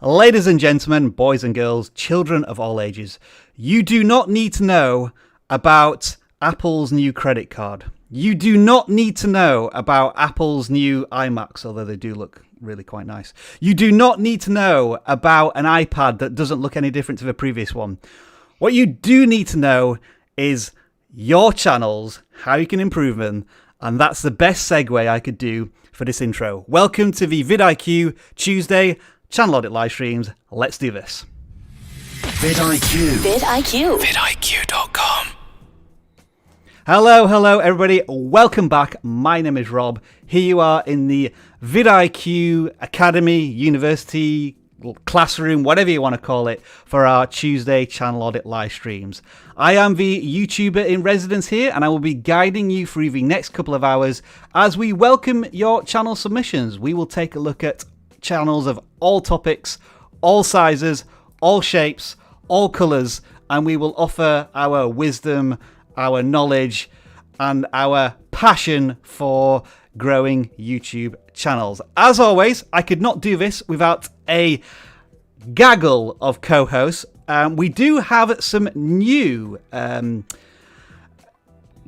Ladies and gentlemen, boys and girls, children of all ages, you do not need to know about Apple's new credit card. You do not need to know about Apple's new iMacs, although they do look really quite nice. You do not need to know about an iPad that doesn't look any different to the previous one. What you do need to know is your channels, how you can improve them, and that's the best segue I could do for this intro. Welcome to the vidIQ Tuesday Channel Audit live streams. Let's do this. VidIQ. VidIQ. VidIQ.com. Hello everybody. Welcome back. My name is Rob. Here you are in the vidIQ Academy, University, classroom, whatever you want to call it, for our Tuesday Channel Audit live streams. I am the YouTuber in residence here, and I will be guiding you through the next couple of hours as we welcome your channel submissions. We will take a look at channels of all topics, all sizes, all shapes, all colours, and we will offer our wisdom, our knowledge, and our passion for growing YouTube channels. As always, I could not do this without a gaggle of co-hosts. We do have some new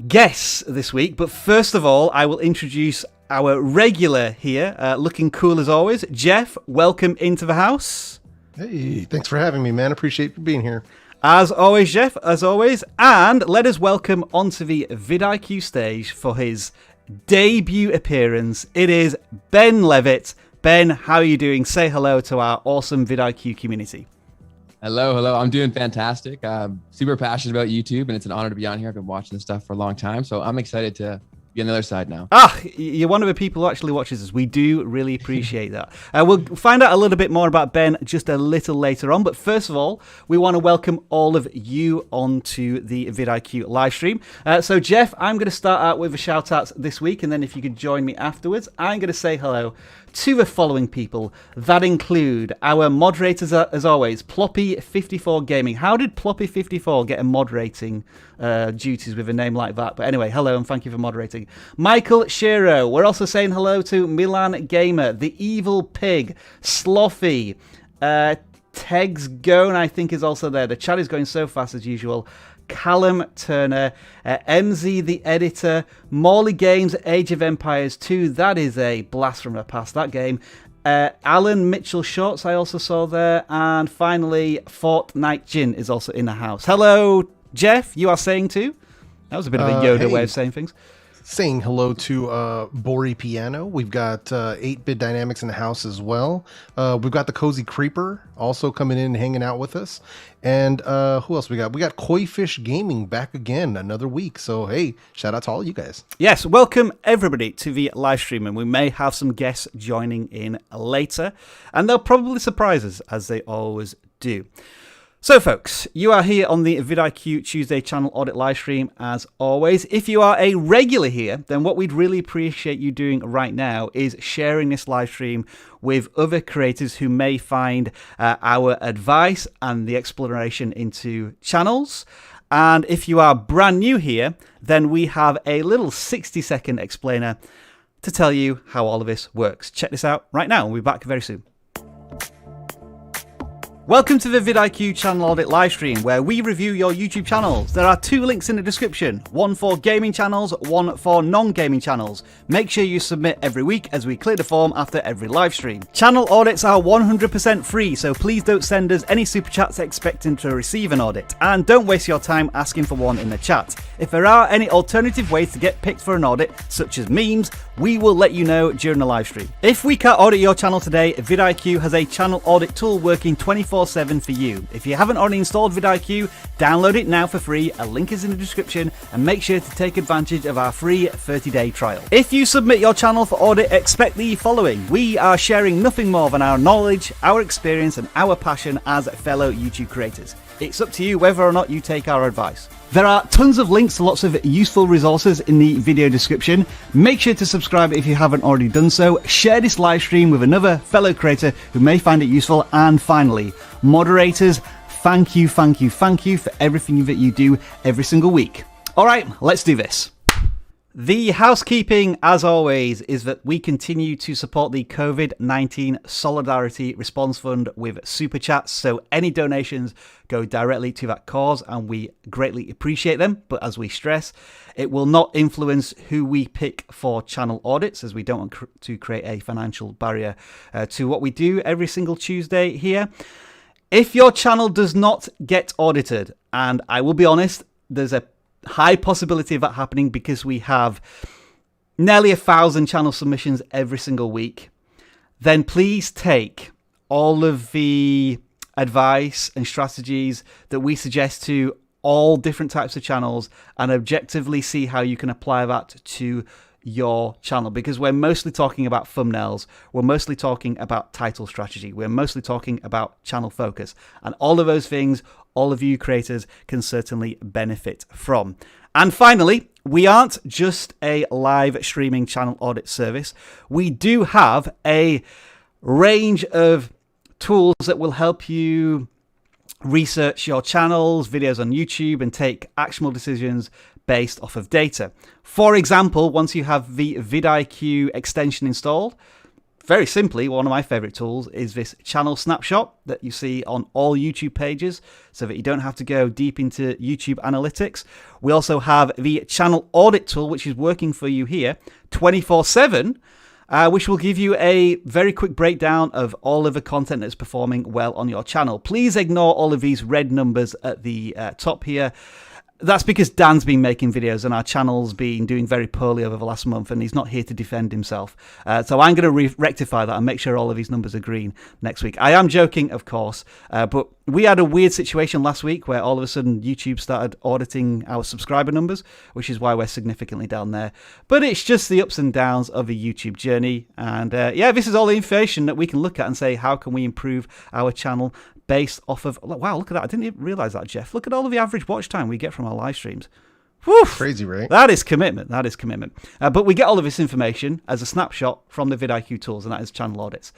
guests this week, but first of all, I will introduce our regular here, looking cool as always. Jeff, welcome into the house. Hey, thanks for having me, man. Appreciate you being here. As always, Jeff, as always. And let us welcome onto the vidIQ stage for his debut appearance. It is Ben Levitt. Ben, how are you doing? Say hello to our awesome vidIQ community. Hello. I'm doing fantastic. I'm super passionate about YouTube, and it's an honor to be on here. I've been watching this stuff for a long time, so I'm excited to be on the other side now. You're one of the people who actually watches us. We do really appreciate that. We'll find out a little bit more about Ben just a little later on, but first of all, we want to welcome all of you onto the vidIQ live stream. So Jeff, I'm going to start out with the shout outs this week, and then if you could join me afterwards, I'm going to say hello to the following people. That include our moderators, as always, Ploppy54 Gaming. How did Ploppy54 get a moderating duties with a name like that? But anyway, hello and thank you for moderating. Michael Shiro. We're also saying hello to Milan Gamer, The Evil Pig, Slothy, Tegs Gone, I think is also there. The chat is going so fast as usual. Callum Turner, MZ the Editor, Morley Games, Age of Empires 2, that is a blast from the past, that game. Alan Mitchell Shorts I also saw there, and finally Fortnite Jin is also in the house. Hello Jeff, you are saying too? That was a bit of a Yoda way of saying things. Saying hello to Bori Piano. We've got 8-Bit Dynamics in the house as well. We've got the Cozy Creeper also coming in and hanging out with us. And who else we got? We got Koi Fish Gaming back again another week. So, hey, shout out to all you guys. Yes, welcome everybody to the live stream. And we may have some guests joining in later. And they'll probably surprise us, as they always do. So folks, you are here on the vidIQ Tuesday Channel Audit live stream as always. If you are a regular here, then what we'd really appreciate you doing right now is sharing this live stream with other creators who may find our advice and the exploration into channels. And if you are brand new here, then we have a little 60-second explainer to tell you how all of this works. Check this out right now. We'll be back very soon. Welcome to the vidIQ Channel Audit livestream, where we review your YouTube channels. There are 2 links in the description, one for gaming channels, one for non-gaming channels. Make sure you submit every week as we clear the form after every livestream. Channel audits are 100% free, so please don't send us any super chats expecting to receive an audit. And don't waste your time asking for one in the chat. If there are any alternative ways to get picked for an audit, such as memes, we will let you know during the livestream. If we can't audit your channel today, vidIQ has a channel audit tool working 24/7 for you. If you haven't already installed vidIQ, download it now for free. A link is in the description, and make sure to take advantage of our free 30-day trial. If you submit your channel for audit, expect the following. We are sharing nothing more than our knowledge, our experience, and our passion as fellow YouTube creators. It's up to you whether or not you take our advice. There are tons of links to lots of useful resources in the video description. Make sure to subscribe if you haven't already done so. Share this live stream with another fellow creator who may find it useful. And finally, moderators, thank you for everything that you do every single week. All right, let's do this. The housekeeping, as always, is that we continue to support the COVID-19 Solidarity Response Fund with Super Chats, so any donations go directly to that cause, and we greatly appreciate them. But as we stress, it will not influence who we pick for channel audits, as we don't want to create a financial barrier to what we do every single Tuesday here. If your channel does not get audited, and I will be honest, there's a high possibility of that happening because we have nearly 1,000 channel submissions every single week, then please take all of the advice and strategies that we suggest to all different types of channels and objectively see how you can apply that to your channel, because we're mostly talking about thumbnails, we're mostly talking about title strategy, we're mostly talking about channel focus, and all of those things all of you creators can certainly benefit from. And finally, we aren't just a live streaming channel audit service. We do have a range of tools that will help you research your channels, videos on YouTube, and take actionable decisions based off of data. For example, once you have the VidIQ extension installed, very simply, one of my favorite tools is this channel snapshot that you see on all YouTube pages so that you don't have to go deep into YouTube analytics. We also have the channel audit tool, which is working for you here 24/7, which will give you a very quick breakdown of all of the content that's performing well on your channel. Please ignore all of these red numbers at the top here. That's because Dan's been making videos and our channel's been doing very poorly over the last month, and he's not here to defend himself. So I'm going to rectify that and make sure all of these numbers are green next week. I am joking, of course, but we had a weird situation last week where all of a sudden YouTube started auditing our subscriber numbers, which is why we're significantly down there. But it's just the ups and downs of the YouTube journey. And yeah, this is all the information that we can look at and say, how can we improve our channel based off of, wow, look at that. I didn't even realize that, Jeff. Look at all of the average watch time we get from our live streams. Whew. Crazy, right? That is commitment. But we get all of this information as a snapshot from the VidIQ tools, and that is channel audits.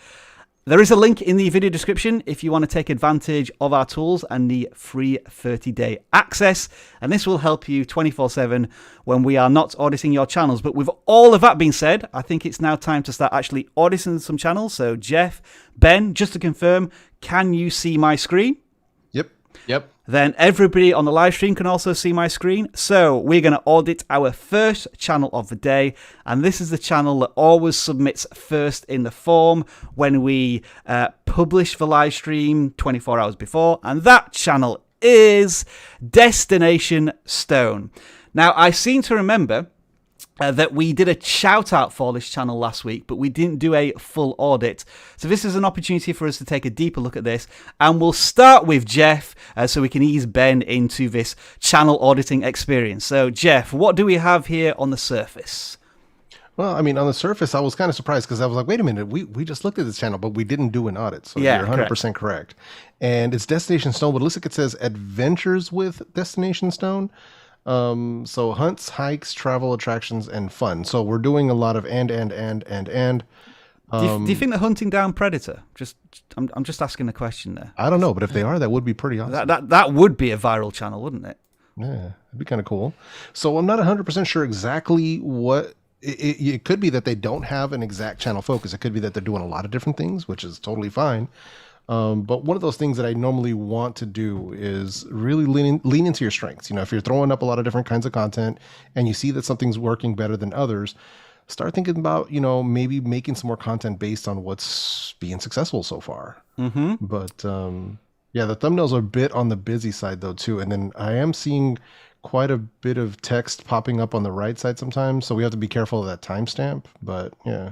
There is a link in the video description if you want to take advantage of our tools and the free 30-day access. And this will help you 24/7 when we are not auditing your channels. But with all of that being said, I think it's now time to start actually auditing some channels. So Jeff, Ben, just to confirm, can you see my screen? Yep. Then everybody on the live stream can also see my screen. So we're going to audit our first channel of the day. And this is the channel that always submits first in the form when we publish the live stream 24 hours before. And that channel is Destination Stone. Now, I seem to remember that we did a shout out for this channel last week, but we didn't do a full audit. So this is an opportunity for us to take a deeper look at this. And we'll start with Jeff so we can ease Ben into this channel auditing experience. So Jeff, what do we have here on the surface? Well, I mean, on the surface, I was kind of surprised because I was like, wait a minute, we just looked at this channel, but we didn't do an audit. So yeah, you're 100% correct. And it's Destination Stone, but it looks like it says Adventures with Destination Stone. So hunts, hikes, travel, attractions, and fun. So we're doing a lot of and. Do you think they're hunting down predator? I'm just asking a question there. I don't know, but if they are, that would be pretty awesome. That would be a viral channel, wouldn't it? Yeah, it'd be kind of cool. So I'm not 100% sure exactly what it could be that they don't have an exact channel focus. It could be that they're doing a lot of different things, which is totally fine. But one of those things that I normally want to do is really lean into your strengths. You know, if you're throwing up a lot of different kinds of content and you see that something's working better than others, start thinking about, you know, maybe making some more content based on what's being successful so far. Mm-hmm. But yeah, the thumbnails are a bit on the busy side though too. And then I am seeing quite a bit of text popping up on the right side sometimes. So we have to be careful of that timestamp, but yeah.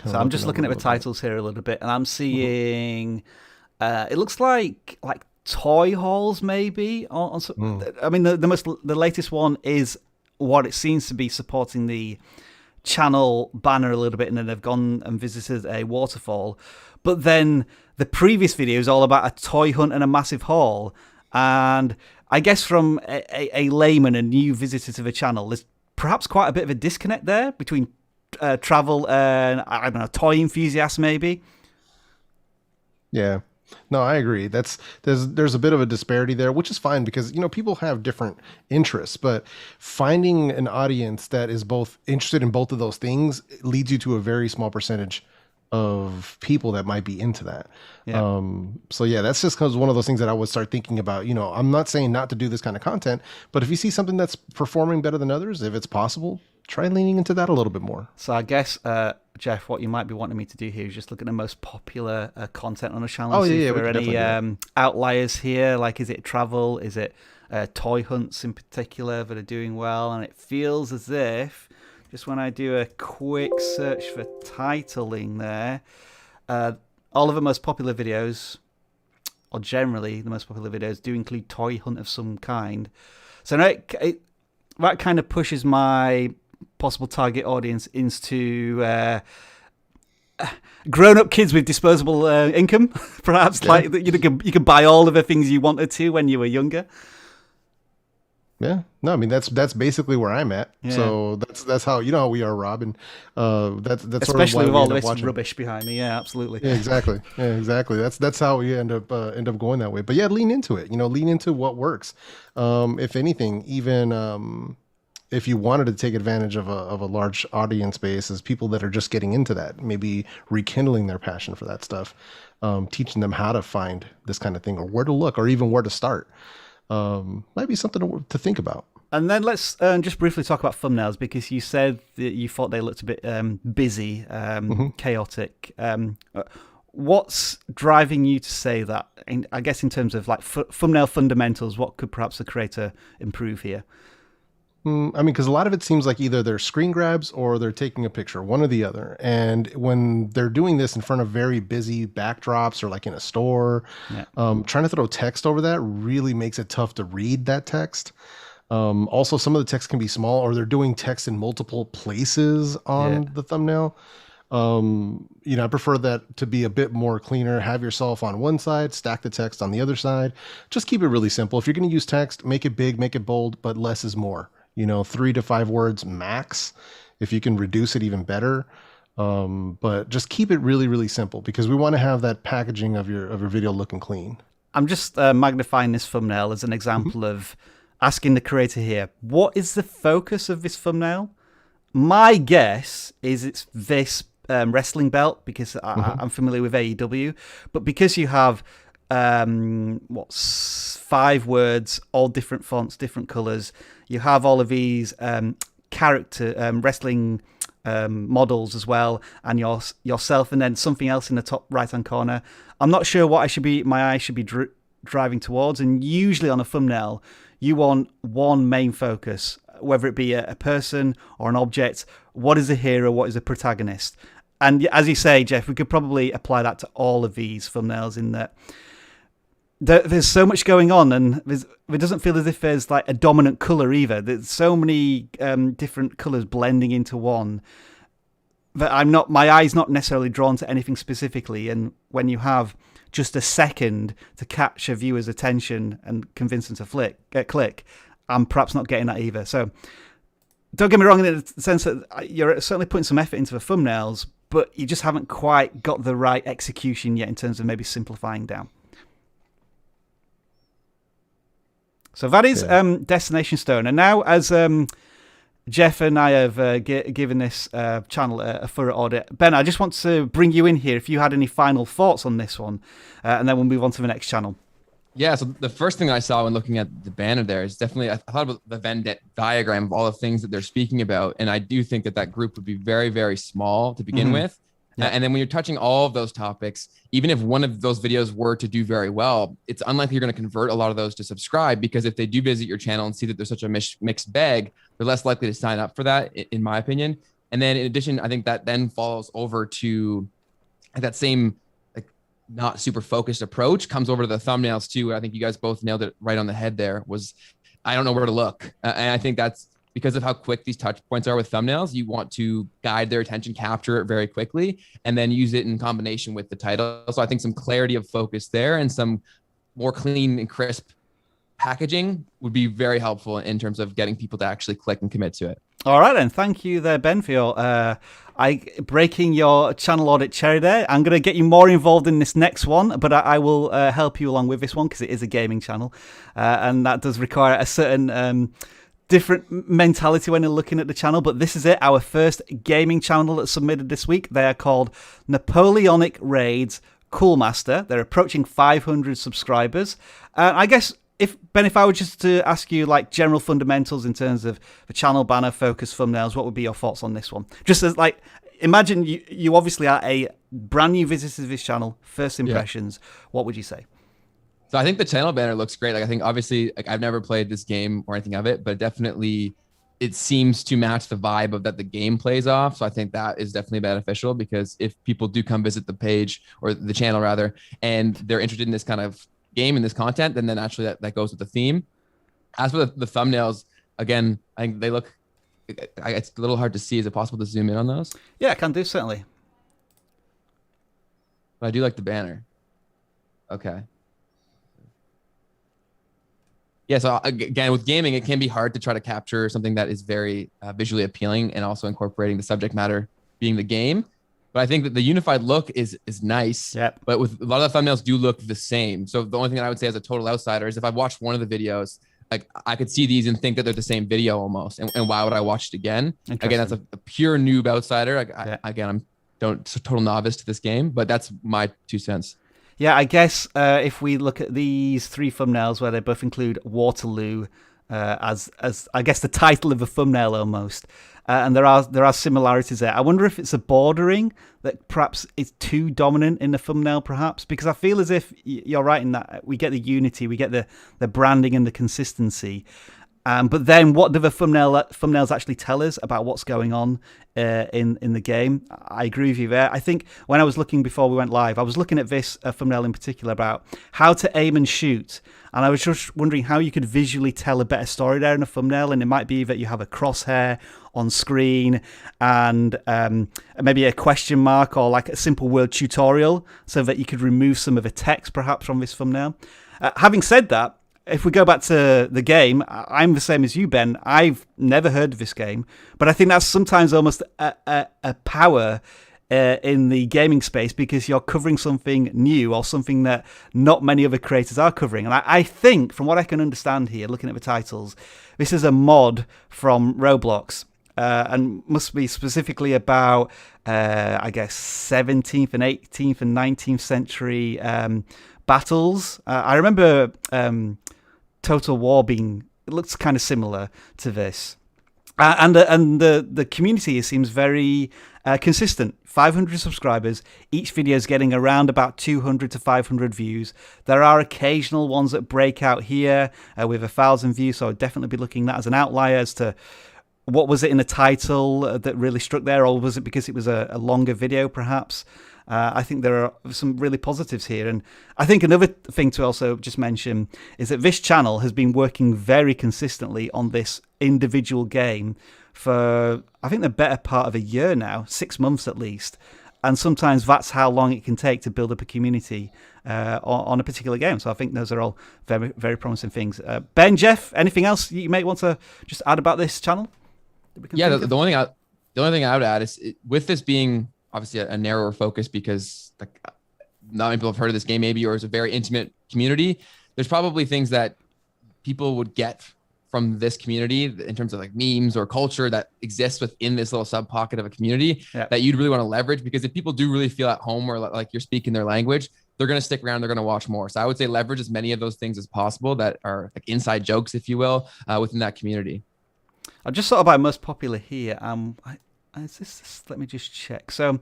So I'm just looking at the titles here a little bit, and I'm seeing it looks like toy hauls maybe. I mean, the latest one is what it seems to be supporting the channel banner a little bit, and then they've gone and visited a waterfall. But then the previous video is all about a toy hunt and a massive haul, and I guess from a layman, a new visitor to the channel, there's perhaps quite a bit of a disconnect there between travel and, I don't know, toy enthusiasts maybe. Yeah. No, I agree. There's a bit of a disparity there, which is fine because, people have different interests, but finding an audience that is both interested in both of those things leads you to a very small percentage of people that might be into that. Yeah. So yeah, that's just because one of those things that I would start thinking about. I'm not saying not to do this kind of content, but if you see something that's performing better than others, if it's possible, try leaning into that a little bit more. So I guess, Jeff, what you might be wanting me to do here is just look at the most popular content on the channel. Oh, see yeah, if we there are can any outliers here. Like, is it travel? Is it toy hunts in particular that are doing well? And it feels as if, just when I do a quick search for titling there, all of the most popular videos, or generally the most popular videos, do include toy hunt of some kind. So now that kind of pushes my possible target audience into grown-up kids with disposable income, perhaps. Yeah. Like you could buy all of the things you wanted to when you were younger. Yeah, no, I mean that's basically where I'm at. Yeah. So that's how how we are, Rob, and that's especially sort of why with all this watching. Rubbish behind me. Yeah, absolutely. Yeah, exactly. Yeah, exactly. That's how we end up going that way. But yeah, lean into it. Lean into what works. If anything, even if you wanted to take advantage of a large audience base, as people that are just getting into that, maybe rekindling their passion for that stuff, teaching them how to find this kind of thing, or where to look, or even where to start. Might be something to think about. And then let's just briefly talk about thumbnails, because you said that you thought they looked a bit busy, chaotic. What's driving you to say that? I guess in terms of like thumbnail fundamentals, what could perhaps the creator improve here? I mean, because a lot of it seems like either they're screen grabs or they're taking a picture, one or the other. And when they're doing this in front of very busy backdrops or like in a store, trying to throw text over that really makes it tough to read that text. Also, some of the text can be small, or they're doing text in multiple places on the thumbnail. I prefer that to be a bit more cleaner. Have yourself on one side, stack the text on the other side. Just keep it really simple. If you're going to use text, make it big, make it bold, but less is more. 3 to 5 words max. If you can reduce it, even better. But just keep it really, really simple, because we want to have that packaging of your video looking clean. I'm just magnifying this thumbnail as an example of asking the creator here, what is the focus of this thumbnail? My guess is it's this wrestling belt, because I'm familiar with AEW, but because you have 5 words, all different fonts, different colors. You have all of these character wrestling models as well, and yourself, and then something else in the top right-hand corner. I'm not sure what my eye should be driving towards. And usually on a thumbnail, you want one main focus, whether it be a person or an object. What is a hero? What is a protagonist? And as you say, Jeff, we could probably apply that to all of these thumbnails, in that there's so much going on, and it doesn't feel as if there's like a dominant color either. There's so many different colors blending into one that my eye's not necessarily drawn to anything specifically. And when you have just a second to catch a viewer's attention and convince them to click, I'm perhaps not getting that either. So don't get me wrong in the sense that you're certainly putting some effort into the thumbnails, but you just haven't quite got the right execution yet in terms of maybe simplifying down. So that is Destination Stone. And now, as Jeff and I have given this channel a thorough audit, Ben, I just want to bring you in here if you had any final thoughts on this one, and then we'll move on to the next channel. Yeah, so the first thing I saw when looking at the banner there is definitely, I thought about the Venn diagram of all the things that they're speaking about. And I do think that group would be very, very small to begin with. Yeah. And then when you're touching all of those topics, even if one of those videos were to do very well, it's unlikely you're going to convert a lot of those to subscribe, because if they do visit your channel and see that there's such a mixed bag, they're less likely to sign up for that, in my opinion. And then in addition, I think that then follows over to that same not super focused approach comes over to the thumbnails too. I think you guys both nailed it right on the head there. I don't know where to look. And I think that's because of how quick these touch points are with thumbnails. You want to guide their attention, capture it very quickly, and then use it in combination with the title. So I think some clarity of focus there and some more clean and crisp packaging would be very helpful in terms of getting people to actually click and commit to it. All right, then. Thank you there, Ben, for your breaking your channel audit cherry there. I'm going to get you more involved in this next one, but I will help you along with this one because it is a gaming channel, and that does require a certain different mentality when you're looking at the channel. But this is it, our first gaming channel that's submitted this week. They are called Napoleon Raids Coolmaster. They're approaching 500 subscribers. I guess, if I were just to ask you like general fundamentals in terms of the channel banner, focus, thumbnails, what would be your thoughts on this one? Just as like, imagine you obviously are a brand new visitor to this channel, first impressions. Yeah. What would you say? So I think the channel banner looks great. Like I think obviously like I've never played this game or anything of it, but definitely it seems to match the vibe of that the game plays off. So I think that is definitely beneficial because if people do come visit the page or the channel rather, and they're interested in this kind of game and this content, then naturally that goes with the theme. As for the thumbnails, again, I think they look, it's a little hard to see. Is it possible to zoom in on those? Yeah, I can do, certainly. But I do like the banner. Okay. Yeah, so again, with gaming, it can be hard to try to capture something that is very visually appealing and also incorporating the subject matter being the game. But I think that the unified look is nice. Yep. But with a lot of the thumbnails do look the same. So the only thing that I would say as a total outsider is if I've watched one of the videos, like I could see these and think that they're the same video almost. And why would I watch it again? Again, that's a pure noob outsider. I'm total novice to this game, but that's my 2 cents. Yeah, I guess if we look at these 3 thumbnails where they both include Waterloo as I guess the title of a thumbnail almost. And there are similarities there. I wonder if it's a bordering that perhaps is too dominant in the thumbnail, perhaps, because I feel as if you're right in that we get the unity, we get the branding and the consistency. But then what do the thumbnails actually tell us about what's going on in the game? I agree with you there. I think when I was looking before we went live, I was looking at this thumbnail in particular about how to aim and shoot. And I was just wondering how you could visually tell a better story there in a thumbnail. And it might be that you have a crosshair on screen and maybe a question mark or like a simple word tutorial so that you could remove some of the text perhaps from this thumbnail. Having said that, if we go back to the game, I'm the same as you, Ben. I've never heard of this game, but I think that's sometimes almost a power in the gaming space because you're covering something new or something that not many other creators are covering. And I think, from what I can understand here, looking at the titles, this is a mod from Roblox and must be specifically about, I guess, 17th and 18th and 19th century battles. I remember Total War it looks kind of similar to this. And the community seems very consistent. 500 subscribers. Each video is getting around about 200 to 500 views. There are occasional ones that break out here with 1,000 views, so I'd definitely be looking at that as an outlier as to what was it in the title that really struck there, or was it because it was a longer video perhaps? I think there are some really positives here. And I think another thing to also just mention is that this channel has been working very consistently on this individual game for, I think, the better part of a year now, 6 months at least. And sometimes that's how long it can take to build up a community on a particular game. So I think those are all very, very promising things. Ben, Jeff, anything else you may want to just add about this channel? Yeah, the only thing I would add is with this being obviously a narrower focus because like not many people have heard of this game maybe, or it's a very intimate community. There's probably things that people would get from this community in terms of like memes or culture that exists within this little sub pocket of a community that you'd really want to leverage, because if people do really feel at home or like you're speaking their language, they're going to stick around. They're going to watch more. So I would say leverage as many of those things as possible that are like inside jokes, if you will, within that community. I just thought about most popular here. Let me just check. So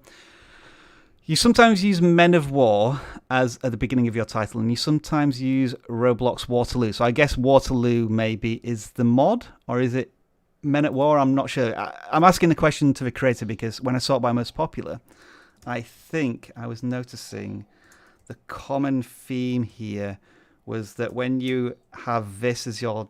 you sometimes use Men of War as at the beginning of your title, and you sometimes use Roblox Waterloo. So I guess Waterloo maybe is the mod, or is it Men at War? I'm not sure. I'm asking the question to the creator because when I sort by most popular, I think I was noticing the common theme here was that when you have this as your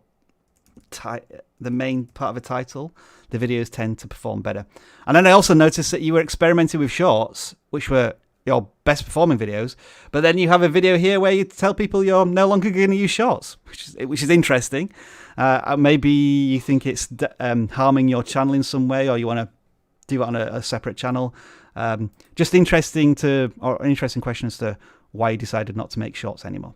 the main part of a title, the videos tend to perform better. And then I also noticed that you were experimenting with shorts, which were your best performing videos, but then you have a video here where you tell people you're no longer going to use shorts, which is interesting. Maybe you think it's harming your channel in some way, or you want to do it on a separate channel. Just an interesting question as to why you decided not to make shorts anymore.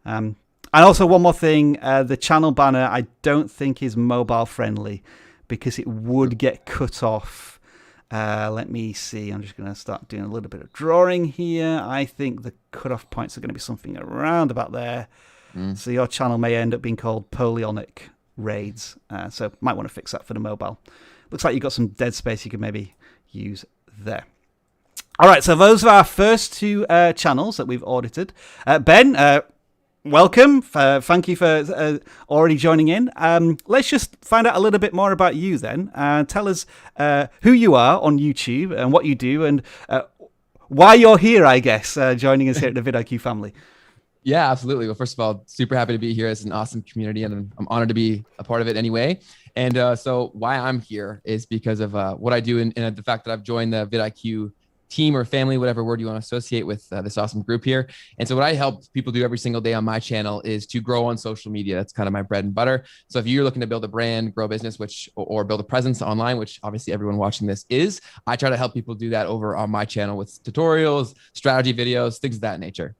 And also one more thing, the channel banner I don't think is mobile friendly because it would get cut off. Let me see. I'm just going to start doing a little bit of drawing here. I think the cutoff points are going to be something around about there. So your channel may end up being called Napoleon Raids. So might want to fix that for the mobile. Looks like you've got some dead space you could maybe use there. All right, so those are our first two channels that we've audited. Ben, welcome. Thank you for already joining in. Let's just find out a little bit more about you then. Tell us who you are on YouTube and what you do and why you're here, I guess, joining us here at the VidIQ family. Yeah, absolutely. Well, first of all, super happy to be here. It's an awesome community and I'm honored to be a part of it anyway. And so why I'm here is because of what I do and the fact that I've joined the VidIQ team or family, whatever word you want to associate with this awesome group here. And so what I help people do every single day on my channel is to grow on social media. That's kind of my bread and butter. So if you're looking to build a brand, grow a business, or build a presence online, which obviously everyone watching this is, I try to help people do that over on my channel with tutorials, strategy videos, things of that nature.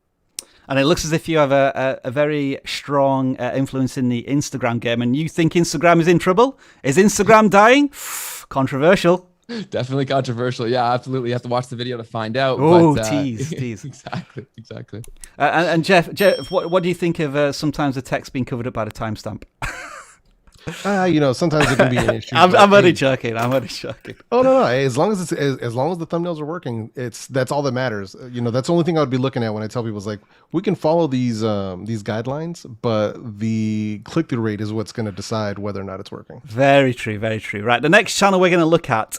And it looks as if you have a very strong influence in the Instagram game. And you think Instagram is in trouble? Is Instagram dying? Controversial. Definitely controversial. Yeah, absolutely. You have to watch the video to find out. Oh, tease. Exactly. And Jeff, what do you think of sometimes the text being covered up by the timestamp? Sometimes it can be an issue. I'm only joking. Oh no! As long as as long as the thumbnails are working, that's all that matters. That's the only thing I would be looking at when I tell people is like, we can follow these guidelines, but the click-through rate is what's going to decide whether or not it's working. Very true. Right. The next channel we're going to look at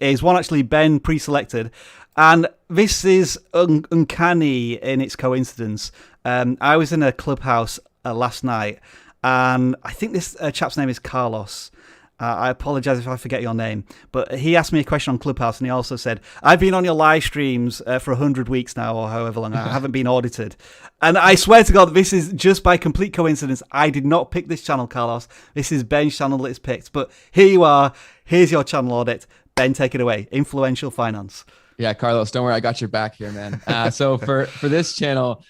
is one actually Ben pre-selected, and this is uncanny in its coincidence. I was in a clubhouse last night. And I think this chap's name is Carlos. I apologize if I forget your name, but he asked me a question on Clubhouse, and he also said, I've been on your live streams for 100 weeks now, or however long. I haven't been audited. And I swear to God, this is just by complete coincidence. I did not pick this channel, Carlos. This is Ben's channel that is picked. But here you are. Here's your channel audit. Ben, take it away. Influential Finance. Yeah, Carlos, don't worry. I got your back here, man. So for this channel,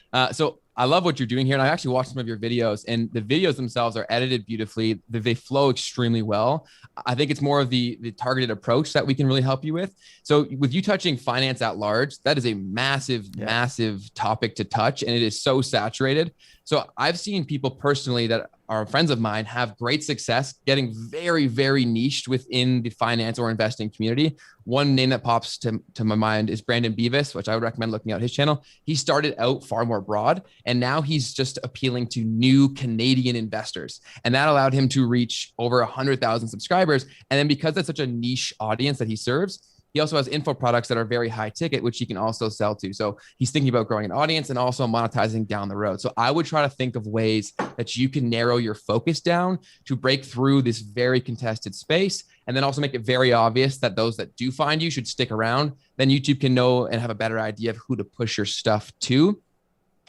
I love what you're doing here. And I actually watched some of your videos, and the videos themselves are edited beautifully. They flow extremely well. I think it's more of the targeted approach that we can really help you with. So with you touching finance at large, that is a massive topic to touch, and it is so saturated. So I've seen people personally that are friends of mine have great success getting very, very niched within the finance or investing community. One name that pops to my mind is Brandon Beavis, which I would recommend looking at his channel. He started out far more broad, and now he's just appealing to new Canadian investors. And that allowed him to reach over 100,000 subscribers. And then because that's such a niche audience that he serves, he also has info products that are very high ticket, which he can also sell to. So he's thinking about growing an audience and also monetizing down the road. So I would try to think of ways that you can narrow your focus down to break through this very contested space, and then also make it very obvious that those that do find you should stick around. Then YouTube can know and have a better idea of who to push your stuff to.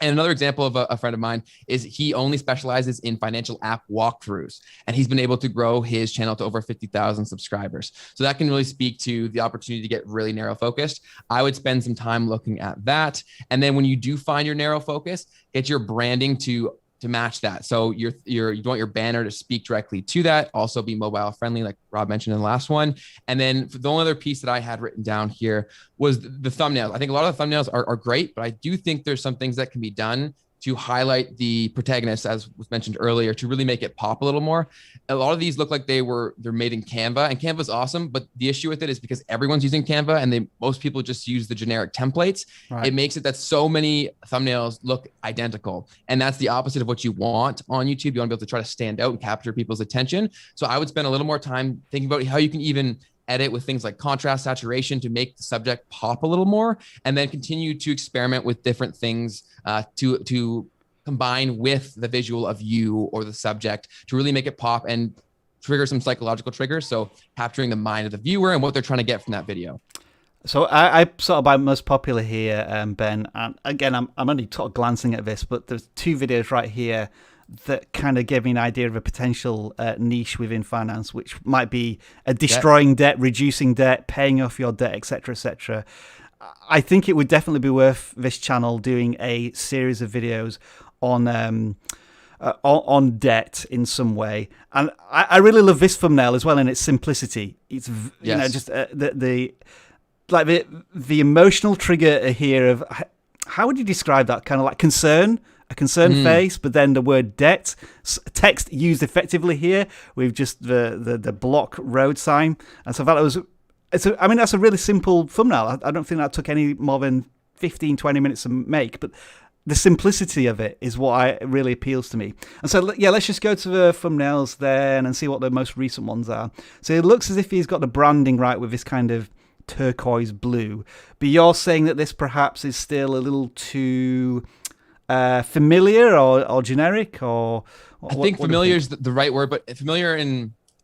And another example of a friend of mine is he only specializes in financial app walkthroughs, and he's been able to grow his channel to over 50,000 subscribers. So that can really speak to the opportunity to get really narrow focused. I would spend some time looking at that. And then when you do find your narrow focus, get your branding to match that. So you want your banner to speak directly to that, also be mobile friendly, like Rob mentioned in the last one. And then the only other piece that I had written down here was the thumbnails. I think a lot of the thumbnails are great, but I do think there's some things that can be done to highlight the protagonist, as was mentioned earlier, to really make it pop a little more. A lot of these look like they're made in Canva, and Canva's awesome, but the issue with it is because everyone's using Canva and most people just use the generic templates. Right. It makes it that so many thumbnails look identical. And that's the opposite of what you want on YouTube. You want to be able to try to stand out and capture people's attention. So I would spend a little more time thinking about how you can even edit with things like contrast, saturation to make the subject pop a little more, and then continue to experiment with different things to combine with the visual of you or the subject to really make it pop and trigger some psychological triggers. So capturing the mind of the viewer and what they're trying to get from that video. So I sort of by most popular here, Ben, and again, I'm only sort of glancing at this, but there's two videos right here that kind of gave me an idea of a potential niche within finance, which might be destroying debt, reducing debt, paying off your debt, etc., etc. I think it would definitely be worth this channel doing a series of videos on debt in some way, and I really love this thumbnail as well in its simplicity. It's just the emotional trigger here of how would you describe that? Kind of like concern, a concerned face, but then the word debt, text used effectively here with just the block road sign. And so I thought that's a really simple thumbnail. I don't think that took any more than 15, 20 minutes to make, but the simplicity of it is what really appeals to me. And so, let's just go to the thumbnails then and see what the most recent ones are. So it looks as if he's got the branding right with this kind of turquoise blue, but you're saying that this perhaps is still a little too familiar or generic, or I think familiar is the right word, but familiar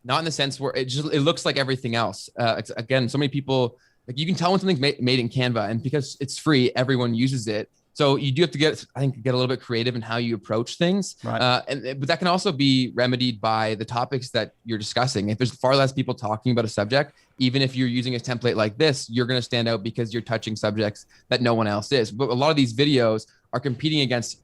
not in the sense where it looks like everything else. Again, so many people, like, you can tell when something's made in Canva, and because it's free, everyone uses it. So you do have to get a little bit creative in how you approach things. Right. But that can also be remedied by the topics that you're discussing. If there's far less people talking about a subject, even if you're using a template like this, you're going to stand out because you're touching subjects that no one else is. But a lot of these videos are competing against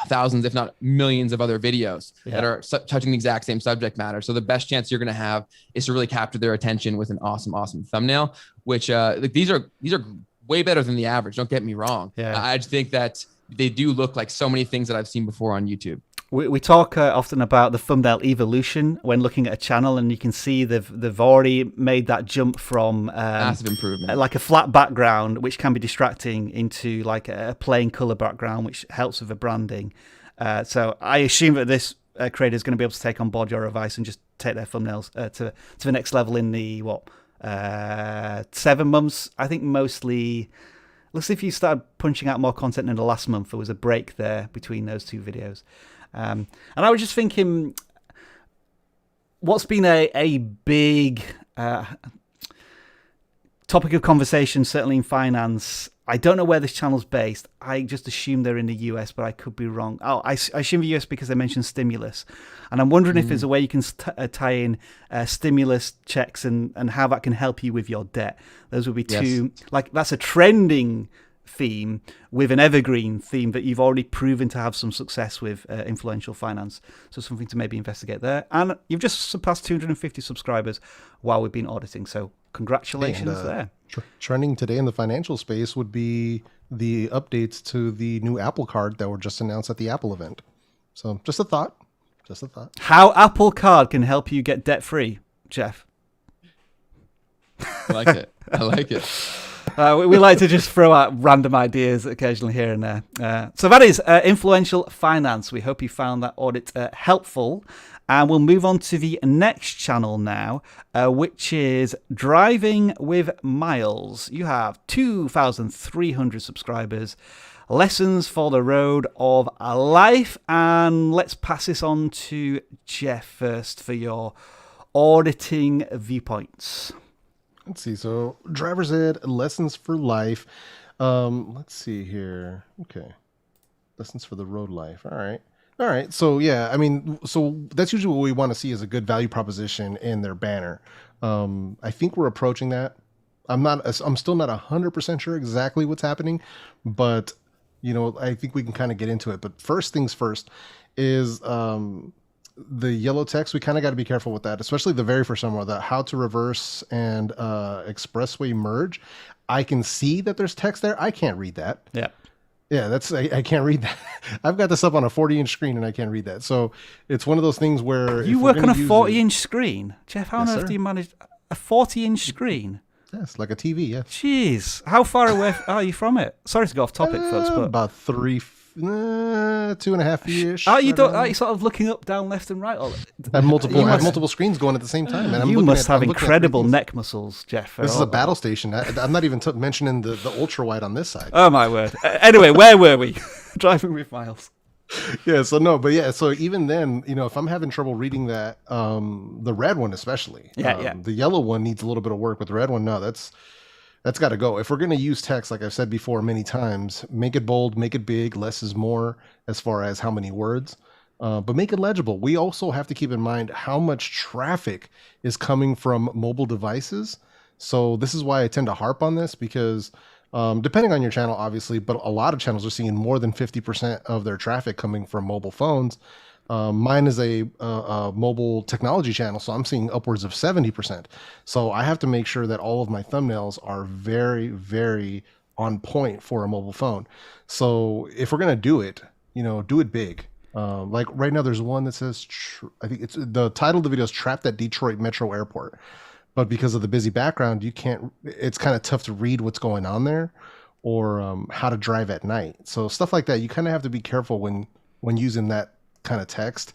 thousands, if not millions of other videos that are touching the exact same subject matter. So the best chance you're going to have is to really capture their attention with an awesome thumbnail, which these are way better than the average. Don't get me wrong. Yeah. I just think that they do look like so many things that I've seen before on YouTube. We talk often about the thumbnail evolution when looking at a channel, and you can see they've already made that jump from massive improvement, like a flat background, which can be distracting, into like a plain color background, which helps with the branding. So I assume that this creator is going to be able to take on board your advice and just take their thumbnails to the next level in the 7 months. I think mostly. Let's see if you started punching out more content in the last month. There was a break there between those two videos. And I was just thinking, what's been a big topic of conversation, certainly in finance. I don't know where this channel's based. I just assume they're in the US, but I could be wrong. I assume the US because they mentioned stimulus. And I'm wondering if there's a way you can tie in stimulus checks and how that can help you with your debt. Those would be two, that's a trending theme with an evergreen theme that you've already proven to have some success with influential finance. So something to maybe investigate there. And you've just surpassed 250 subscribers while we've been auditing. So congratulations there. Trending today in the financial space would be the updates to the new Apple Card that were just announced at the Apple event. So just a thought. How Apple Card can help you get debt free, Jeff. I like it. We like to just throw out random ideas occasionally here and there. So that is influential finance. We hope you found that audit helpful. And we'll move on to the next channel now, which is Driving with Miles. You have 2,300 subscribers. Lessons for the road of life. And let's pass this on to Jeff first for your auditing viewpoints. Let's see. So driver's ed, lessons for life. Let's see here. Okay. Lessons for the road life. All right. So yeah, I mean, so that's usually what we want to see is a good value proposition in their banner. I think we're approaching that. I'm still not 100% sure exactly what's happening, but I think we can kind of get into it. But first things first is, the yellow text, we kind of got to be careful with that, especially the very first one, the how to reverse and expressway merge. I can see that there's text there. I can't read that. Yeah, I can't read that. I've got this up on a 40-inch screen and I can't read that. So it's one of those things where you work on a 40-inch screen, Jeff. How on earth do you manage a 40-inch screen? Yes, like a TV. Yeah. Jeez, how far away are you from it? Sorry to go off topic, folks, but about 2.5 feet. Are you sort of looking up, down, left, and right? I have multiple screens going at the same time. And you must have incredible neck muscles, Jeff. This is a battle station. I'm not even mentioning the ultra wide on this side. Oh my word! Anyway, where were we? Driving with Miles. Yeah. So even then, if I'm having trouble reading that, the red one especially, the yellow one needs a little bit of work, but the red one, no, that's That's got to go. If we're going to use text, like I've said before many times, make it bold, make it big, less is more as far as how many words, but make it legible. We also have to keep in mind how much traffic is coming from mobile devices. So this is why I tend to harp on this, because depending on your channel, obviously, but a lot of channels are seeing more than 50% of their traffic coming from mobile phones. Mine is a mobile technology channel, so I'm seeing upwards of 70%. So I have to make sure that all of my thumbnails are very, very on point for a mobile phone. So if we're gonna do it, do it big. Like right now, there's one that says, I think it's the title of the video is "Trapped at Detroit Metro Airport," but because of the busy background, you can't. It's kind of tough to read what's going on there, or how to drive at night. So stuff like that, you kind of have to be careful when using that kind of text.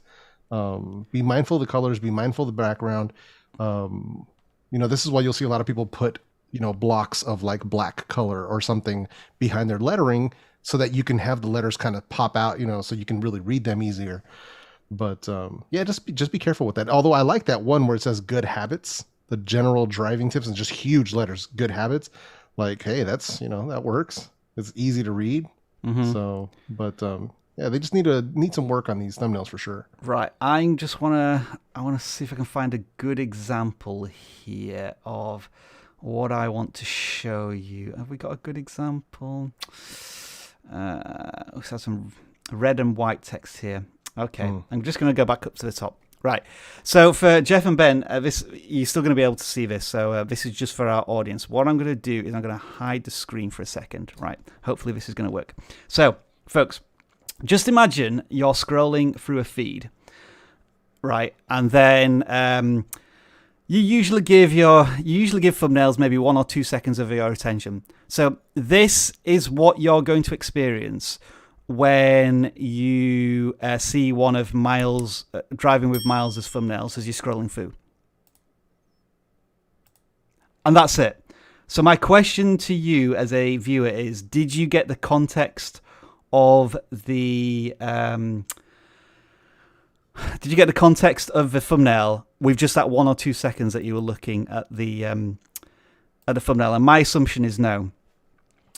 Be mindful of the colors, be mindful of the background. This is why you'll see a lot of people put blocks of like black color or something behind their lettering, so that you can have the letters kind of pop out, so you can really read them easier. But yeah, just be careful with that. Although I like that one where it says good habits, the general driving tips, and just huge letters, good habits. Like, hey, that's that works. It's easy to read. So, but yeah, they just need some work on these thumbnails for sure. Right. I want to see if I can find a good example here of what I want to show you. Have we got a good example? Let's have some red and white text here. Okay. I'm just going to go back up to the top. Right. So for Jeff and Ben, you're still going to be able to see this. So this is just for our audience. What I'm going to do is I'm going to hide the screen for a second. Right. Hopefully this is going to work. So, folks, just imagine you're scrolling through a feed, right? And then you usually give thumbnails maybe 1 or 2 seconds of your attention. So this is what you're going to experience when you see one of Miles driving with Miles as thumbnails as you're scrolling through. And that's it. So my question to you as a viewer is, did you get the context of the thumbnail with just that 1 or 2 seconds that you were looking at the thumbnail? And my assumption is no.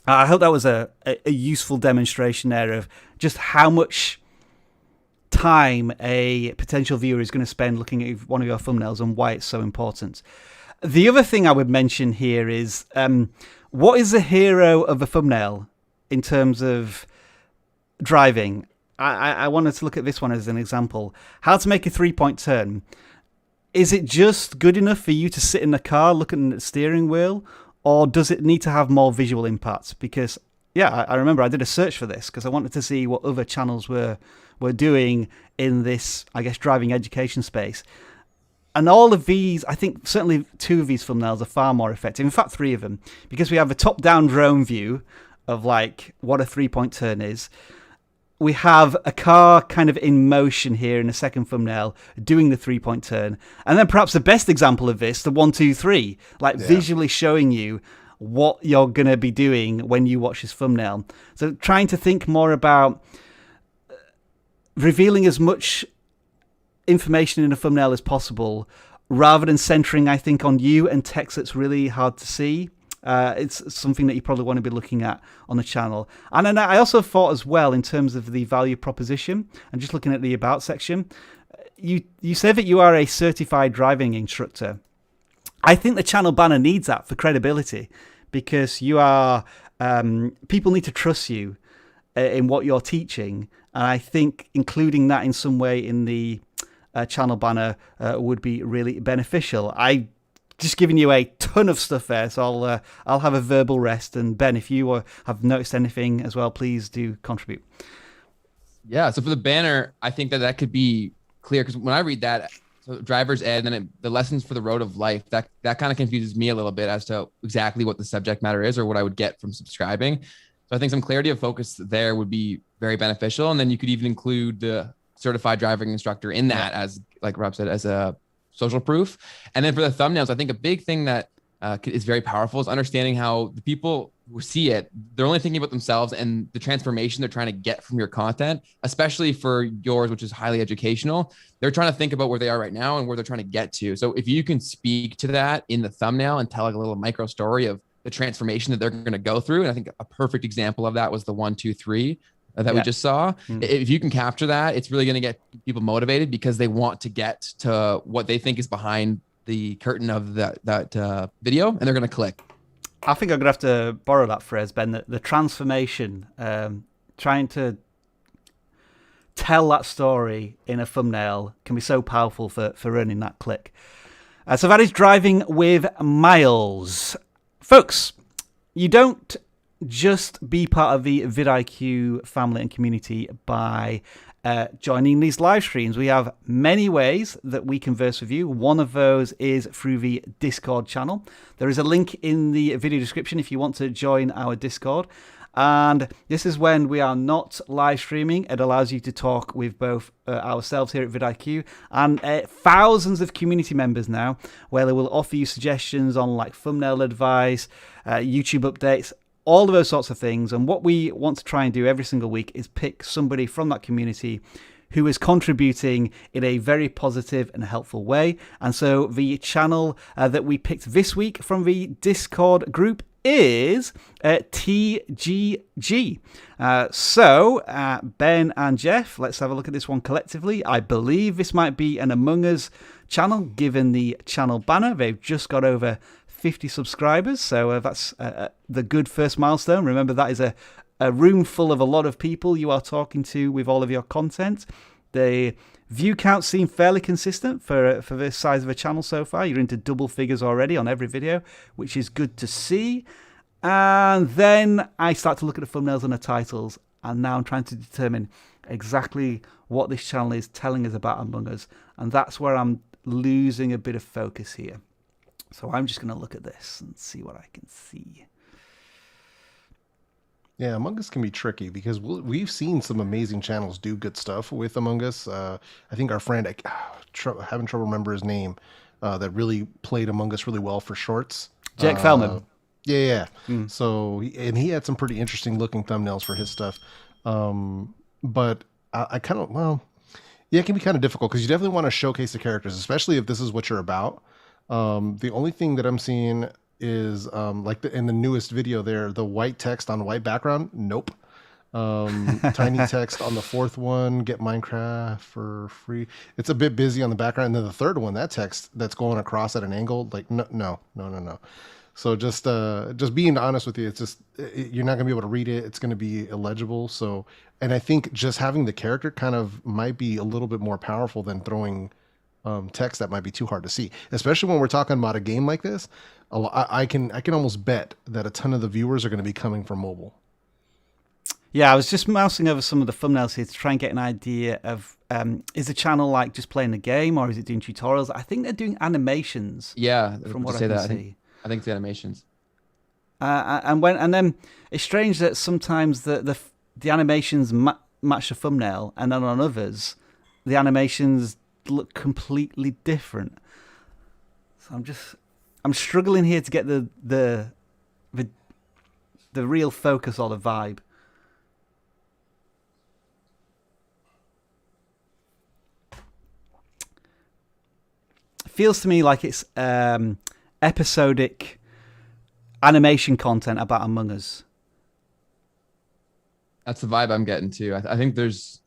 I hope that was a useful demonstration there of just how much time a potential viewer is going to spend looking at one of your thumbnails and why it's so important. The other thing I would mention here is what is the hero of a thumbnail in terms of driving? I wanted to look at this one as an example. How to make a 3-point turn. Is it just good enough for you to sit in the car looking at the steering wheel, or does it need to have more visual impact? Because, yeah, I remember I did a search for this because I wanted to see what other channels were doing in this, I guess, driving education space. And all of these, I think certainly 2 of these thumbnails are far more effective. In fact, 3 of them, because we have a top-down drone view of like what a 3-point turn is. We have a car kind of in motion here in the second thumbnail doing the 3-point turn. And then perhaps the best example of this, the 1, 2, 3, visually showing you what you're going to be doing when you watch this thumbnail. So trying to think more about revealing as much information in a thumbnail as possible rather than centering, I think, on you and text that's really hard to see. It's something that you probably want to be looking at on the channel. And then I also thought as well, in terms of the value proposition, and just looking at the About section, you say that you are a certified driving instructor. I think the channel banner needs that for credibility, because you are people need to trust you in what you're teaching. And I think including that in some way in the channel banner would be really beneficial. I just giving you a ton of stuff there, so I'll have a verbal rest. And Ben, if you have noticed anything as well, please do contribute. Yeah, so for the banner, I think that could be clear, because when I read that, so driver's ed, and then the lessons for the road of life, that kind of confuses me a little bit as to exactly what the subject matter is or what I would get from subscribing. So I think some clarity of focus there would be very beneficial. And then you could even include the certified driving instructor in that, as like Rob said, as a social proof. And then for the thumbnails, I think a big thing that is very powerful is understanding how the people who see it, they're only thinking about themselves and the transformation they're trying to get from your content, especially for yours, which is highly educational. They're trying to think about where they are right now and where they're trying to get to. So if you can speak to that in the thumbnail and tell like a little micro story of the transformation that they're going to go through. And I think a perfect example of that was the 1, 2, 3 that we just saw. If you can capture that, it's really going to get people motivated because they want to get to what they think is behind the curtain of that video, and they're going to click. I think I'm going to have to borrow that phrase, Ben, the transformation, trying to tell that story in a thumbnail can be so powerful for earning that click. So that is Driving with Miles. Folks, you don't just be part of the vidIQ family and community by joining these live streams. We have many ways that we converse with you. One of those is through the Discord channel. There is a link in the video description if you want to join our Discord. And this is when we are not live streaming. It allows you to talk with both ourselves here at vidIQ and thousands of community members now, where they will offer you suggestions on like thumbnail advice, YouTube updates, all of those sorts of things. And what we want to try and do every single week is pick somebody from that community who is contributing in a very positive and helpful way. And so the channel that we picked this week from the Discord group is TGG. So Ben and Jeff, let's have a look at this one collectively. I believe this might be an Among Us channel, given the channel banner. They've just got over 50 subscribers, so that's the good first milestone. Remember, that is a room full of a lot of people you are talking to with all of your content. The view counts seem fairly consistent for this size of a channel so far. You're into double figures already on every video, which is good to see. And then I start to look at the thumbnails and the titles, and now I'm trying to determine exactly what this channel is telling us about Among Us, and that's where I'm losing a bit of focus here. So I'm just going to look at this and see what I can see. Yeah, Among Us can be tricky because we've seen some amazing channels do good stuff with Among Us. I think our friend, having trouble remember his name, that really played Among Us really well for shorts. Jack Feldman. Yeah. So, he had some pretty interesting looking thumbnails for his stuff. But I kind of, it can be kind of difficult because you definitely want to showcase the characters, especially if this is what you're about. The only thing that I'm seeing is like in the newest video there, the white text on white background. Nope. Tiny text on the fourth one, get Minecraft for free. It's a bit busy on the background. And then the third one, that text that's going across at an angle, like no. So just being honest with you, it's just you're not gonna be able to read it. It's gonna be illegible. So, and I think just having the character kind of might be a little bit more powerful than throwing text that might be too hard to see, especially when we're talking about a game like this. I can almost bet that a ton of the viewers are going to be coming from mobile. Yeah, I was just mousing over some of the thumbnails here to try and get an idea of is the channel like just playing the game, or is it doing tutorials? I think they're doing animations. Yeah, from what I can see. I think it's the animations. And then it's strange that sometimes the animations match the thumbnail, and then on others the animations look completely different. So I'm struggling here to get the real focus or the vibe. It feels to me like it's episodic animation content about Among Us. That's the vibe I'm getting to. I think there's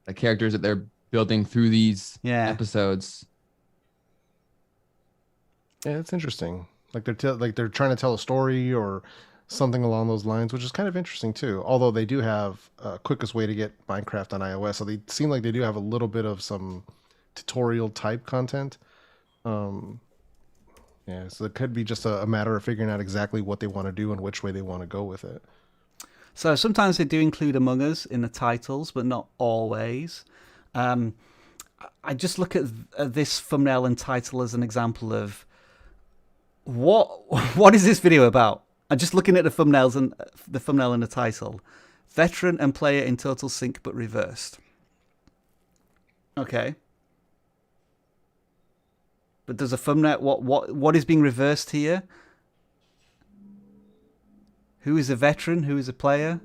the characters that they're building through these episodes. Yeah, it's interesting. Like they're trying to tell a story or something along those lines, which is kind of interesting too. Although they do have a quickest way to get Minecraft on iOS, so they seem like they do have a little bit of some tutorial type content. Yeah, so it could be just a matter of figuring out exactly what they want to do and which way they want to go with it. So sometimes they do include Among Us in the titles, but not always. I just look at this thumbnail and title as an example of what is this video about? I'm just looking at the thumbnails and the thumbnail and the title. Veteran and player in total sync but reversed. Okay. But does a thumbnail what is being reversed here? Who is a veteran? Who is a player?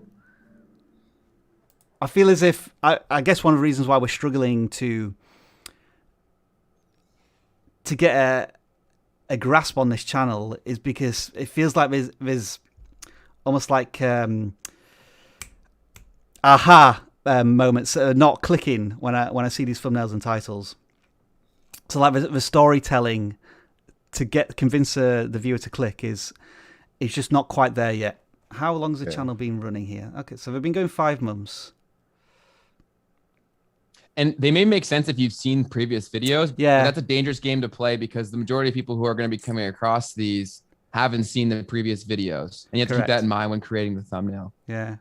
I feel as if I guess one of the reasons why we're struggling to get a grasp on this channel is because it feels like there's almost like moments not clicking when I see these thumbnails and titles. So like the storytelling to convince the viewer to click is just not quite there yet. How long has the channel been running here? Okay, so they've been going 5 months. And they may make sense if you've seen previous videos. Yeah. But that's a dangerous game to play because the majority of people who are going to be coming across these haven't seen the previous videos. And you have to keep that in mind when creating the thumbnail. Yeah.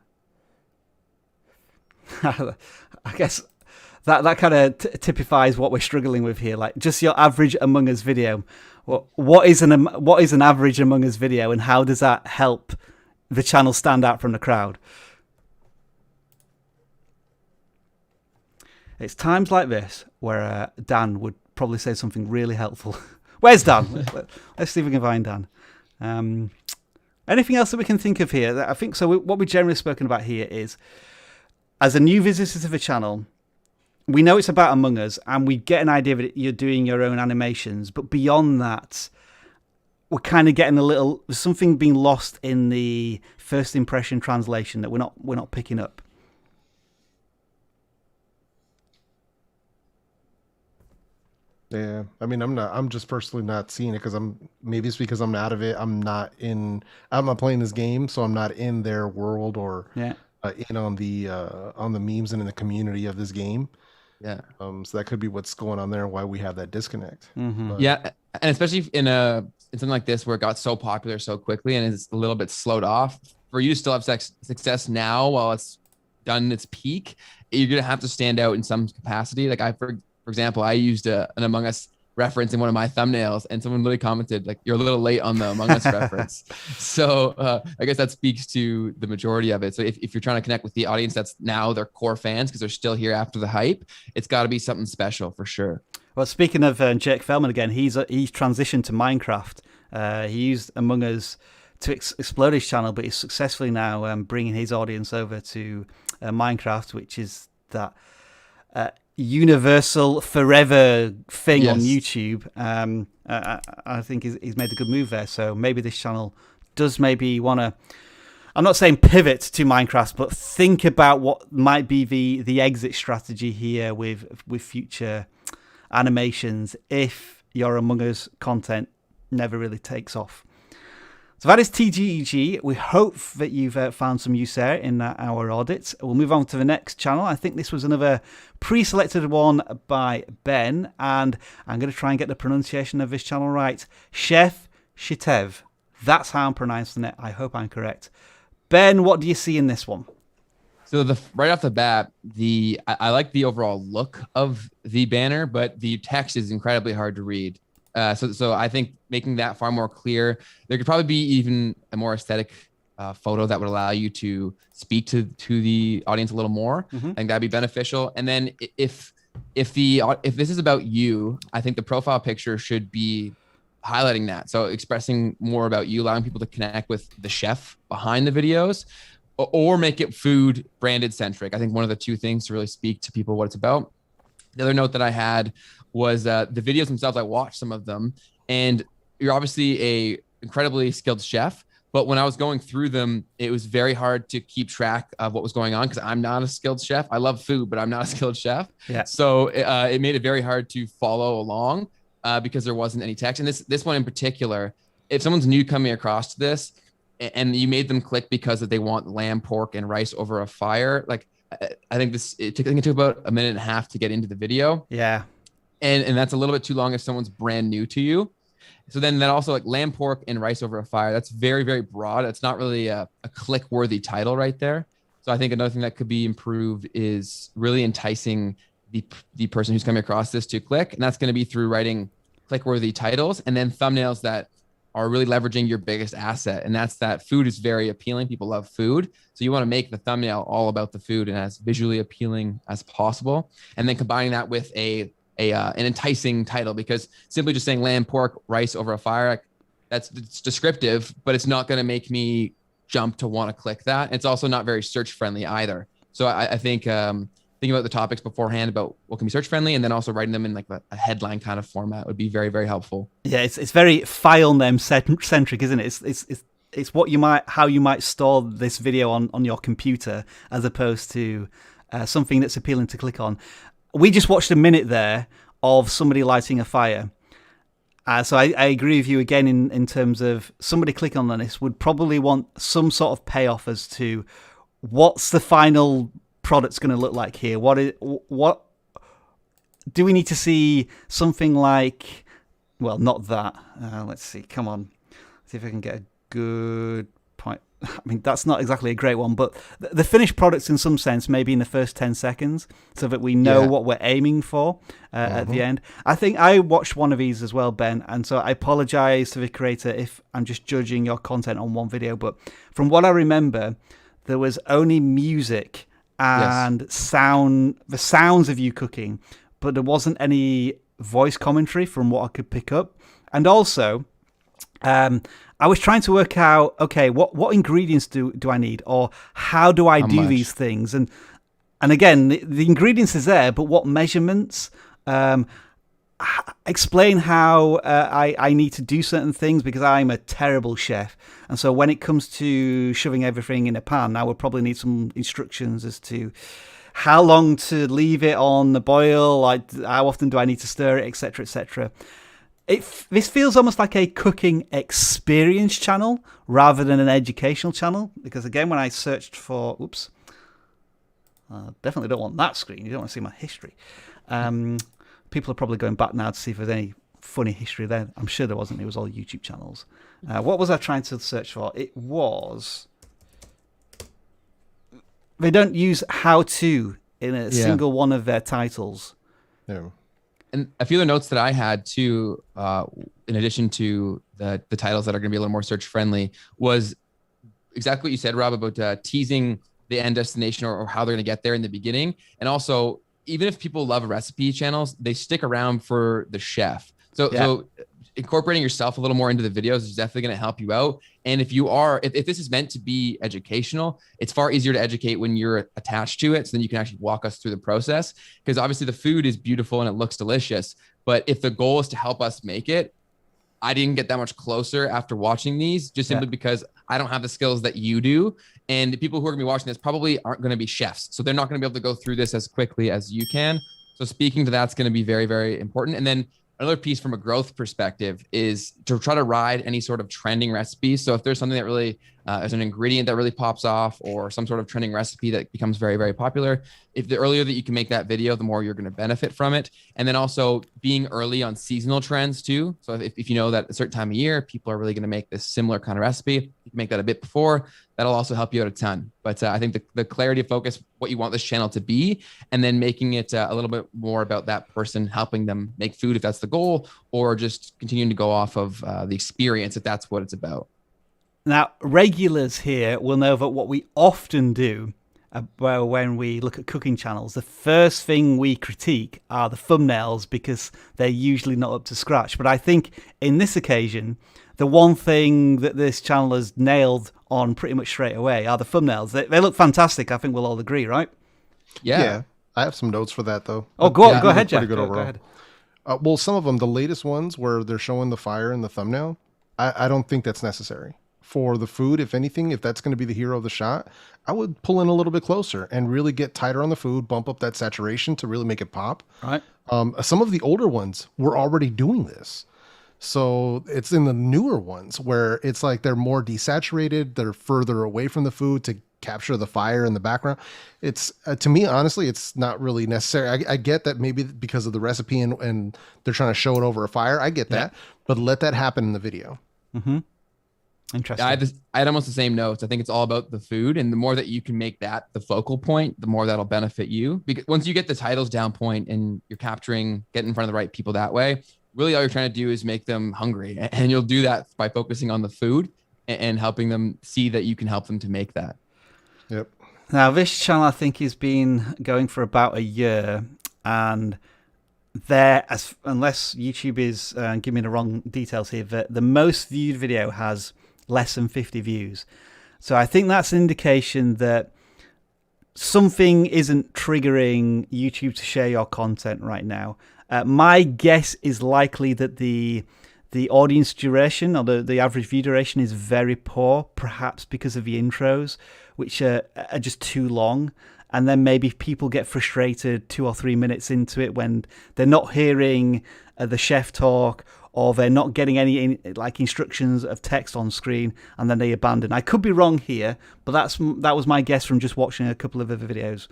I guess that kind of typifies what we're struggling with here. Like just your average Among Us video. What is an average Among Us video, and how does that help the channel stand out from the crowd? It's times like this where Dan would probably say something really helpful. Where's Dan? Let's see if we can find Dan. Anything else that we can think of here? I think so. What we've generally spoken about here is, as a new visitor to the channel, we know it's about Among Us, and we get an idea that you're doing your own animations. But beyond that, we're kind of getting there's something being lost in the first impression translation that we're not picking up. Yeah, I mean, I'm just personally not seeing it because maybe it's because I'm out of it. I'm not playing this game, so I'm not in their world or in on the memes and in the community of this game. Yeah. So that could be what's going on there and why we have that disconnect. Mm-hmm. Yeah, and especially in something like this where it got so popular so quickly and it's a little bit slowed off, for you to still have success now while it's done its peak, you're gonna have to stand out in some capacity. Like for example, I used an Among Us reference in one of my thumbnails, and someone literally commented like, "You're a little late on the Among Us reference." So I guess that speaks to the majority of it. So if you're trying to connect with the audience that's now their core fans because they're still here after the hype, it's got to be something special for sure. Well, speaking of Jake Feldman again, he's transitioned to Minecraft. He used Among Us to explode his channel, but he's successfully now bringing his audience over to Minecraft, which is that universal forever thing on YouTube. I think he's made a good move there. So maybe this channel does maybe want to, I'm not saying pivot to Minecraft, but think about what might be the exit strategy here with future animations if your Among Us content never really takes off. So that is TGEG. We hope that you've found some use there in our audit. We'll move on to the next channel. I think this was another pre-selected one by Ben, and I'm going to try and get the pronunciation of this channel right. Shiev. That's how I'm pronouncing it. I hope I'm correct. Ben, what do you see in this one? So right off the bat, I like the overall look of the banner, but the text is incredibly hard to read. So I think making that far more clear, there could probably be even a more aesthetic photo that would allow you to speak to the audience a little more. Mm-hmm. I think that'd be beneficial. And then if this is about you, I think the profile picture should be highlighting that. So expressing more about you, allowing people to connect with the chef behind the videos, or make it food branded centric. I think one of the two things to really speak to people what it's about. The other note that I had was the videos themselves. I watched some of them, and you're obviously a incredibly skilled chef, but when I was going through them, it was very hard to keep track of what was going on because I'm not a skilled chef. I love food, but I'm not a skilled chef. Yeah. So it made it very hard to follow along because there wasn't any text. And this one in particular, if someone's new coming across to this and you made them click because they want lamb, pork, and rice over a fire, like I think it took about a minute and a half to get into the video. Yeah. And that's a little bit too long if someone's brand new to you. So then that also like lamb, pork, and rice over a fire. That's very, very broad. It's not really a click-worthy title right there. So I think another thing that could be improved is really enticing the person who's coming across this to click. And that's going to be through writing click-worthy titles and then thumbnails that are really leveraging your biggest asset. And that's that food is very appealing. People love food. So you want to make the thumbnail all about the food and as visually appealing as possible. And then combining that with an enticing title, because simply just saying lamb, pork, rice over a fire, it's descriptive, but it's not going to make me jump to want to click that. It's also not very search friendly either. So I think thinking about the topics beforehand about what can be search friendly, and then also writing them in like a headline kind of format would be very, very helpful. Yeah, it's very file name centric, isn't it? It's how you might store this video on your computer, as opposed to something that's appealing to click on. We just watched a minute there of somebody lighting a fire. So I agree with you again in terms of somebody clicking on this would probably want some sort of payoff as to what's the final product's going to look like here. What do we need to see? Something like, well, not that. Let's see. Come on, see if I can get a good point. I mean, that's not exactly a great one, but the finished products in some sense, maybe in the first 10 seconds, so that we know what we're aiming for at the end. I think I watched one of these as well, Ben, and so I apologize to the creator if I'm just judging your content on one video, but from what I remember, there was only music and sound, the sounds of you cooking, but there wasn't any voice commentary from what I could pick up. And also, I was trying to work out, okay, what ingredients do I need, or how do I do these things? And again, the ingredients is there, but what measurements? Explain how I need to do certain things, because I'm a terrible chef. And so when it comes to shoving everything in a pan, I would probably need some instructions as to how long to leave it on the boil, like how often do I need to stir it, etc., etc. This feels almost like a cooking experience channel rather than an educational channel, because again, when I searched for, definitely don't want that screen. You don't want to see my history. People are probably going back now to see if there's any funny history there. I'm sure there wasn't. It was all YouTube channels. What was I trying to search for? It was, they don't use how to in a single one of their titles. Yeah. And a few other notes that I had too, in addition to the titles that are going to be a little more search friendly, was exactly what you said, Rob, about teasing the end destination or how they're going to get there in the beginning. And also, even if people love recipe channels, they stick around for the chef. So incorporating yourself a little more into the videos is definitely going to help you out. And if this is meant to be educational, it's far easier to educate when you're attached to it. So then you can actually walk us through the process, because obviously the food is beautiful and it looks delicious. But if the goal is to help us make it, I didn't get that much closer after watching these, just simply because I don't have the skills that you do. And the people who are going to be watching this probably aren't going to be chefs. So they're not going to be able to go through this as quickly as you can. So speaking to that's going to be very, very important. And then another piece from a growth perspective is to try to ride any sort of trending recipes. So if there's something that really is an ingredient that really pops off, or some sort of trending recipe that becomes very, very popular, if the earlier that you can make that video, the more you're going to benefit from it. And then also being early on seasonal trends too. So if you know that a certain time of year, people are really going to make this similar kind of recipe, you can make that a bit before. That'll also help you out a ton. But I think the clarity of focus, what you want this channel to be, and then making it a little bit more about that person, helping them make food if that's the goal, or just continuing to go off of the experience if that's what it's about. Now, regulars here will know that what we often do when we look at cooking channels, the first thing we critique are the thumbnails, because they're usually not up to scratch. But I think in this occasion, the one thing that this channel has nailed on pretty much straight away are the thumbnails. They look fantastic. I think we'll all agree, right? Yeah. I have some notes for that, though. Oh, go ahead, Jeff. Go ahead. Well, some of them, the latest ones where they're showing the fire in the thumbnail, I don't think that's necessary. For the food, if anything, if that's going to be the hero of the shot, I would pull in a little bit closer and really get tighter on the food, bump up that saturation to really make it pop. Right. Some of the older ones were already doing this. So it's in the newer ones where it's like they're more desaturated, they're further away from the food to capture the fire in the background. It's to me, honestly, it's not really necessary. I get that maybe because of the recipe and they're trying to show it over a fire. I get that, but let that happen in the video. Mm-hmm. Interesting. I had almost the same notes. I think it's all about the food, and the more that you can make that the focal point, the more that'll benefit you. Because once you get the titles down point and you're getting in front of the right people that way, really all you're trying to do is make them hungry, and you'll do that by focusing on the food and helping them see that you can help them to make that. Yep. Now, this channel, I think, has been going for about a year, and unless YouTube is giving me the wrong details here, the most viewed video has less than 50 views. So I think that's an indication that something isn't triggering YouTube to share your content right now. My guess is likely that the audience duration or the average view duration is very poor, perhaps because of the intros, which are just too long. And then maybe people get frustrated 2 or 3 minutes into it when they're not hearing the chef talk, or they're not getting any like instructions of text on screen, and then they abandon. I could be wrong here, but that was my guess from just watching a couple of other videos.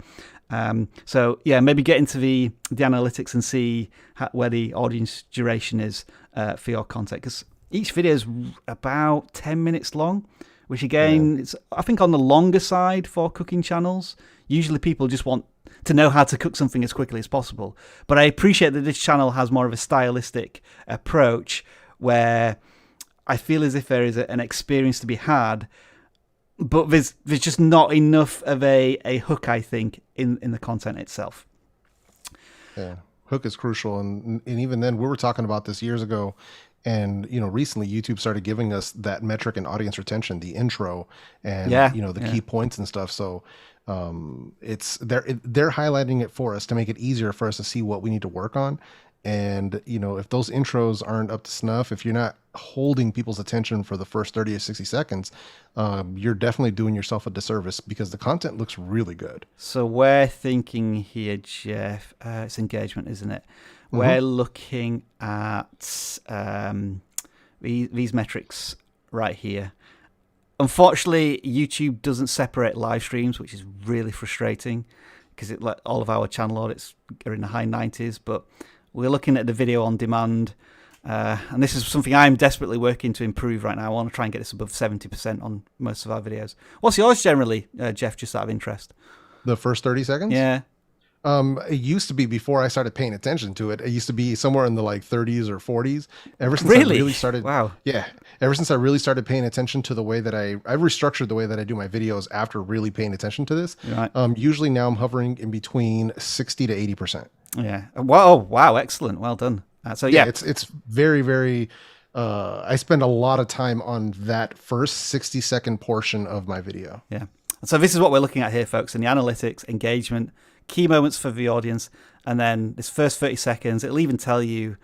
So yeah, maybe get into the analytics and see where the audience duration is for your content, because each video is about 10 minutes long, which again, it's I think on the longer side for cooking channels. Usually people just want to know how to cook something as quickly as possible. But I appreciate that this channel has more of a stylistic approach where I feel as if there is an experience to be had, but there's just not enough of a hook, I think, in the content itself. Yeah, hook is crucial. And even then, we were talking about this years ago. And, recently YouTube started giving us that metric in audience retention, the intro and, the key points and stuff. So they're highlighting it for us to make it easier for us to see what we need to work on. And, if those intros aren't up to snuff, if you're not holding people's attention for the first 30 or 60 seconds, you're definitely doing yourself a disservice, because the content looks really good. So we're thinking here, Jeff, it's engagement, isn't it? We're looking at these metrics right here. Unfortunately, YouTube doesn't separate live streams, which is really frustrating, because all of our channel audits are in the high 90s. But we're looking at the video on demand, and this is something I'm desperately working to improve right now. I want to try and get this above 70% on most of our videos. What's yours generally, Jeff, just out of interest? The first 30 seconds? Yeah. It used to be, before I started paying attention to it, it used to be somewhere in the 30s or 40s. Ever since I really started, ever since I really started paying attention to the way that I restructured the way that I do my videos after really paying attention to this. Right. Usually now I'm hovering in between 60 to 80%. Yeah. Wow. Excellent. Well done. So it's very, very. I spend a lot of time on that first 60-second portion of my video. Yeah. So this is what we're looking at here, folks, in the analytics, engagement, key moments for the audience, and then this first 30 seconds, it'll even tell you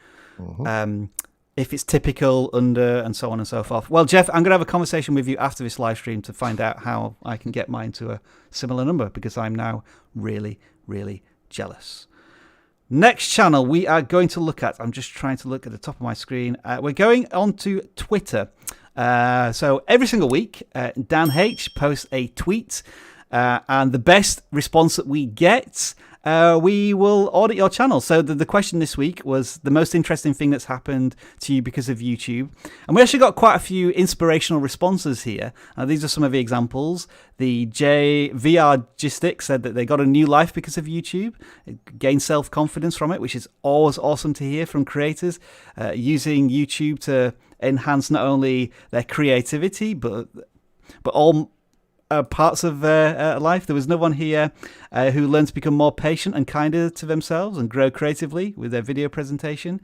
if it's typical, under, and so on and so forth. Well, Jeff, I'm going to have a conversation with you after this live stream to find out how I can get mine to a similar number, because I'm now really, really jealous. Next channel we are going to look at, I'm just trying to look at the top of my screen. We're going on to Twitter. So every single week, Dan H posts a tweet, and the best response that we get, we will audit your channel. So the question this week was the most interesting thing that's happened to you because of YouTube. And we actually got quite a few inspirational responses here. These are some of the examples. The VRGistic said that they got a new life because of YouTube, gained self-confidence from it, which is always awesome to hear from creators, using YouTube to enhance not only their creativity, but all parts of their life. There was no one here who learned to become more patient and kinder to themselves and grow creatively with their video presentation.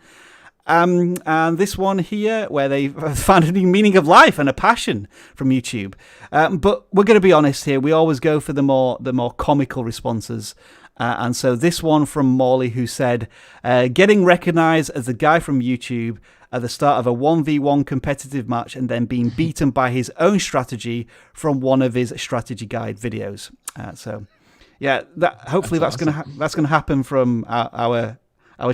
And this one here, where they found a new meaning of life and a passion from YouTube. But we're going to be honest here. We always go for the more comical responses. And so this one from Morley, who said, getting recognized as the guy from YouTube at the start of a 1v1 competitive match and then being beaten by his own strategy from one of his strategy guide videos. So yeah, hopefully that's awesome. That's going to happen from our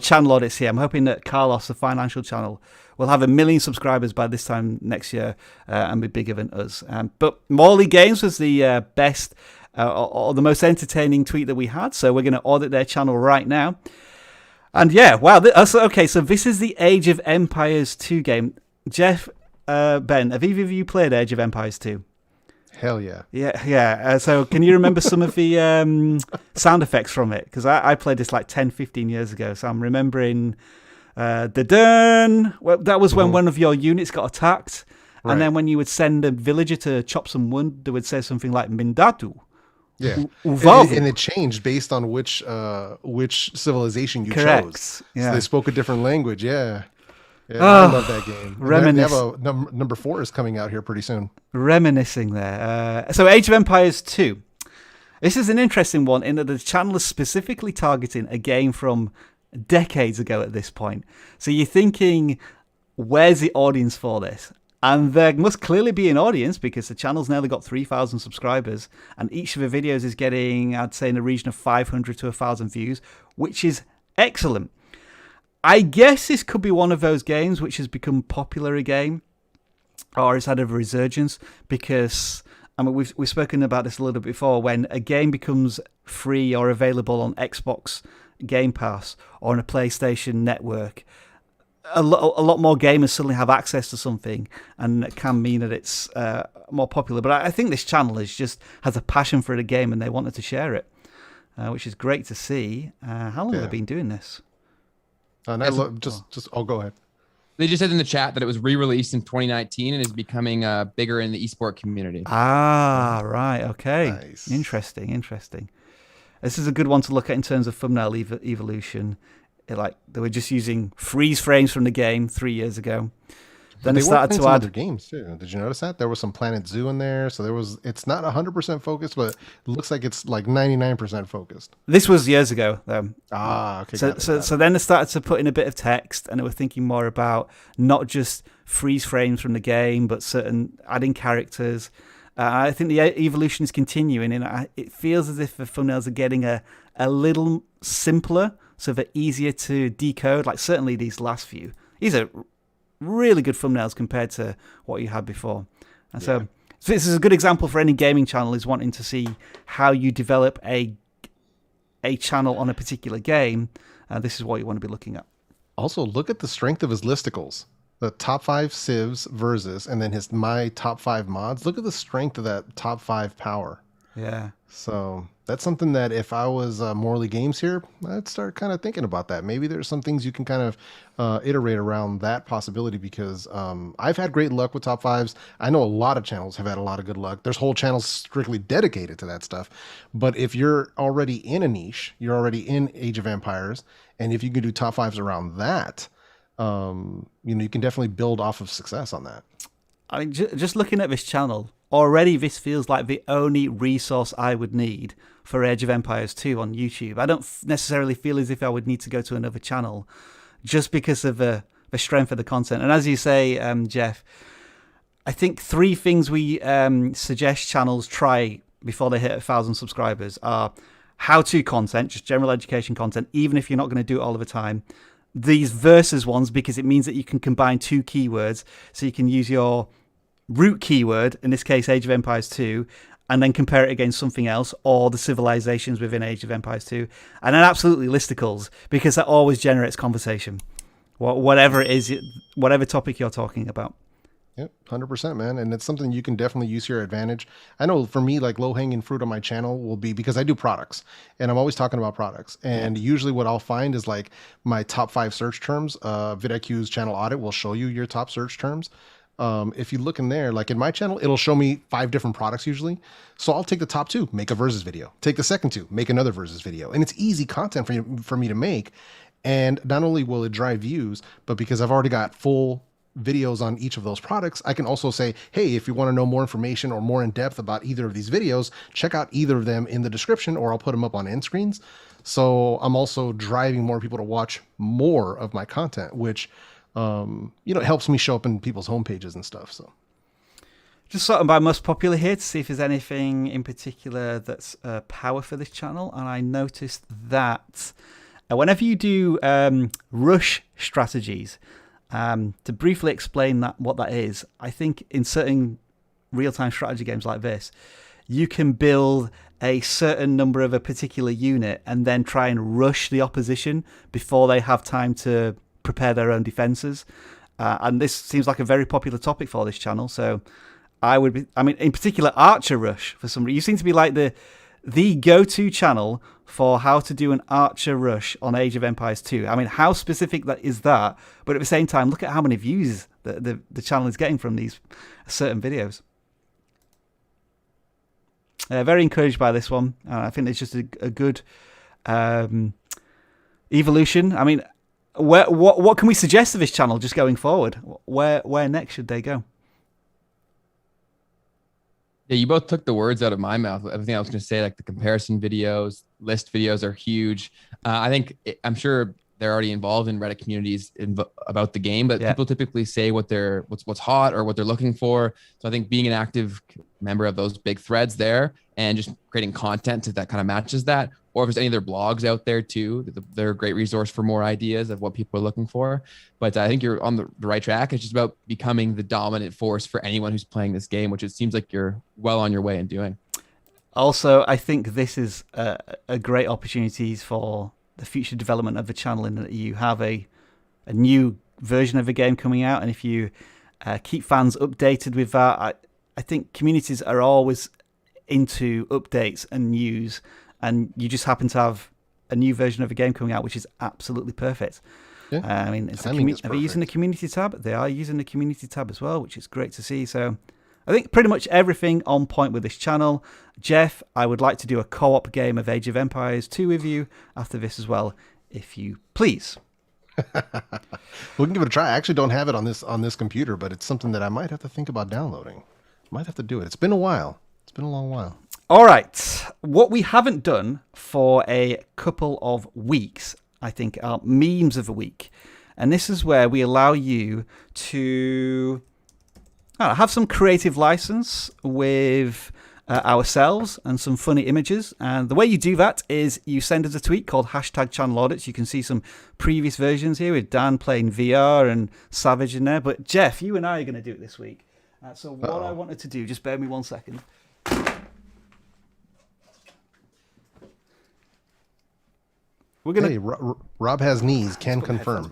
channel audits here. I'm hoping that Carlos, the financial channel, will have 1 million subscribers by this time next year and be bigger than us. But Morley Games was the best or the most entertaining tweet that we had. So we're going to audit their channel right now. And yeah, wow. Okay, so this is the Age of Empires 2 game. Jeff, Ben, have either of you played Age of Empires 2? Hell yeah. Yeah. So can you remember some of the sound effects from it? Because I played this like 10, 15 years ago. So I'm remembering well, that was when one of your units got attacked. Right. And then when you would send a villager to chop some wood, they would say something like Mindatu. Yeah, and it changed based on which civilization you chose. Yeah. So they spoke a different language. Yeah, I love that game. They have number 4 is coming out here pretty soon. Reminiscing there. So Age of Empires 2. This is an interesting one in that the channel is specifically targeting a game from decades ago at this point. So you're thinking, where's the audience for this? And there must clearly be an audience because the channel's nearly got 3,000 subscribers and each of the videos is getting, I'd say, in the region of 500 to 1,000 views, which is excellent. I guess this could be one of those games which has become popular again or has had a resurgence because, I mean, we've spoken about this a little bit before. When a game becomes free or available on Xbox Game Pass or on a PlayStation Network, a lot more gamers suddenly have access to something, and it can mean that it's more popular. But I think this channel has a passion for the game, and they wanted to share it, which is great to see. How long have they been doing this? Go ahead. They just said in the chat that it was re-released in 2019 and is becoming bigger in the esport community. Ah, right. Okay. Nice. Interesting. This is a good one to look at in terms of thumbnail evolution. They were just using freeze frames from the game 3 years ago. Then they started to add other games too. Did you notice that there was some Planet Zoo in there? So it's not 100% focused, but it looks like it's like 99% focused. This was years ago, though. Okay. So then they started to put in a bit of text, and they were thinking more about not just freeze frames from the game, but adding characters. I think the evolution is continuing, and it feels as if the thumbnails are getting a little simpler, so they're easier to decode. Like certainly these last few, these are really good thumbnails compared to what you had before. And so this is a good example for any gaming channel is wanting to see how you develop a channel on a particular game. This is what you want to be looking at. Also, look at the strength of his listicles. The top 5 civs versus, and then my top 5 mods. Look at the strength of that top 5 power. Yeah. So that's something that if I was Morley Games here, I'd start kind of thinking about that. Maybe there's some things you can kind of iterate around that possibility because I've had great luck with top 5s. I know a lot of channels have had a lot of good luck. There's whole channels strictly dedicated to that stuff. But if you're already in a niche, you're already in Age of Empires, and if you can do top 5s around that, you can definitely build off of success on that. I mean, just looking at this channel, already this feels like the only resource I would need for Age of Empires 2 on YouTube. I don't necessarily feel as if I would need to go to another channel just because of the strength of the content. And as you say, Jeff, I think 3 things we suggest channels try before they hit 1,000 subscribers are how-to content, just general education content, even if you're not going to do it all of the time. These versus ones, because it means that you can combine 2 keywords, so you can use your root keyword, in this case Age of Empires 2, and then compare it against something else or the civilizations within Age of Empires 2. And then absolutely listicles, because that always generates conversation, whatever it is, whatever topic you're talking about. Yep, 100%, man. And it's something you can definitely use to your advantage. I know for me, like low-hanging fruit on my channel will be because I do products and I'm always talking about products. And usually what I'll find is like my top 5 search terms. VidIQ's channel audit will show you your top search terms. If you look in there, like in my channel, it'll show me 5 different products usually. So I'll take the top 2, make a versus video. Take the second 2, make another versus video. And it's easy content for me to make. And not only will it drive views, but because I've already got full videos on each of those products, I can also say, hey, if you want to know more information or more in depth about either of these videos, check out either of them in the description, or I'll put them up on end screens. So I'm also driving more people to watch more of my content, which helps me show up in people's homepages and stuff. So just sorting by most popular here to see if there's anything in particular that's power for this channel. And I noticed that whenever you do rush strategies, to briefly explain what that is, I think in certain real-time strategy games like this, you can build a certain number of a particular unit and then try and rush the opposition before they have time to prepare their own defenses. And this seems like a very popular topic for this channel. So in particular, Archer Rush, for some reason. You seem to be like the go-to channel for how to do an Archer Rush on Age of Empires 2. I mean, how specific that is that? But at the same time, look at how many views the channel is getting from these certain videos. Very encouraged by this one. I think it's just a good evolution. I mean, what can we suggest to this channel just going forward? Where next should they go? Yeah, you both took the words out of my mouth. Everything I was going to say, like the comparison videos, list videos are huge. I'm sure they're already involved in Reddit communities about the game, but Yeah. people typically say what's hot or what they're looking for. So I think being an active member of those big threads there and just creating content that kind of matches that, or if there's any other blogs out there too, they're a great resource for more ideas of what people are looking for. But I think you're on the right track. It's just about becoming the dominant force for anyone who's playing this game, which it seems like you're well on your way in doing. Also, I think this is a great opportunity for the future development of the channel, in that you have a new version of the game coming out, and if you keep fans updated with that, I think communities are always into updates and news, and you just happen to have a new version of the game coming out, which is absolutely perfect. Yeah. I mean, are they using the community tab? They are using the community tab as well, which is great to see. So I think pretty much everything on point with this channel. Jeff, I would like to do a co-op game of Age of Empires 2 with you after this as well, if you please. We can give it a try. I actually don't have it on this computer, but it's something that I might have to think about downloading. Might have to do it. It's been a while. It's been a long while. All right. What we haven't done for a couple of weeks, I think, are memes of the week. And this is where we allow you to have some creative license with ourselves and some funny images. And the way you do that is you send us a tweet called #ChannelAudits. You can see some previous versions here with Dan playing VR and Savage in there. But Jeff, you and I are going to do it this week. So what I wanted to do, just bear me 1 second. We're gonna. Hey, Rob has knees. Can confirm.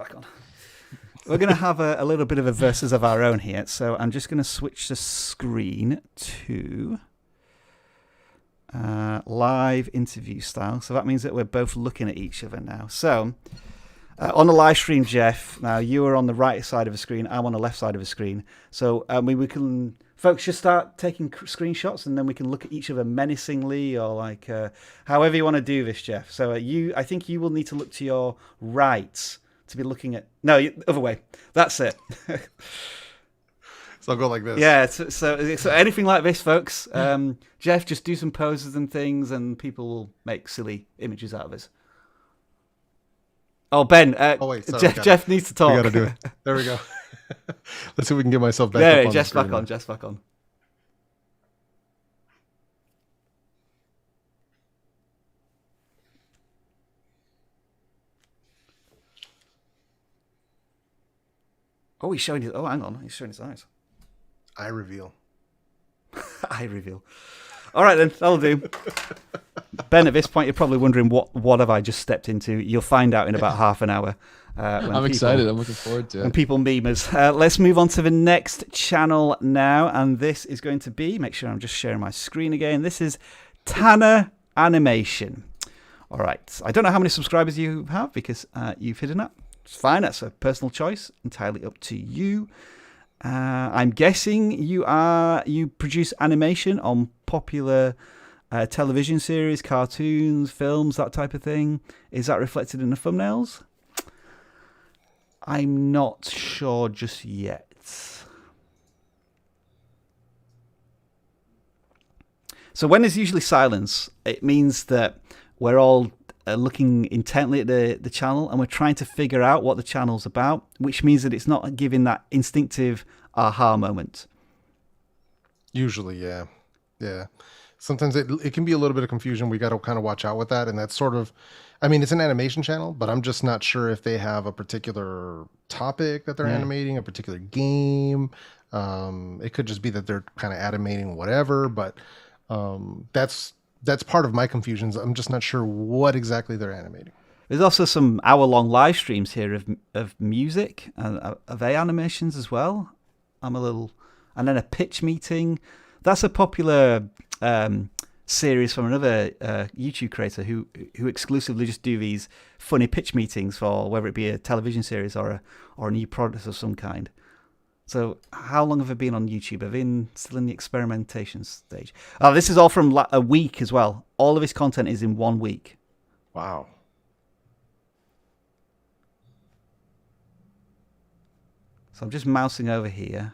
We're going to have a little bit of a versus of our own here. So I'm just going to switch the screen to live interview style. So that means that we're both looking at each other now. So on the live stream, Jeff, now you are on the right side of the screen. I'm on the left side of the screen. So we can, folks, just start taking screenshots, and then we can look at each other menacingly, or like however you want to do this, Jeff. So I think you will need to look to your right to be looking at, no, other way. That's it. So I'll go like this. Yeah, so anything like this, folks. Jeff, just do some poses and things, and people will make silly images out of us. Oh, Ben. Wait, sorry, Jeff needs to talk. We got to do it. There we go. Let's see if we can get myself back there, up on Jeff's the screen. back on. Jeff's back on. Oh, he's showing his. Oh, hang on. He's showing his eyes. Eye reveal. Eye reveal. All right, then. That'll do. Ben, at this point, you're probably wondering what have I just stepped into. You'll find out in about half an hour. I'm excited. I'm looking forward to it. And people meme us. Let's move on to the next channel now. And this is going to be, make sure I'm just sharing my screen again. This is Tanner Animation. All right. I don't know how many subscribers you have because you've hidden that. It's fine. That's a personal choice. Entirely up to you. I'm guessing you produce animation on popular television series, cartoons, films, that type of thing. Is that reflected in the thumbnails? I'm not sure just yet. So when there's usually silence, it means that we're all looking intently at the channel, and we're trying to figure out what the channel's about, which means that it's not giving that instinctive aha moment. Usually, yeah. Yeah. Sometimes it can be a little bit of confusion. We got to kind of watch out with that. And that's sort of, I mean, it's an animation channel, but I'm just not sure if they have a particular topic that they're animating, a particular game. It could just be that they're kind of animating whatever, but that's part of my confusions. I'm just not sure what exactly they're animating. There's also some hour-long live streams here of music and of animations as well. And then a pitch meeting. That's a popular series from another YouTube creator who exclusively just do these funny pitch meetings for whether it be a television series or a new product of some kind. So how long have they been on YouTube? Have they been still in the experimentation stage? Oh, this is all from a week as well. All of his content is in 1 week. Wow. So I'm just mousing over here.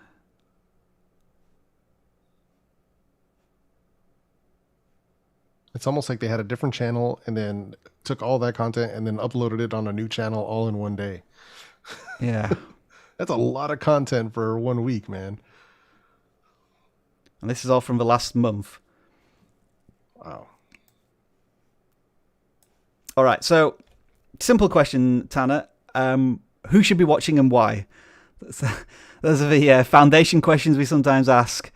It's almost like they had a different channel and then took all that content and then uploaded it on a new channel all in one day. Yeah. That's a lot of content for 1 week, man. And this is all from the last month. Wow. All right. So, simple question, Tanner. Who should be watching and why? Those are the foundation questions we sometimes ask.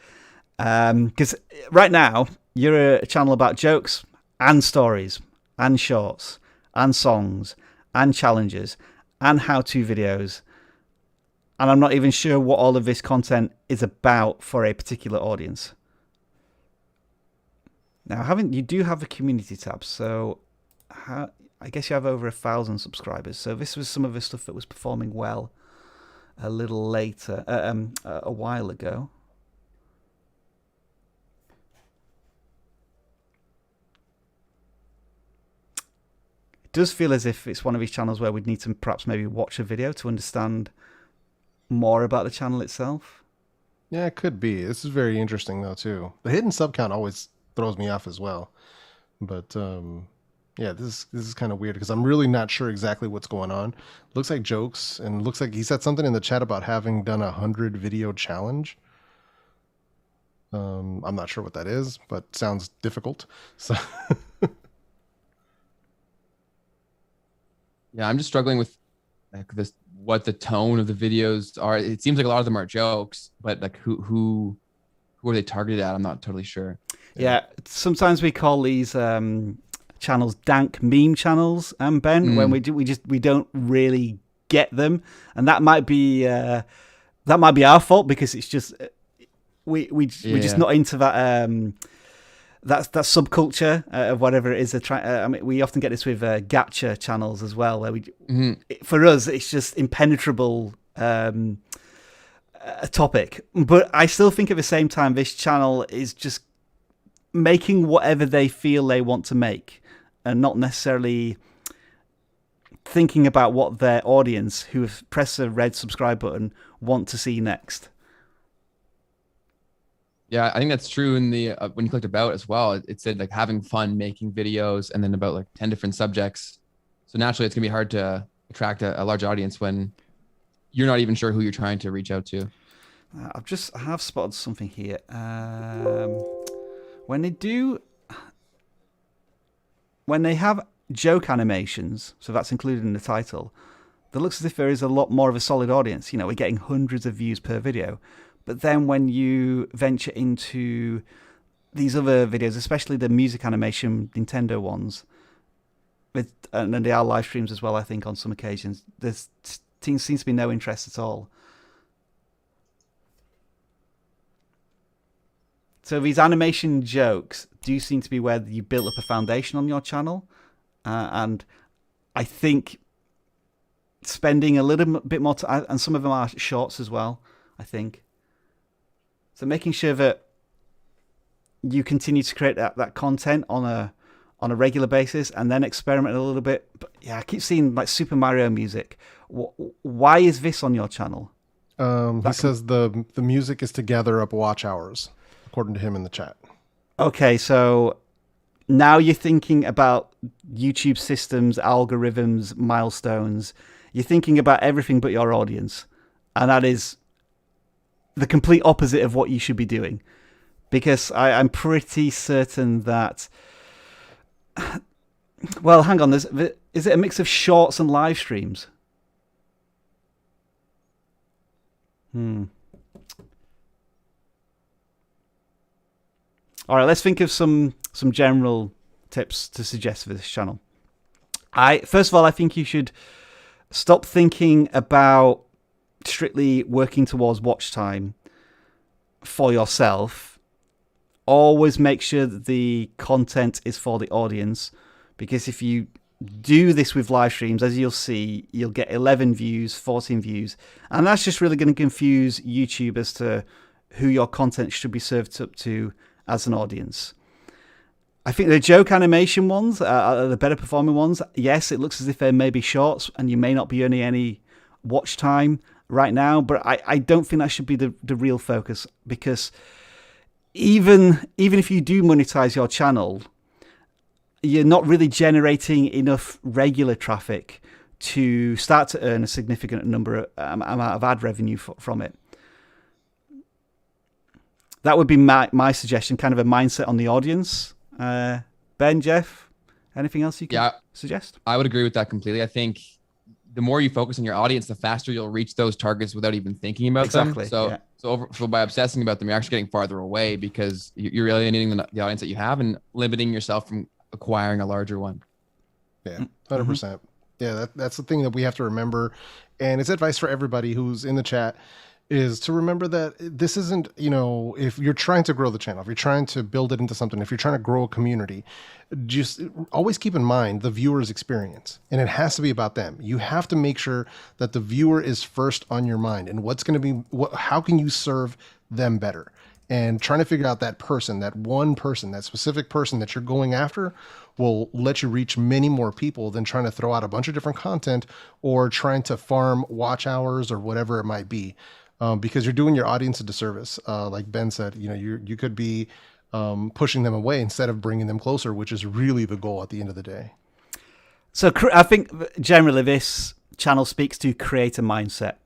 Because right now, you're a channel about jokes and stories and shorts and songs and challenges and how-to videos. And I'm not even sure what all of this content is about for a particular audience. Now, you do have a community tab, so I guess you have over 1,000 subscribers. So this was some of the stuff that was performing well a little later, a while ago. It does feel as if it's one of these channels where we'd need to perhaps maybe watch a video to understand more about the channel itself. Yeah, it could be. This is very interesting though too. The hidden sub count always throws me off as well. But yeah, this is kind of weird because I'm really not sure exactly what's going on. Looks like jokes, and looks like he said something in the chat about having done 100 video challenge. I'm not sure what that is, but sounds difficult. So Yeah, I'm just struggling with like this, what the tone of the videos are. It seems like a lot of them are jokes, but like who are they targeted at? I'm not totally sure. Yeah, sometimes we call these channels dank meme channels, Ben, when we don't really get them, and that might be our fault because it's just we're just not into that that subculture of whatever it is. I mean, we often get this with gacha channels as well, where for us it's just impenetrable a topic. But I still think at the same time this channel is just making whatever they feel they want to make, and not necessarily thinking about what their audience who have pressed the red subscribe button want to see next. Yeah, I think that's true in the when you clicked about as well. It said like having fun making videos, and then about like 10 different subjects. So naturally, it's gonna be hard to attract a large audience when you're not even sure who you're trying to reach out to. I have spotted something here. When they have joke animations, so that's included in the title, it looks as if there is a lot more of a solid audience. You know, we're getting hundreds of views per video. But then when you venture into these other videos, especially the music animation Nintendo ones, and they are live streams as well, I think, on some occasions, there seems to be no interest at all. So these animation jokes do seem to be where you built up a foundation on your channel. And I think spending a little bit more time, and some of them are shorts as well, I think. So making sure that you continue to create that content on a regular basis, and then experiment a little bit. But yeah, I keep seeing like Super Mario music. Why is this on your channel? He says the music is to gather up watch hours, according to him in the chat. Okay, so now you're thinking about YouTube systems, algorithms, milestones. You're thinking about everything but your audience, and that is the complete opposite of what you should be doing, because I'm pretty certain that, well, hang on, is it a mix of shorts and live streams? All right, let's think of some general tips to suggest for this channel. First of all, I think you should stop thinking about strictly working towards watch time for yourself. Always make sure that the content is for the audience, because if you do this with live streams, as you'll see, you'll get 11 views, 14 views, and that's just really going to confuse YouTube as to who your content should be served up to as an audience. I think the joke animation ones are the better performing ones. Yes, it looks as if they may be shorts and you may not be earning any watch time right now, but I don't think that should be the real focus, because even if you do monetize your channel, you're not really generating enough regular traffic to start to earn a significant amount of ad revenue from it. That would be my suggestion, kind of a mindset on the audience. Ben, Jeff, anything else you can suggest? I would agree with that completely. I think the more you focus on your audience, the faster you'll reach those targets without even thinking about them. So by obsessing about them, you're actually getting farther away because you're alienating the audience that you have and limiting yourself from acquiring a larger one. Yeah, 100%. Yeah, that's the thing that we have to remember. And it's advice for everybody who's in the chat, is to remember that this isn't, if you're trying to grow the channel, if you're trying to build it into something, if you're trying to grow a community, just always keep in mind the viewer's experience. And it has to be about them. You have to make sure that the viewer is first on your mind, and how can you serve them better? And trying to figure out that person, that one person, that specific person that you're going after will let you reach many more people than trying to throw out a bunch of different content or trying to farm watch hours or whatever it might be. Because you're doing your audience a disservice. Like Ben said, you could be pushing them away instead of bringing them closer, which is really the goal at the end of the day. So I think generally this channel speaks to creator mindset.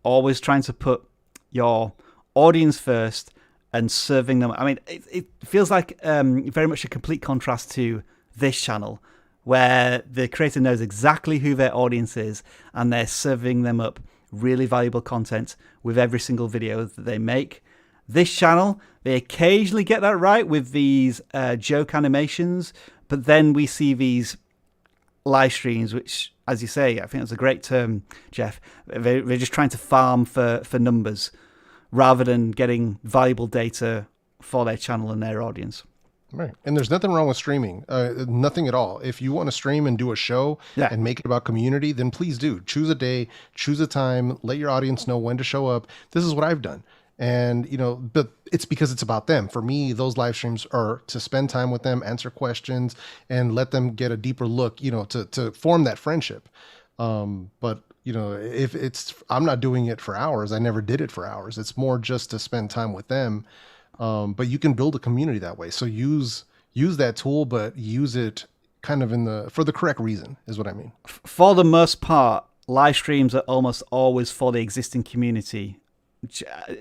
Always trying to put your audience first and serving them. I mean, it feels like very much a complete contrast to this channel, where the creator knows exactly who their audience is and they're serving them up really valuable content with every single video that they make. This channel, they occasionally get that right with these joke animations, but then we see these live streams, which, as you say, I think that's a great term, Jeff. They're just trying to farm for numbers rather than getting valuable data for their channel and their audience. Right. And there's nothing wrong with streaming. Nothing at all. If you want to stream and do a show and make it about community, then please do. Choose a day, choose a time, let your audience know when to show up. This is what I've done. And, but it's because it's about them. For me, those live streams are to spend time with them, answer questions, and let them get a deeper look, to form that friendship. But if I'm not doing it for hours, I never did it for hours. It's more just to spend time with them. But you can build a community that way. So use that tool, but use it kind of for the correct reason is what I mean. For the most part, live streams are almost always for the existing community.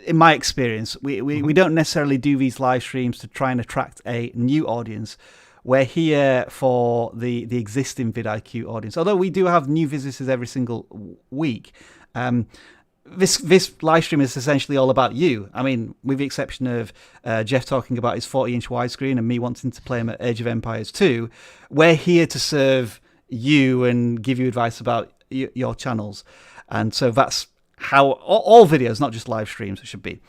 In my experience, we don't necessarily do these live streams to try and attract a new audience. We're here for the existing vidIQ audience. Although we do have new visitors every single week. This live stream is essentially all about you. I mean, with the exception of Jeff talking about his 40-inch widescreen and me wanting to play him at Age of Empires 2, we're here to serve you and give you advice about your channels. And so that's how all videos, not just live streams, should be.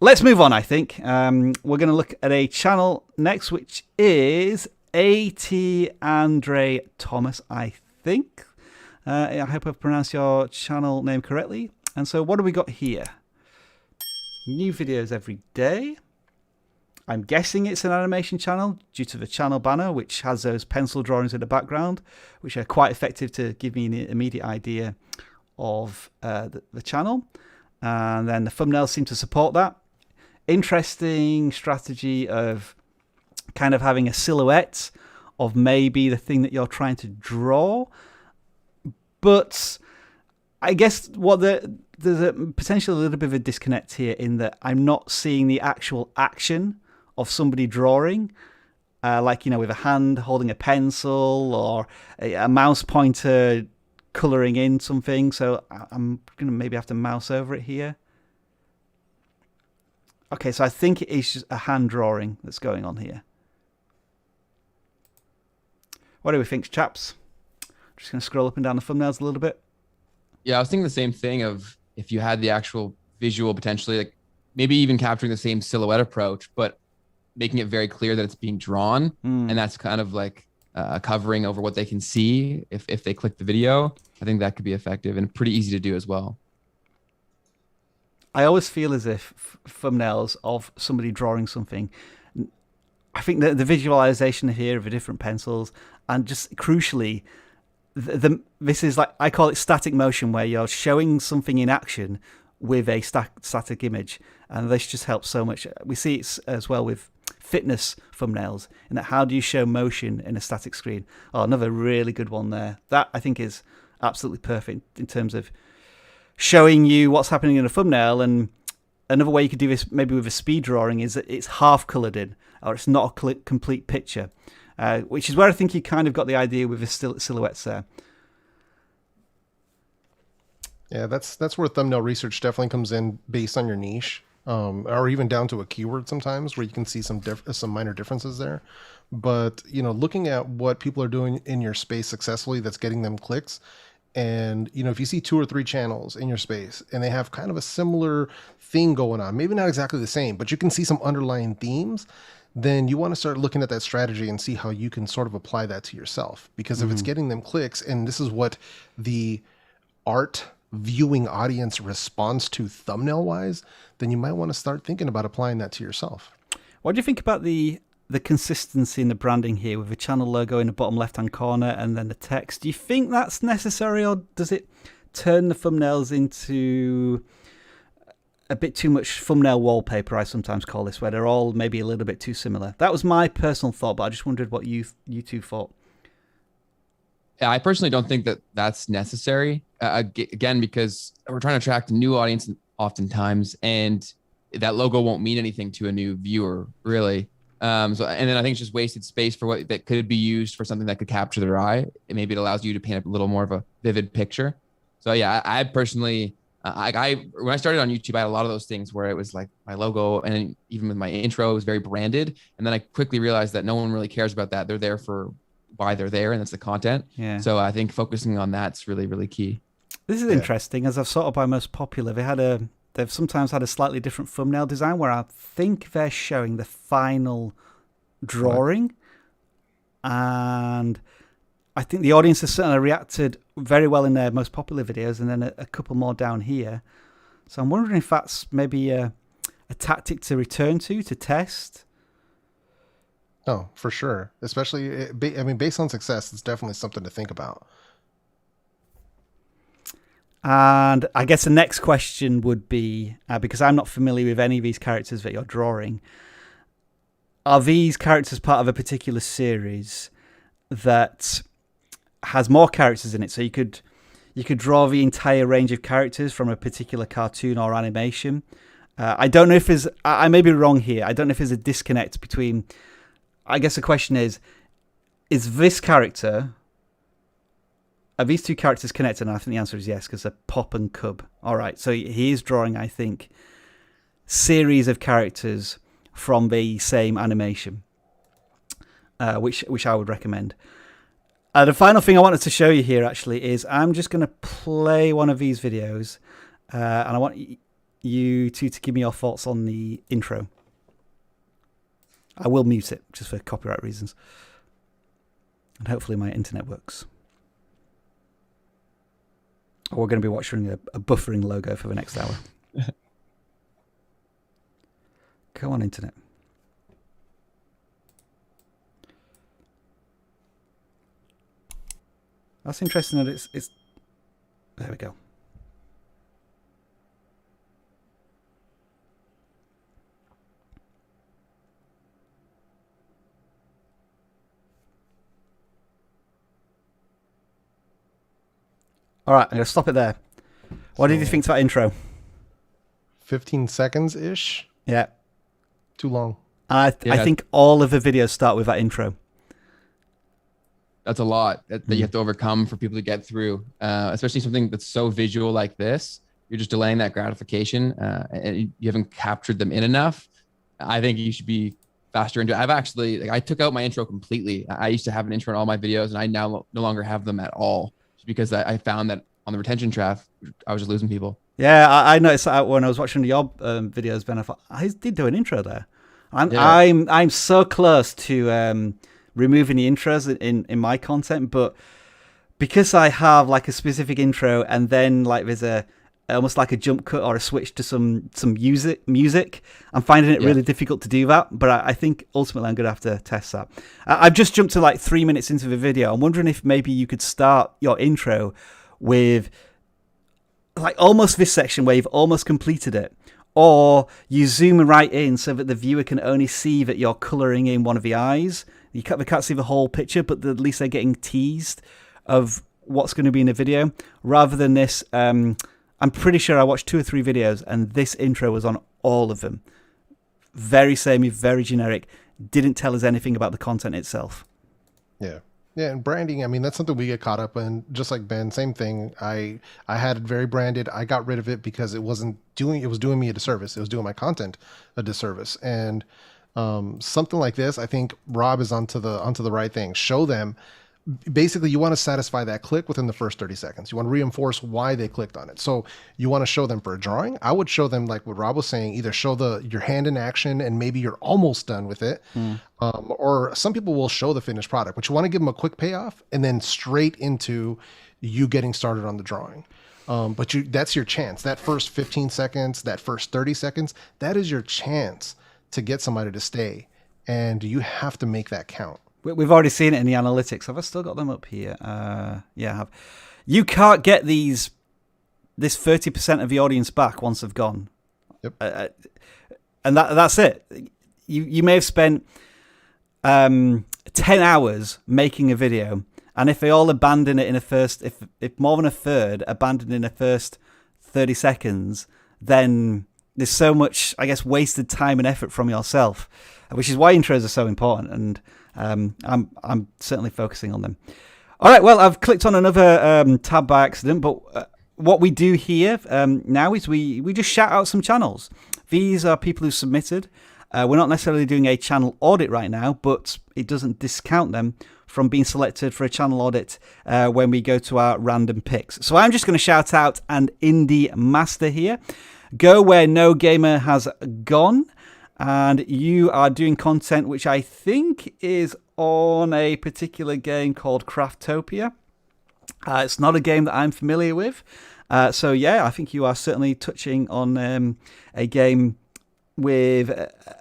Let's move on, I think. We're going to look at a channel next, which is A.T. Andre Thomas, I think. I hope I've pronounced your channel name correctly. And so what do we got here? New videos every day. I'm guessing it's an animation channel due to the channel banner, which has those pencil drawings in the background, which are quite effective to give me an immediate idea of the channel. And then the thumbnails seem to support that. Interesting strategy of kind of having a silhouette of maybe the thing that you're trying to draw. But I guess there's a potentially a little bit of a disconnect here in that I'm not seeing the actual action of somebody drawing, like, with a hand holding a pencil or a mouse pointer coloring in something. So I'm going to maybe have to mouse over it here. Okay, so I think it is just a hand drawing that's going on here. What do we think, chaps? Just going to scroll up and down the thumbnails a little bit. Yeah, I was thinking the same thing of if you had the actual visual potentially, like maybe even capturing the same silhouette approach, but making it very clear that it's being drawn. And that's kind of like covering over what they can see if they click the video. I think that could be effective and pretty easy to do as well. I always feel as if thumbnails of somebody drawing something, I think that the visualization here of the different pencils and just crucially, this is like, I call it static motion, where you're showing something in action with a static image. And this just helps so much. We see it as well with fitness thumbnails, and that how do you show motion in a static screen? Oh, another really good one there. That I think is absolutely perfect in terms of showing you what's happening in a thumbnail. And another way you could do this maybe with a speed drawing is that it's half colored in, or it's not a complete picture, which is where I think you kind of got the idea with the silhouettes there. Yeah, that's where thumbnail research definitely comes in based on your niche, or even down to a keyword sometimes, where you can see some minor differences there. But looking at what people are doing in your space successfully, that's getting them clicks. And if you see 2 or 3 channels in your space and they have kind of a similar thing going on, maybe not exactly the same, but you can see some underlying themes, then you want to start looking at that strategy and see how you can sort of apply that to yourself. Because if it's getting them clicks, and this is what the art viewing audience responds to thumbnail wise, then you might want to start thinking about applying that to yourself. What do you think about the consistency in the branding here, with the channel logo in the bottom left hand corner and then the text? Do you think that's necessary, or does it turn the thumbnails into a bit too much thumbnail wallpaper, I sometimes call this, where they're all maybe a little bit too similar? That was my personal thought, but I just wondered what you two thought. Yeah, I personally don't think that that's necessary. Again, because we're trying to attract a new audience oftentimes, and that logo won't mean anything to a new viewer, really. And then I think it's just wasted space for what that could be used for something that could capture their eye. And maybe it allows you to paint a little more of a vivid picture. So yeah, I personally, when I started on YouTube, I had a lot of those things where it was like my logo, and even with my intro, it was very branded. And then I quickly realized that no one really cares about that. They're there for why they're there, and that's the content. Yeah. So I think focusing on that's really, really key. This is interesting. As I've sorted by most popular, they've sometimes had a slightly different thumbnail design where I think they're showing the final drawing. And I think the audience has certainly reacted very well in their most popular videos, and then a couple more down here. So I'm wondering if that's maybe a tactic to return to test. Oh, for sure. Especially, based on success, it's definitely something to think about. And I guess the next question would be, because I'm not familiar with any of these characters that you're drawing, are these characters part of a particular series that has more characters in it? So you could draw the entire range of characters from a particular cartoon or animation. I don't know if there's, I may be wrong here. I don't know if there's a disconnect between, I guess the question is this character, are these two characters connected? And I think the answer is yes, because they're Pop and Cub. All right, so he is drawing, I think, series of characters from the same animation, which I would recommend. The final thing I wanted to show you here, actually, is I'm just going to play one of these videos, and I want you two to give me your thoughts on the intro. I will mute it, just for copyright reasons. And hopefully my internet works. Or we're going to be watching a buffering logo for the next hour. Go on, internet. That's interesting that it's... There we go. All right, I'm going to stop it there. What did you think to that intro? 15 seconds-ish? Yeah. Too long. I think all of the videos start with that intro. That's a lot that you have to overcome for people to get through, especially something that's so visual like this. You're just delaying that gratification, and you haven't captured them in enough. I think you should be faster into it. I've actually, I took out my intro completely. I used to have an intro in all my videos, and I now no longer have them at all, just because I found that on the retention trap, I was just losing people. Yeah, I noticed that when I was watching your videos, Ben. I thought I did do an intro there. I'm so close to removing the intros in my content, but because I have like a specific intro and then like there's almost like a jump cut or a switch to some music, I'm finding it really difficult to do that. But I think ultimately I'm going to have to test that. I've just jumped to like 3 minutes into the video. I'm wondering if maybe you could start your intro with like almost this section where you've almost completed it, or you zoom right in so that the viewer can only see that you're colouring in one of the eyes. They can't see the whole picture, but at least they're getting teased of what's going to be in the video, rather than this. I'm pretty sure I watched 2 or 3 videos, and this intro was on all of them. Very samey, very generic. Didn't tell us anything about the content itself. Yeah. Yeah, and branding, I mean, that's something we get caught up in. Just like Ben, same thing. I had it very branded. I got rid of it because it was doing me a disservice. It was doing my content a disservice. And something like this, I think Rob is onto the right thing. Show them. Basically, you want to satisfy that click within the first 30 seconds. You want to reinforce why they clicked on it. So you want to show them for a drawing. I would show them, like what Rob was saying, either show your hand in action and maybe you're almost done with it. Or some people will show the finished product, but you want to give them a quick payoff and then straight into you getting started on the drawing. But that's your chance. That first 15 seconds, that first 30 seconds, that is your chance to get somebody to stay. And you have to make that count. We've already seen it in the analytics. Have I still got them up here? Yeah, I have. You can't get this 30% of the audience back once they've gone. Yep. And that's it. You may have spent 10 hours making a video, and if they all abandon it in the first, if more than a third abandon in the first 30 seconds, then there's so much, I guess, wasted time and effort from yourself, which is why intros are so important. And I'm certainly focusing on them. All right, well, I've clicked on another tab by accident, but what we do here now is we just shout out some channels. These are people who submitted. We're not necessarily doing a channel audit right now, but it doesn't discount them from being selected for a channel audit when we go to our random picks. So I'm just going to shout out an indie master here. Go where no gamer has gone. And you are doing content which I think is on a particular game called Craftopia. It's not a game that I'm familiar with. So yeah, I think you are certainly touching on a game with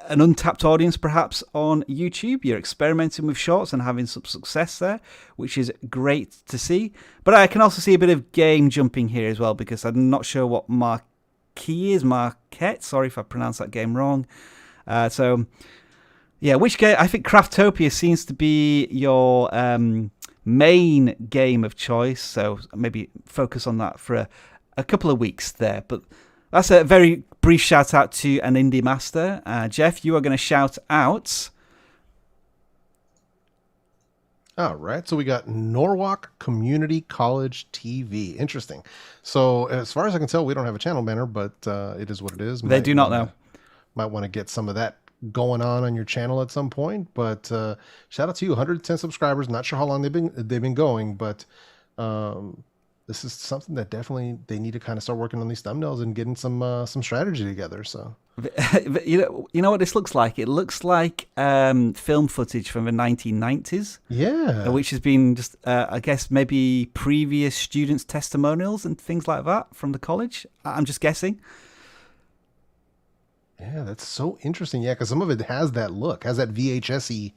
an untapped audience perhaps on YouTube. You're experimenting with shorts and having some success there, which is great to see. But I can also see a bit of game jumping here as well, because I'm not sure what Marquette. Sorry if I pronounced that game wrong. So, yeah, which game? I think Craftopia seems to be your main game of choice. So maybe focus on that for a couple of weeks there. But that's a very brief shout out to an indie master. Jeff, you are going to shout out. All right. So we got Norwalk Community College TV. Interesting. So as far as I can tell, we don't have a channel banner, but it is what it is. They do not know. Might want to get some of that going on your channel at some point, but shout out to you, 110 subscribers. Not sure how long they've been going, but this is something that definitely they need to kind of start working on these thumbnails and getting some strategy together. So you know what this looks like? It looks like film footage from the 1990s. Yeah, which has been just I guess maybe previous students' testimonials and things like that from the college. I'm just guessing. Yeah, that's so interesting. Yeah, because some of it has that look, has that VHS-y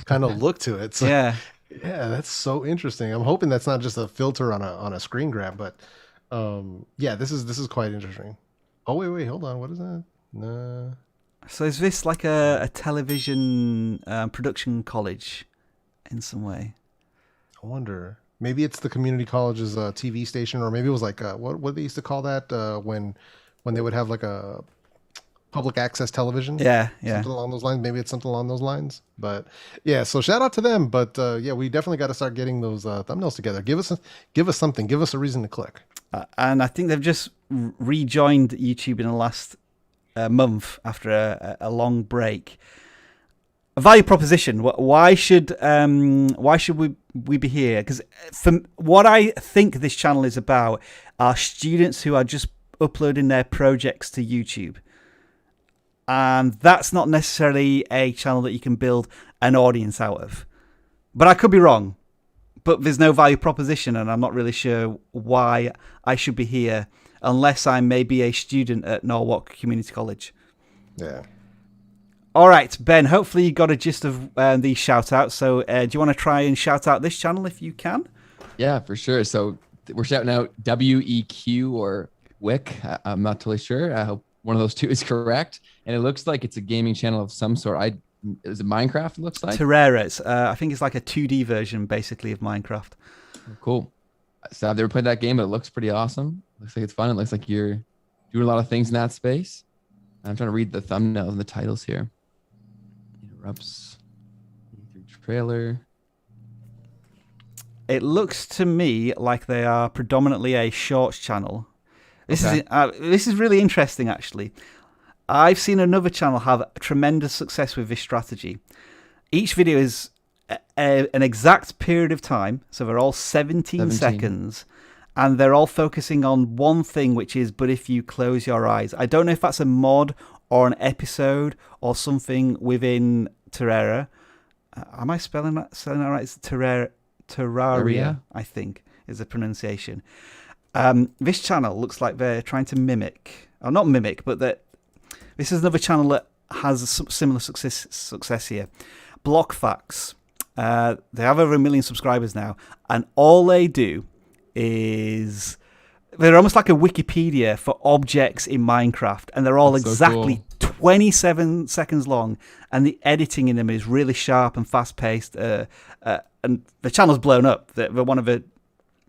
kind of look to it. So, yeah, that's so interesting. I'm hoping that's not just a filter on a screen grab, but yeah, this is quite interesting. Oh wait, hold on. What is that? No. So is this like a television production college in some way? I wonder. Maybe it's the community college's TV station, or maybe it was like what they used to call that when they would have like a public access television. Yeah. Something along those lines. Maybe it's something along those lines. But yeah, so shout out to them. But yeah, we definitely got to start getting those thumbnails together. Give us something. Give us a reason to click. And I think they've just rejoined YouTube in the last month after a long break. A value proposition. Why should we be here? Because from what I think this channel is about are students who are just uploading their projects to YouTube. And that's not necessarily a channel that you can build an audience out of. But I could be wrong. But there's no value proposition, and I'm not really sure why I should be here unless I'm maybe a student at Norwalk Community College. Yeah. All right, Ben, hopefully you got a gist of these shout-outs. So do you want to try and shout out this channel if you can? Yeah, for sure. So we're shouting out WEQ or WIC. I'm not totally sure. I hope one of those two is correct. And it looks like it's a gaming channel of some sort. Is it Minecraft? It looks like Terraria. I think it's like a 2D version, basically, of Minecraft. Cool. So I've never played that game, but it looks pretty awesome. Looks like it's fun. It looks like you're doing a lot of things in that space. I'm trying to read the thumbnails and the titles here. Interrupts. Trailer. It looks to me like they are predominantly a shorts channel. This is really interesting, actually. I've seen another channel have tremendous success with this strategy. Each video is an exact period of time, so they're all 17 seconds, and they're all focusing on one thing, which is, but if you close your eyes. I don't know if that's a mod or an episode or something within Terraria. Am I spelling that right? It's Terraria, I think, is the pronunciation. This channel looks like they're trying to mimic, or not mimic, but that this is another channel that has a similar success here. Block Facts. They have over 1 million subscribers now, and all they do is they're almost like a Wikipedia for objects in Minecraft, and they're all That's exactly so cool. 27 seconds long, and the editing in them is really sharp and fast-paced, and the channel's blown up. They're one of the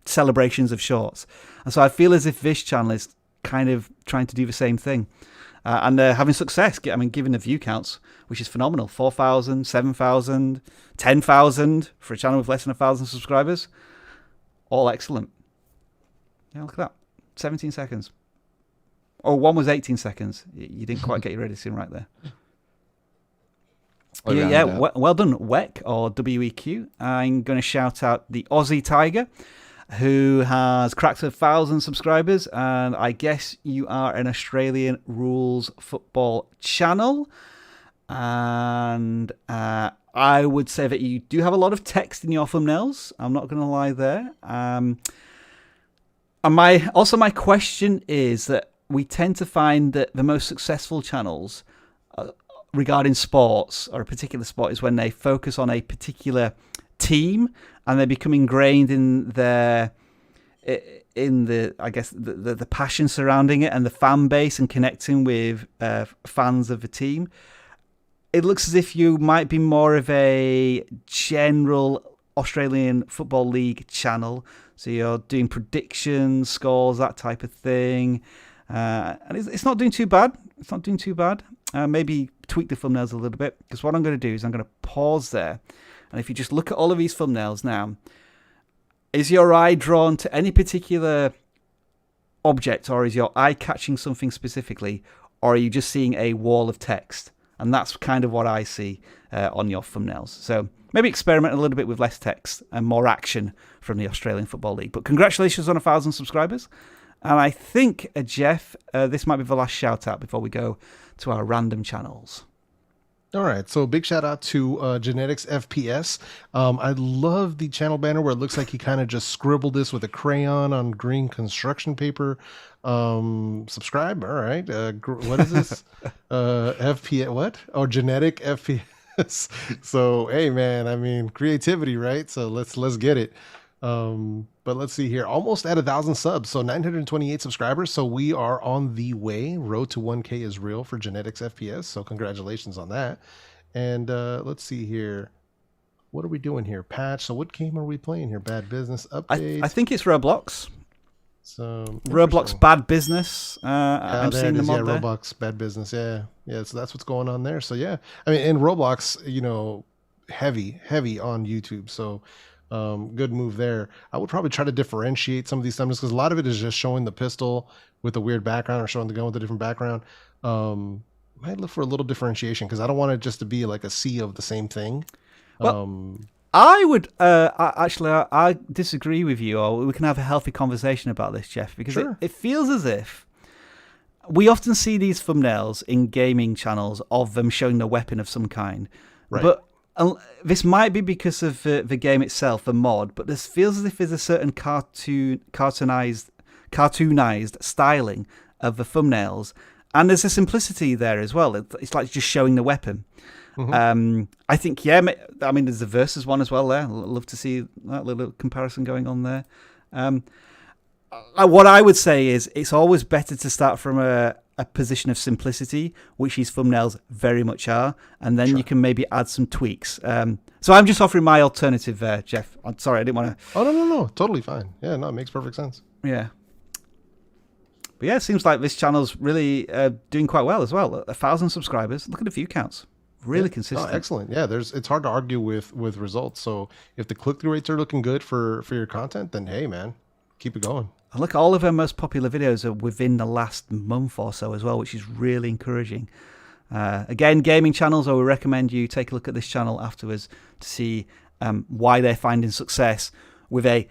celebrations of shorts. And so I feel as if this channel is kind of trying to do the same thing. And they're having success. I mean, given the view counts, which is phenomenal. 4,000, 7,000, 10,000 for a channel with less than 1,000 subscribers. All excellent. Yeah, look at that. 17 seconds. Oh, one was 18 seconds. You didn't quite get your editing right there. Well done, WEC or WEQ. I'm going to shout out the Aussie Tiger, who has cracked 1,000 subscribers, and I guess you are an Australian rules football channel. And I would say that you do have a lot of text in your thumbnails. I'm not going to lie there. And my question is that we tend to find that the most successful channels regarding sports or a particular sport is when they focus on a particular team and they become ingrained in the passion surrounding it and the fan base and connecting with fans of the team. It looks as if you might be more of a general Australian Football League channel. So you're doing predictions, scores, that type of thing. And it's not doing too bad. It's not doing too bad. Maybe tweak the thumbnails a little bit, because what I'm going to do is I'm going to pause there. And if you just look at all of these thumbnails now, is your eye drawn to any particular object, or is your eye catching something specifically, or are you just seeing a wall of text? And that's kind of what I see on your thumbnails. So maybe experiment a little bit with less text and more action from the Australian Football League. But congratulations on 1,000 subscribers. And I think, Jeff, this might be the last shout out before we go to our random channels. All right, so big shout out to Genetics FPS. I love the channel banner where it looks like he kind of just scribbled this with a crayon on green construction paper. Subscribe. All right. What is this? FPS. What? Oh, Genetic FPS. So, hey, man, I mean, creativity, right? So let's get it. But let's see here, almost at 1,000 subs, so 928 subscribers. So we are on the way. Road to 1K is real for Genetics FPS. So congratulations on that. And let's see here. What are we doing here? Patch. So what game are we playing here? Bad Business update. I think it's Roblox. So Roblox Bad Business. I'm seeing them on there. Roblox Bad Business. Yeah. So that's what's going on there. So yeah, I mean, in Roblox, heavy on YouTube. So good move there. I would probably try to differentiate some of these thumbnails because a lot of it is just showing the pistol with a weird background or showing the gun with a different background. Might look for a little differentiation because I don't want it just to be like a sea of the same thing. Well, I would I disagree with you, or we can have a healthy conversation about this, Jeff, because Sure. it feels as if we often see these thumbnails in gaming channels of them showing a weapon of some kind. Right. But this might be because of the game itself, the mod, but this feels as if there's a certain cartoonized styling of the thumbnails, and there's a simplicity there as well. It's like just showing the weapon. Mm-hmm. I think, yeah, I mean, there's the versus one as well there. I'd love to see that little comparison going on there. What I would say is it's always better to start from a a position of simplicity, which these thumbnails very much are, and then you can maybe add some tweaks. So I'm just offering my alternative there, Jeff. I'm sorry, I didn't want to... Oh, no. Totally fine. Yeah, no, it makes perfect sense. Yeah. But yeah, it seems like this channel's really doing quite well as well. 1,000 subscribers. Look at the view counts. Really consistent. Oh, excellent. Yeah, it's hard to argue with results. So if the click-through rates are looking good for your content, then hey, man, keep it going. And look, all of our most popular videos are within the last month or so as well, which is really encouraging. Again, gaming channels, I would recommend you take a look at this channel afterwards to see why they're finding success with a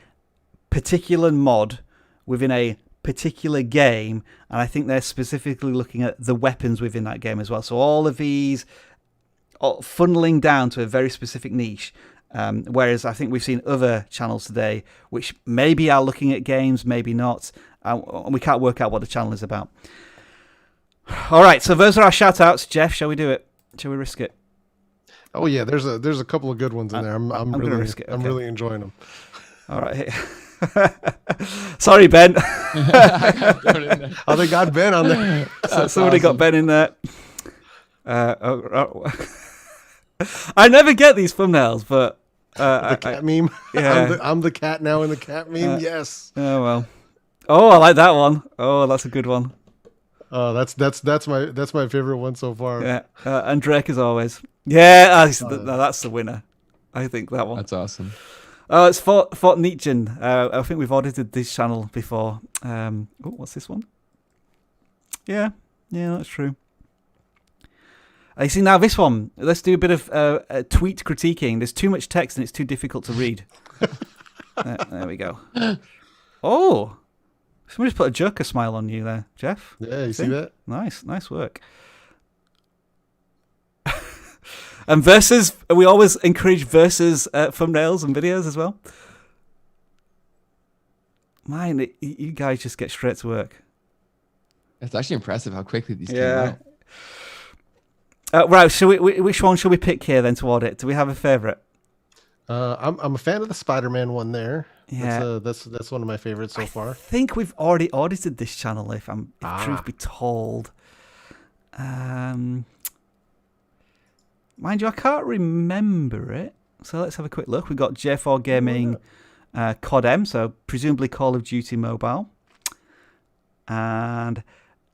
particular mod within a particular game. And I think they're specifically looking at the weapons within that game as well. So all of these funneling down to a very specific niche. Whereas I think we've seen other channels today which maybe are looking at games, maybe not, and we can't work out what the channel is about. All right, so those are our shout-outs. Jeff, shall we do it? Shall we risk it? Oh yeah, there's a couple of good ones in there. I'm really risk it. Okay. I'm really enjoying them. All right. Sorry, Ben. Oh, they got Ben on there. Somebody got Ben in there. I never get these thumbnails, but the cat meme. Yeah. I'm the cat now in the cat meme. Yes. Oh well. Oh, I like that one. Oh, that's a good one. Oh, that's my favorite one so far. Yeah, and Drake as always. Yeah, that's the winner. I think that one. That's awesome. Oh, it's Fort Nietzsche. I think we've audited this channel before. What's this one? Yeah, that's true. I see now this one. Let's do a bit of tweet critiquing. There's too much text and it's too difficult to read. There we go. Oh, somebody's put a Joker smile on you there, Jeff. Yeah, you see that? Nice work. And versus, we always encourage versus thumbnails and videos as well. Mine, you guys just get straight to work. It's actually impressive how quickly these came out. Right, which one should we pick here then to audit? Do we have a favourite? I'm a fan of the Spider-Man one there. Yeah, that's one of my favorites so far. I think we've already audited this channel, if truth be told. Mind you, I can't remember it. So let's have a quick look. We've got J4 Gaming COD M, so presumably Call of Duty Mobile. And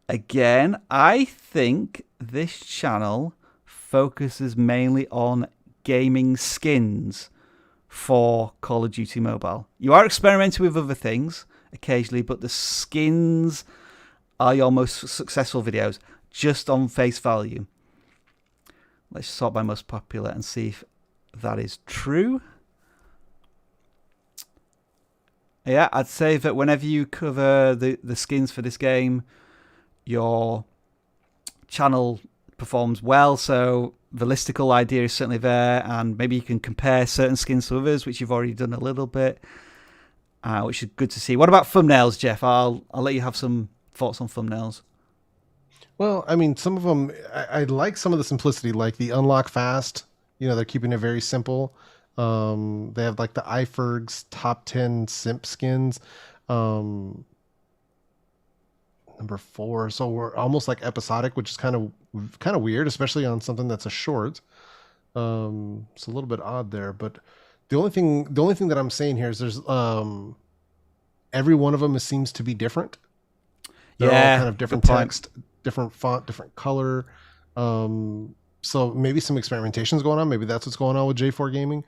again, I think this channel focuses mainly on gaming skins for Call of Duty Mobile. You are experimenting with other things occasionally, but the skins are your most successful videos, just on face value. Let's sort by most popular and see if that is true. Yeah, I'd say that whenever you cover the skins for this game, your channel performs well. So the listicle idea is certainly there, and maybe you can compare certain skins to others, which you've already done a little bit, which is good to see. What about thumbnails, Jeff? I'll let you have some thoughts on thumbnails. Well, I mean, some of them, I like some of the simplicity, like the unlock fast. They're keeping it very simple. They have like the iFerg's top 10 simp skins. Number 4. So we're almost like episodic, which is kind of weird, especially on something that's a short. It's a little bit odd there, but the only thing that I'm saying here is there's every one of them seems to be different. They're all kind of different text, different font, different color. So maybe some experimentation is going on. Maybe that's what's going on with J4 Gaming.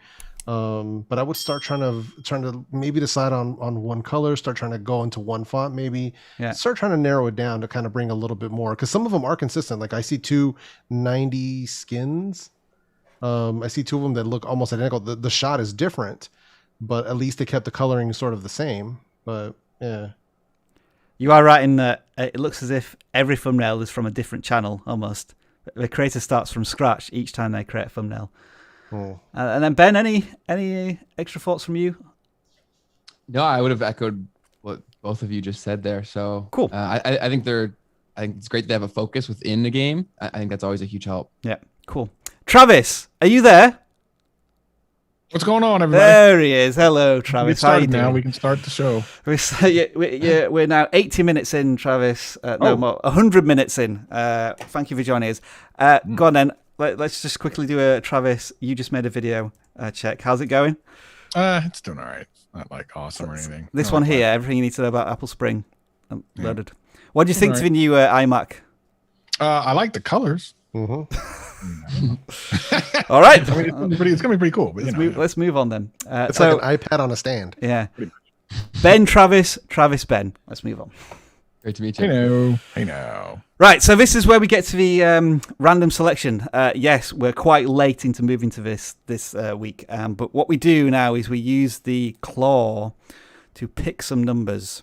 But I would start trying to maybe decide on one color, start trying to go into one font, maybe start trying to narrow it down to kind of bring a little bit more. Because some of them are consistent. Like I see 2 90 skins. I see 2 of them that look almost identical. The shot is different, but at least they kept the coloring sort of the same. But yeah. You are right in that it looks as if every thumbnail is from a different channel almost. The creator starts from scratch each time they create a thumbnail. And then Ben, any extra thoughts from you? No, I would have echoed what both of you just said there. So cool. I think it's great to have a focus within the game. I think that's always a huge help. Yeah, cool. Travis, are you there? What's going on, everybody? There he is. Hello, We Travis. How you started now. doing? We can start the show. We're now 80 minutes in, Travis. No more, 100 minutes in. Thank you for joining us. Go on then. Let's just quickly do a Travis. You just made a video check. How's it going? It's doing all right. Not like awesome or anything. This I one like here, that. everything you need to know about Apple Spring. Loaded. What do you think All to the new iMac? I like the colors. All right. I mean, it's gonna be pretty cool. But Let's move on then. It's like an iPad on a stand. Yeah. Ben, Travis, Ben. Let's move on. Great to meet Hey you. now. Right, so this is where we get to the random selection. Yes, we're quite late into moving to this week, but what we do now is we use the claw to pick some numbers,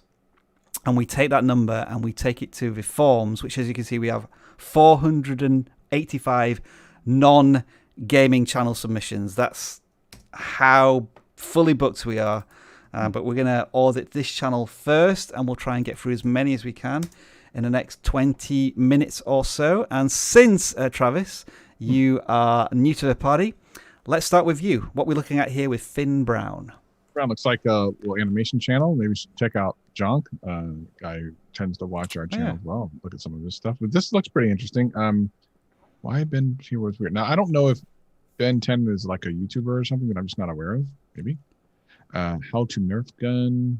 and we take that number and we take it to the forms, which, as you can see, we have 485 non-gaming channel submissions. That's how fully booked we are. But we're going to audit this channel first, and we'll try and get through as many as we can in the next 20 minutes or so. And since, Travis, you are new to the party, let's start with you. What we're looking at here with Finn Brown. Brown looks like a little animation channel. Maybe we should check out Junk. Guy who tends to watch our channel as well. Look at some of this stuff. But this looks pretty interesting. Why Ben here was weird. Now, I don't know if Ben 10 is like a YouTuber or something that I'm just not aware of. Maybe. How to Nerf gun,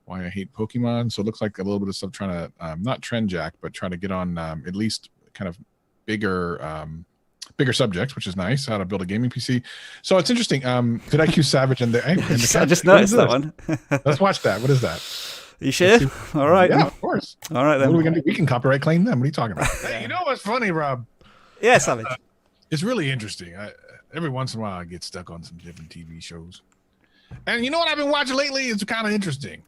why I hate Pokemon. So it looks like a little bit of stuff trying to not trend jack, but try to get on at least kind of bigger subjects, which is nice. How to build a gaming PC. So it's interesting. VidIQ Savage and the I just noticed that one. Let's watch that. What is that? You sure? All right. Yeah, of course. All right then. What are we gonna do? We can copyright claim them. What are you talking about? Hey, you know what's funny, Rob? Yeah, Savage. It's really interesting. Every once in a while, I get stuck on some different TV shows. And you know what I've been watching lately? It's kind of interesting.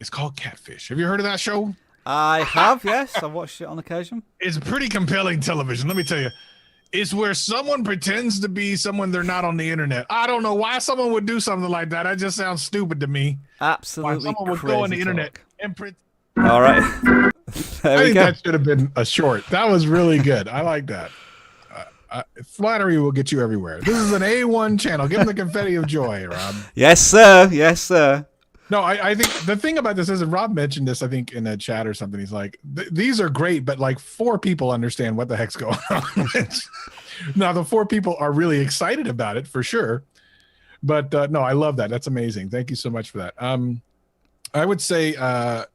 It's called Catfish. Have you heard of that show? I have, yes. I've watched it on occasion. It's pretty compelling television. Let me tell you. It's where someone pretends to be someone they're not on the internet. I don't know why someone would do something like that. That just sounds stupid to me. Absolutely. Why someone would go on the internet and pretend. All right. There I we think go. that should have been a short. That was really good. I like that. Flattery will get you everywhere. This is an A1 channel. Give them the confetti of joy, Rob. Yes, sir. Yes, sir. No, I think the thing about this is, and Rob mentioned this, I think, in a chat or something. He's like, these are great, but like 4 people understand what the heck's going on. Now, the 4 people are really excited about it for sure. But no, I love that. That's amazing. Thank you so much for that. I would say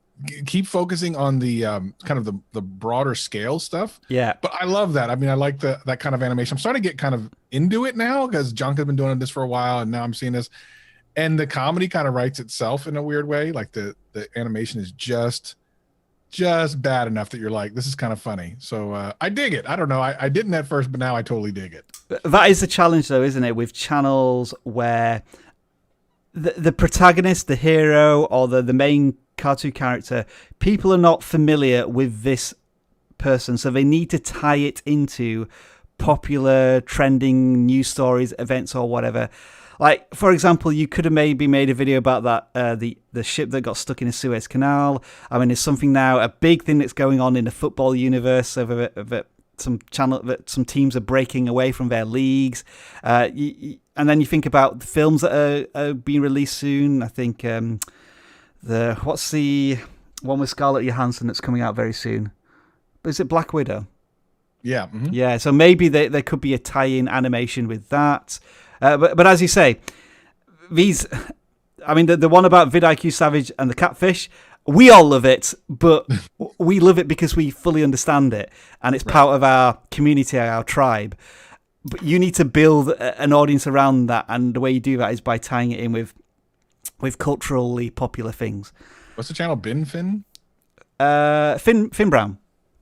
keep focusing on the kind of the broader scale stuff. Yeah. But I love that. I mean, I like that kind of animation. I'm starting to get kind of into it now because Junk has been doing this for a while, and now I'm seeing this. And the comedy kind of writes itself in a weird way. Like the animation is just bad enough that you're like, this is kind of funny. So I dig it. I don't know. I didn't at first, but now I totally dig it. That is the challenge, though, isn't it? With channels where the protagonist, the hero, or the main cartoon character, people are not familiar with this person, so they need to tie it into popular trending news stories, events, or whatever. Like, for example, you could have maybe made a video about that the ship that got stuck in a Suez Canal. I mean, there's something now, a big thing that's going on in the football universe over some teams are breaking away from their leagues, and then you think about the films that are being released soon. I think what's the one with Scarlett Johansson that's coming out very soon? Is it Black Widow? Yeah. Mm-hmm. Yeah. So maybe there could be a tie-in animation with that. But as you say, the one about VidIQ Savage and the catfish, we all love it, but we love it because we fully understand it, and it's part of our community, our tribe. But you need to build an audience around that, and the way you do that is by tying it in with culturally popular things. What's the channel? Finn Brown.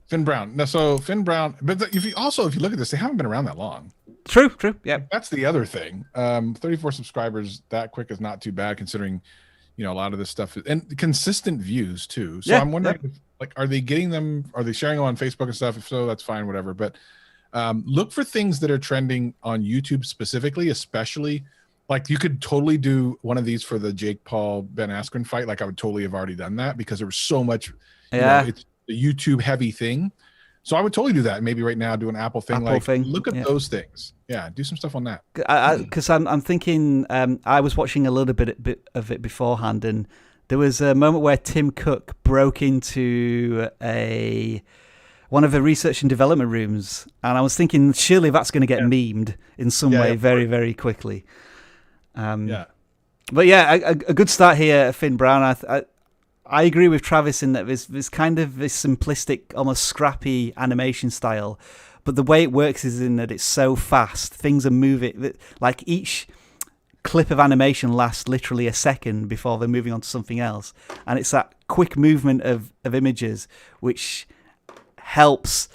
Finn Brown. No, so Finn Brown. But if you look at this, they haven't been around that long. True. Yeah. That's the other thing. 34 subscribers that quick is not too bad considering, a lot of this stuff and consistent views too. So I'm wondering, if, are they getting them? Are they sharing them on Facebook and stuff? If so, that's fine, whatever. But look for things that are trending on YouTube specifically, especially. Like you could totally do one of these for the Jake Paul Ben Askren fight. Like I would totally have already done that because there was so much. It's a YouTube heavy thing. So I would totally do that. Maybe right now do an Apple thing. Apple thing, Look at yeah. those things. Yeah, do some stuff on that. Because I'm thinking, I was watching a little bit of it beforehand, and there was a moment where Tim Cook broke into one of the research and development rooms, and I was thinking, surely that's going to get memed in some way very, very quickly. But yeah, a good start here, Finn Brown. I agree with Travis in that there's kind of this simplistic, almost scrappy animation style, but the way it works is in that it's so fast. Things are moving, like each clip of animation lasts literally a second before they're moving on to something else, and it's that quick movement of images which helps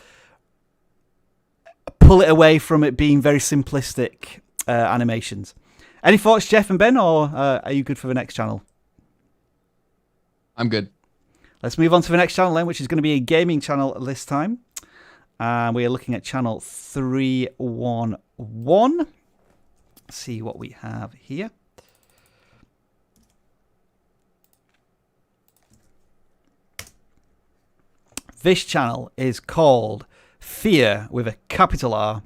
pull it away from it being very simplistic animations. Any thoughts, Jeff and Ben, or are you good for the next channel? I'm good. Let's move on to the next channel then, which is going to be a gaming channel this time. We are looking at channel 311. Let's see what we have here. This channel is called Fear with a capital R.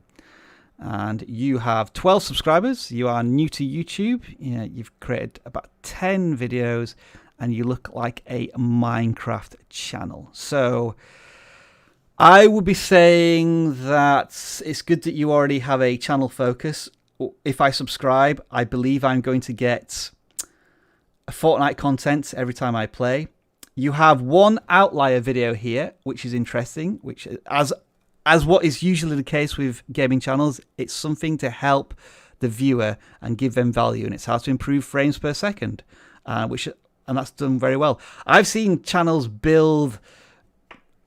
And you have 12 subscribers. You are new to YouTube. You've created about 10 videos, and you look like a Minecraft channel. So I would be saying that it's good that you already have a channel focus. If I subscribe, I believe I'm going to get a Fortnite content every time I play. You have one outlier video here, which is interesting, which as what is usually the case with gaming channels, it's something to help the viewer and give them value, and it's how to improve frames per second, and that's done very well. I've seen channels build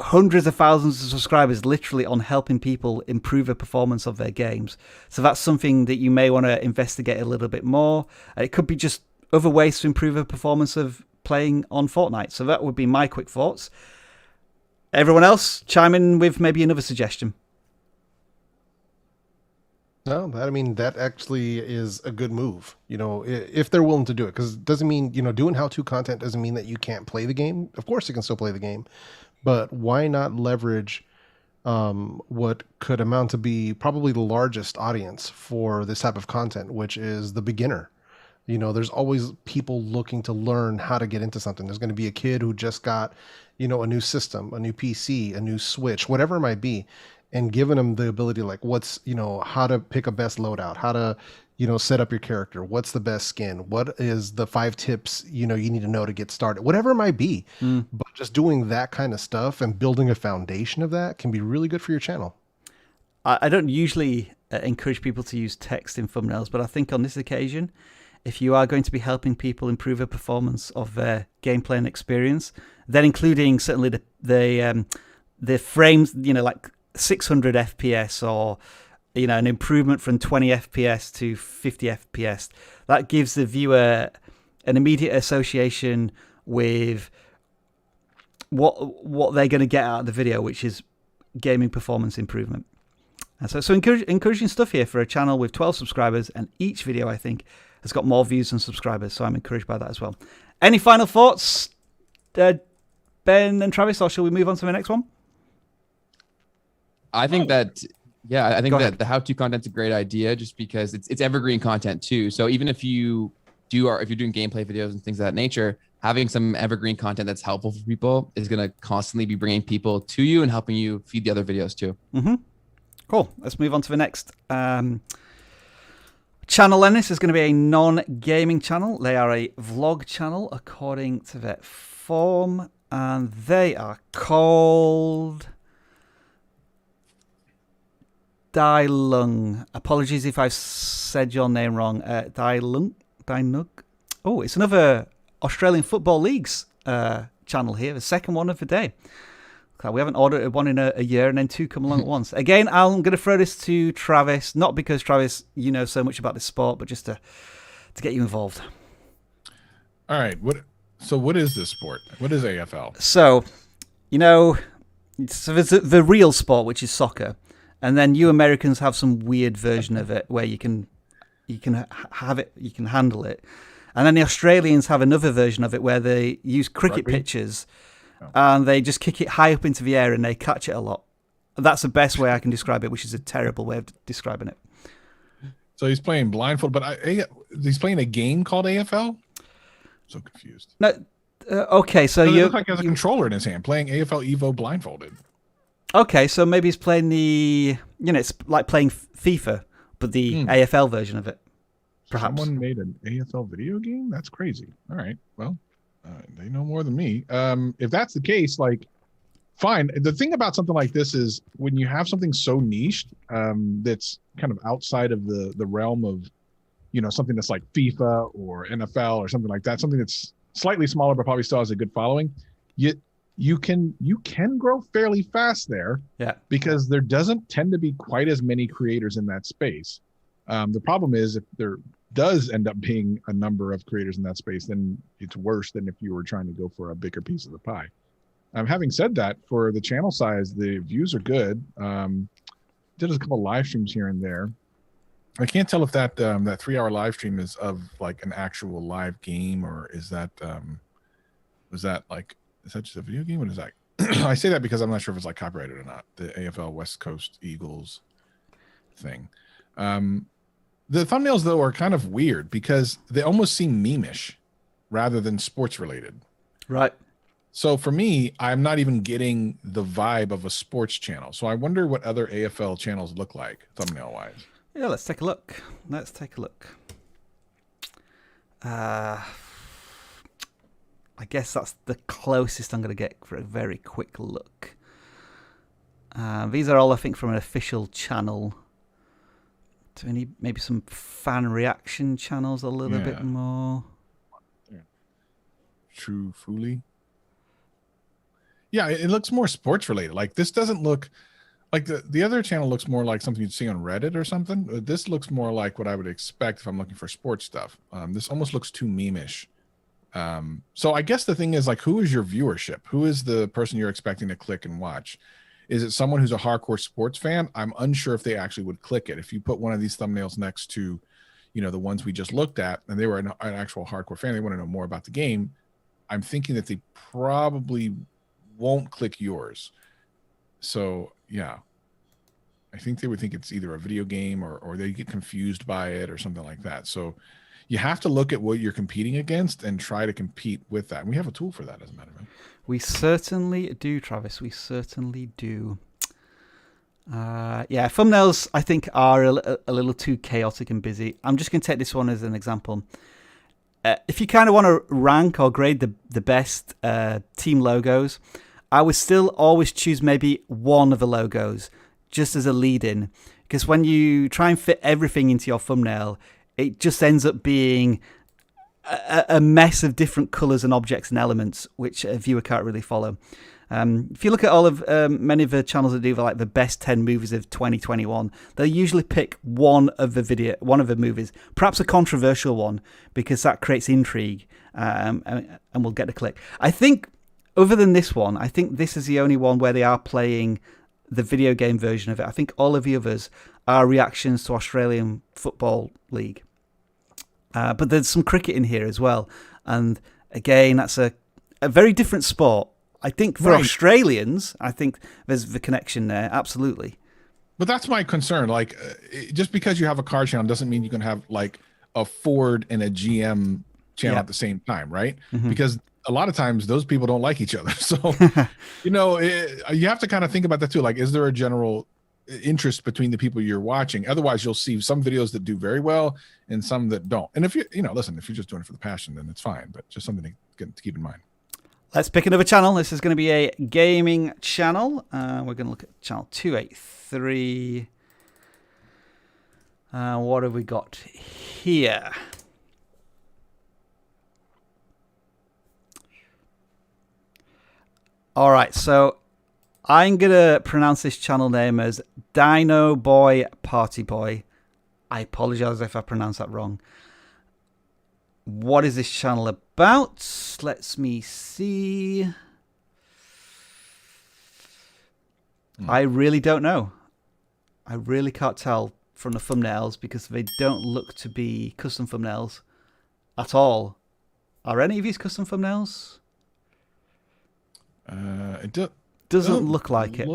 hundreds of thousands of subscribers literally on helping people improve the performance of their games. So that's something that you may want to investigate a little bit more. It could be just other ways to improve the performance of playing on Fortnite. So that would be my quick thoughts. Everyone else, chime in with maybe another suggestion. No, that actually is a good move, if they're willing to do it, because it doesn't mean, doing how-to content doesn't mean that you can't play the game. Of course you can still play the game, but why not leverage what could amount to be probably the largest audience for this type of content, which is the beginner. There's always people looking to learn how to get into something. There's going to be a kid who just got, a new system, a new PC, a new Switch, whatever it might be, and giving them the ability, like what's, how to pick a best loadout, how to, set up your character, what's the best skin, what is the 5 tips, you need to know to get started, whatever it might be. But just doing that kind of stuff and building a foundation of that can be really good for your channel. I don't usually encourage people to use text in thumbnails, but I think on this occasion, if you are going to be helping people improve the performance of their gameplay and experience, then including certainly the frames, like 600 FPS or, an improvement from 20 FPS to 50 FPS, that gives the viewer an immediate association with what they're going to get out of the video, which is gaming performance improvement. And so encouraging stuff here for a channel with 12 subscribers, and each video, I think, has got more views than subscribers, so I'm encouraged by that as well. Any final thoughts, Ben and Travis, or shall we move on to the next one? I think that the how-to content's a great idea, just because it's evergreen content too. So even if you're doing gameplay videos and things of that nature, having some evergreen content that's helpful for people is going to constantly be bringing people to you and helping you feed the other videos too. Mm-hmm. Cool. Let's move on to the next channel. Then this is going to be a non-gaming channel. They are a vlog channel according to their form, and they are called Dailung. Apologies if I've said your name wrong. Dailung. Oh, it's another Australian Football League's channel here, the second one of the day. We haven't ordered one in a year, and then 2 come along at once. Again, I'm going to throw this to Travis, not because, Travis, you know so much about this sport, but just to get you involved. All right. What is this sport? What is AFL? So, so there's the real sport, which is soccer, and then you Americans have some weird version of it where you can have it, you can handle it, and then the Australians have another version of it where they use cricket pitches. And they just kick it high up into the air and they catch it a lot. that's the best way I can describe it, which is a terrible way of describing it. So he's playing blindfold, but he's playing a game called AFL. So confused. No, okay, so you you look like he has a controller in his hand, playing AFL Evo blindfolded. Okay, so maybe he's playing it's like playing FIFA, but the AFL version of it. Perhaps someone made an AFL video game. That's crazy. All right, well, they know more than me. If that's the case, like, fine. The thing about something like this is when you have something so niched, that's kind of outside of the realm of, something that's like FIFA or NFL or something like that, something that's slightly smaller but probably still has a good following. You can grow fairly fast there, because there doesn't tend to be quite as many creators in that space. The problem is if there does end up being a number of creators in that space, then it's worse than if you were trying to go for a bigger piece of the pie. Having said that, for the channel size, the views are good. Did a couple of live streams here and there. I can't tell if that 3-hour live stream is of like an actual live game, or is that is that just a video game? What is that? I say that because I'm not sure if it's like copyrighted or not. The AFL West Coast Eagles thing. The thumbnails though are kind of weird because they almost seem meme-ish rather than sports related. Right. So for me, I'm not even getting the vibe of a sports channel. So I wonder what other AFL channels look like thumbnail wise. Yeah, let's take a look. I guess that's the closest I'm going to get for a very quick look. These are all, I think, from an official channel. Do we need maybe some fan reaction channels a little bit more? True Fooly. Yeah, it looks more sports related. Like this doesn't look like the other channel looks more like something you'd see on Reddit or something. This looks more like what I would expect if I'm looking for sports stuff. This almost looks too meme-ish. So I guess the thing is, like, who is your viewership? Who is the person you're expecting to click and watch? Is it someone who's a hardcore sports fan? I'm unsure if they actually would click it. If you put one of these thumbnails next to, the ones we just looked at, and they were an actual hardcore fan, they want to know more about the game, I'm thinking that they probably won't click yours. So yeah, I think they would think it's either a video game or they get confused by it or something like that. So you have to look at what you're competing against and try to compete with that. And we have a tool for that, as a matter of fact. We certainly do, Travis. We certainly do. Thumbnails, I think, are a little too chaotic and busy. I'm just going to take this one as an example. If you kind of want to rank or grade the best team logos, I would still always choose maybe one of the logos just as a lead-in. Because when you try and fit everything into your thumbnail, it just ends up being a mess of different colors and objects and elements, which a viewer can't really follow. If you look at all of many of the channels that do like the best 10 movies of 2021, they'll usually pick one of the movies, perhaps a controversial one, because that creates intrigue and we'll get a click. I think, other than this one, I think this is the only one where they are playing the video game version of it. I think all of the others are reactions to Australian Football League. But there's some cricket in here as well. And again, that's a very different sport. I think for Australians, I think there's the connection there. Absolutely. But that's my concern. Like, just because you have a car channel doesn't mean you can have like a Ford and a GM channel at the same time, right? Mm-hmm. Because a lot of times those people don't like each other. So, you have to kind of think about that too. Like, is there a general interest between the people you're watching? Otherwise, you'll see some videos that do very well and some that don't. And if listen, if you're just doing it for the passion, then it's fine. But just something to keep in mind. Let's pick another channel. This is going to be a gaming channel. We're going to look at channel 283. What have we got here? All right, so I'm going to pronounce this channel name as Dino Boy Party Boy. I apologize if I pronounce that wrong. What is this channel about? Let me see. I really don't know. I really can't tell from the thumbnails because they don't look to be custom thumbnails at all. Are any of these custom thumbnails? It doesn't look like it.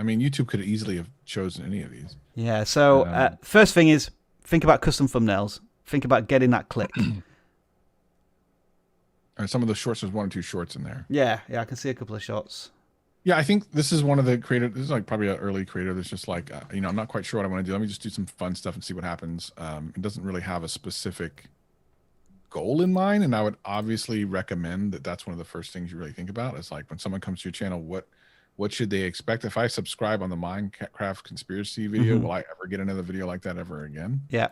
I mean, YouTube could easily have chosen any of these. Yeah. So first thing is think about custom thumbnails. Think about getting that click. Some of the shorts, there's 1 or 2 shorts in there. Yeah, I can see a couple of shots. Yeah, I think this is one of the creators. This is like probably an early creator that's just like, I'm not quite sure what I want to do. Let me just do some fun stuff and see what happens. It doesn't really have a specific goal in mind, and I would obviously recommend that that's one of the first things you really think about. Is like when someone comes to your channel, what should they expect? If I subscribe on the Minecraft conspiracy video, will I ever get another video like that ever again? Yeah.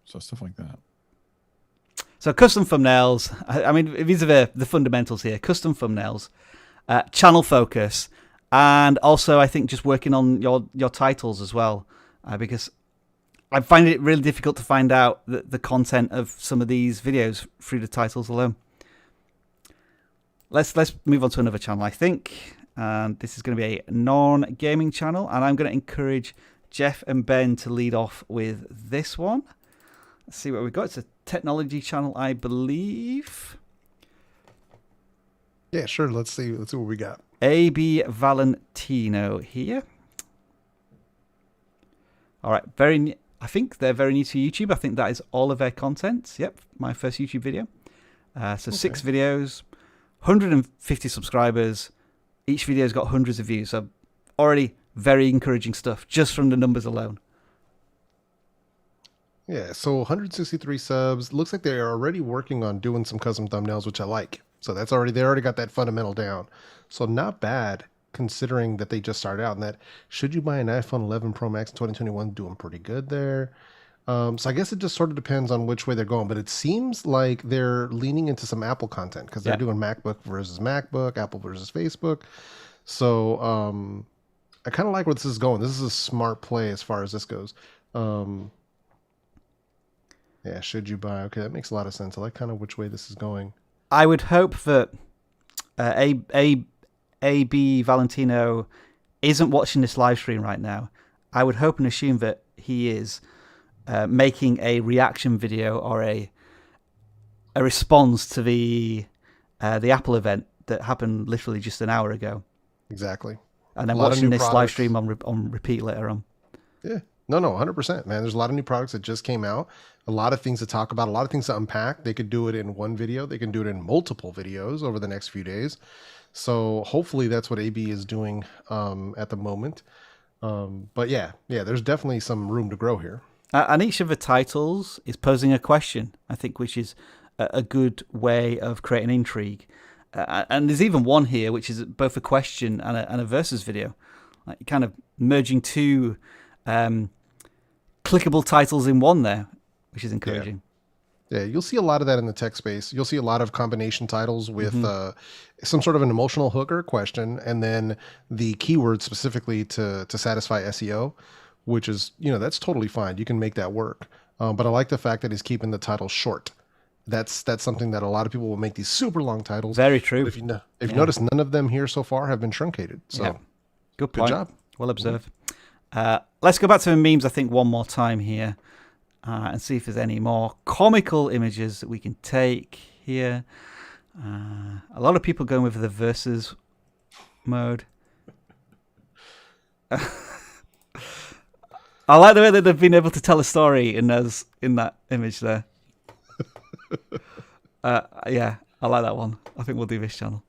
So stuff like that. So custom thumbnails. I mean, these are the fundamentals here. Custom thumbnails, channel focus, and also I think just working on your titles as well, because I find it really difficult to find out the content of some of these videos through the titles alone. Let's move on to another channel, I think, and this is going to be a non-gaming channel, and I'm going to encourage Jeff and Ben to lead off with this one. Let's see what we've got. It's a technology channel, I believe. Yeah, sure. Let's see what we got. AB Valentino here. All right, I think they're very new to YouTube. I think that is all of their content. Yep, my first YouTube video. So 6 videos, 150 subscribers. Each video's got hundreds of views. So already very encouraging stuff just from the numbers alone. Yeah, so 163 subs. Looks like they're already working on doing some custom thumbnails, which I like. So they already got that fundamental down. So not bad considering that they just started out, and that should you buy an iPhone 11 Pro Max in 2021, doing pretty good there. So I guess it just sort of depends on which way they're going, but it seems like they're leaning into some Apple content because they're doing MacBook versus MacBook, Apple versus Facebook. So I kind of like where this is going. This is a smart play as far as this goes. Yeah, should you buy? Okay, that makes a lot of sense. I like kind of which way this is going. I would hope that AB Valentino isn't watching this live stream right now. I would hope and assume that he is making a reaction video or a response to the Apple event that happened literally just an hour ago. Exactly. And then watching this live stream on repeat later on. Yeah. No, 100%, man. There's a lot of new products that just came out, a lot of things to talk about, a lot of things to unpack. They could do it in one video. They can do it in multiple videos over the next few days. So hopefully that's what AB is doing at the moment. But yeah, there's definitely some room to grow here. And each of the titles is posing a question, I think, which is a good way of creating intrigue. And there's even one here, which is both a question and a versus video, like kind of merging two clickable titles in one there, which is encouraging. Yeah, you'll see a lot of that in the tech space. You'll see a lot of combination titles with some sort of an emotional hook or question, and then the keyword specifically to satisfy SEO, which is, that's totally fine. You can make that work. But I like the fact that he's keeping the title short. That's something that a lot of people will make these super long titles. Very true. But if you notice, none of them here so far have been truncated. So good point. Good job. Well observed. Let's go back to the memes, I think, one more time here and see if there's any more comical images that we can take here. A lot of people going with the versus mode. I like the way that they've been able to tell a story in that image there. Yeah, I like that one. I think we'll do this channel.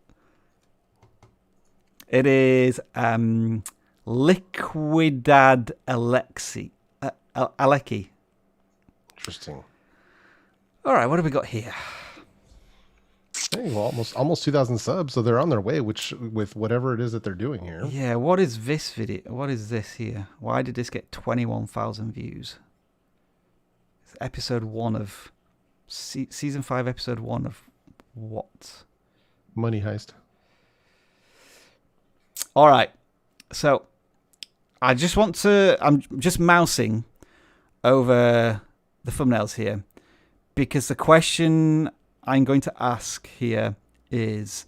It is Liquidad Alexi. Aleki. Interesting. All right, what have we got here? Hey, well, almost 2,000 subs, so they're on their way. With whatever it is that they're doing here. Yeah, what is this video? What is this here? Why did this get 21,000 views? It's episode 1 of season 5, episode 1 of what? Money Heist. All right, so I'm just mousing over the thumbnails here because the question I'm going to ask here is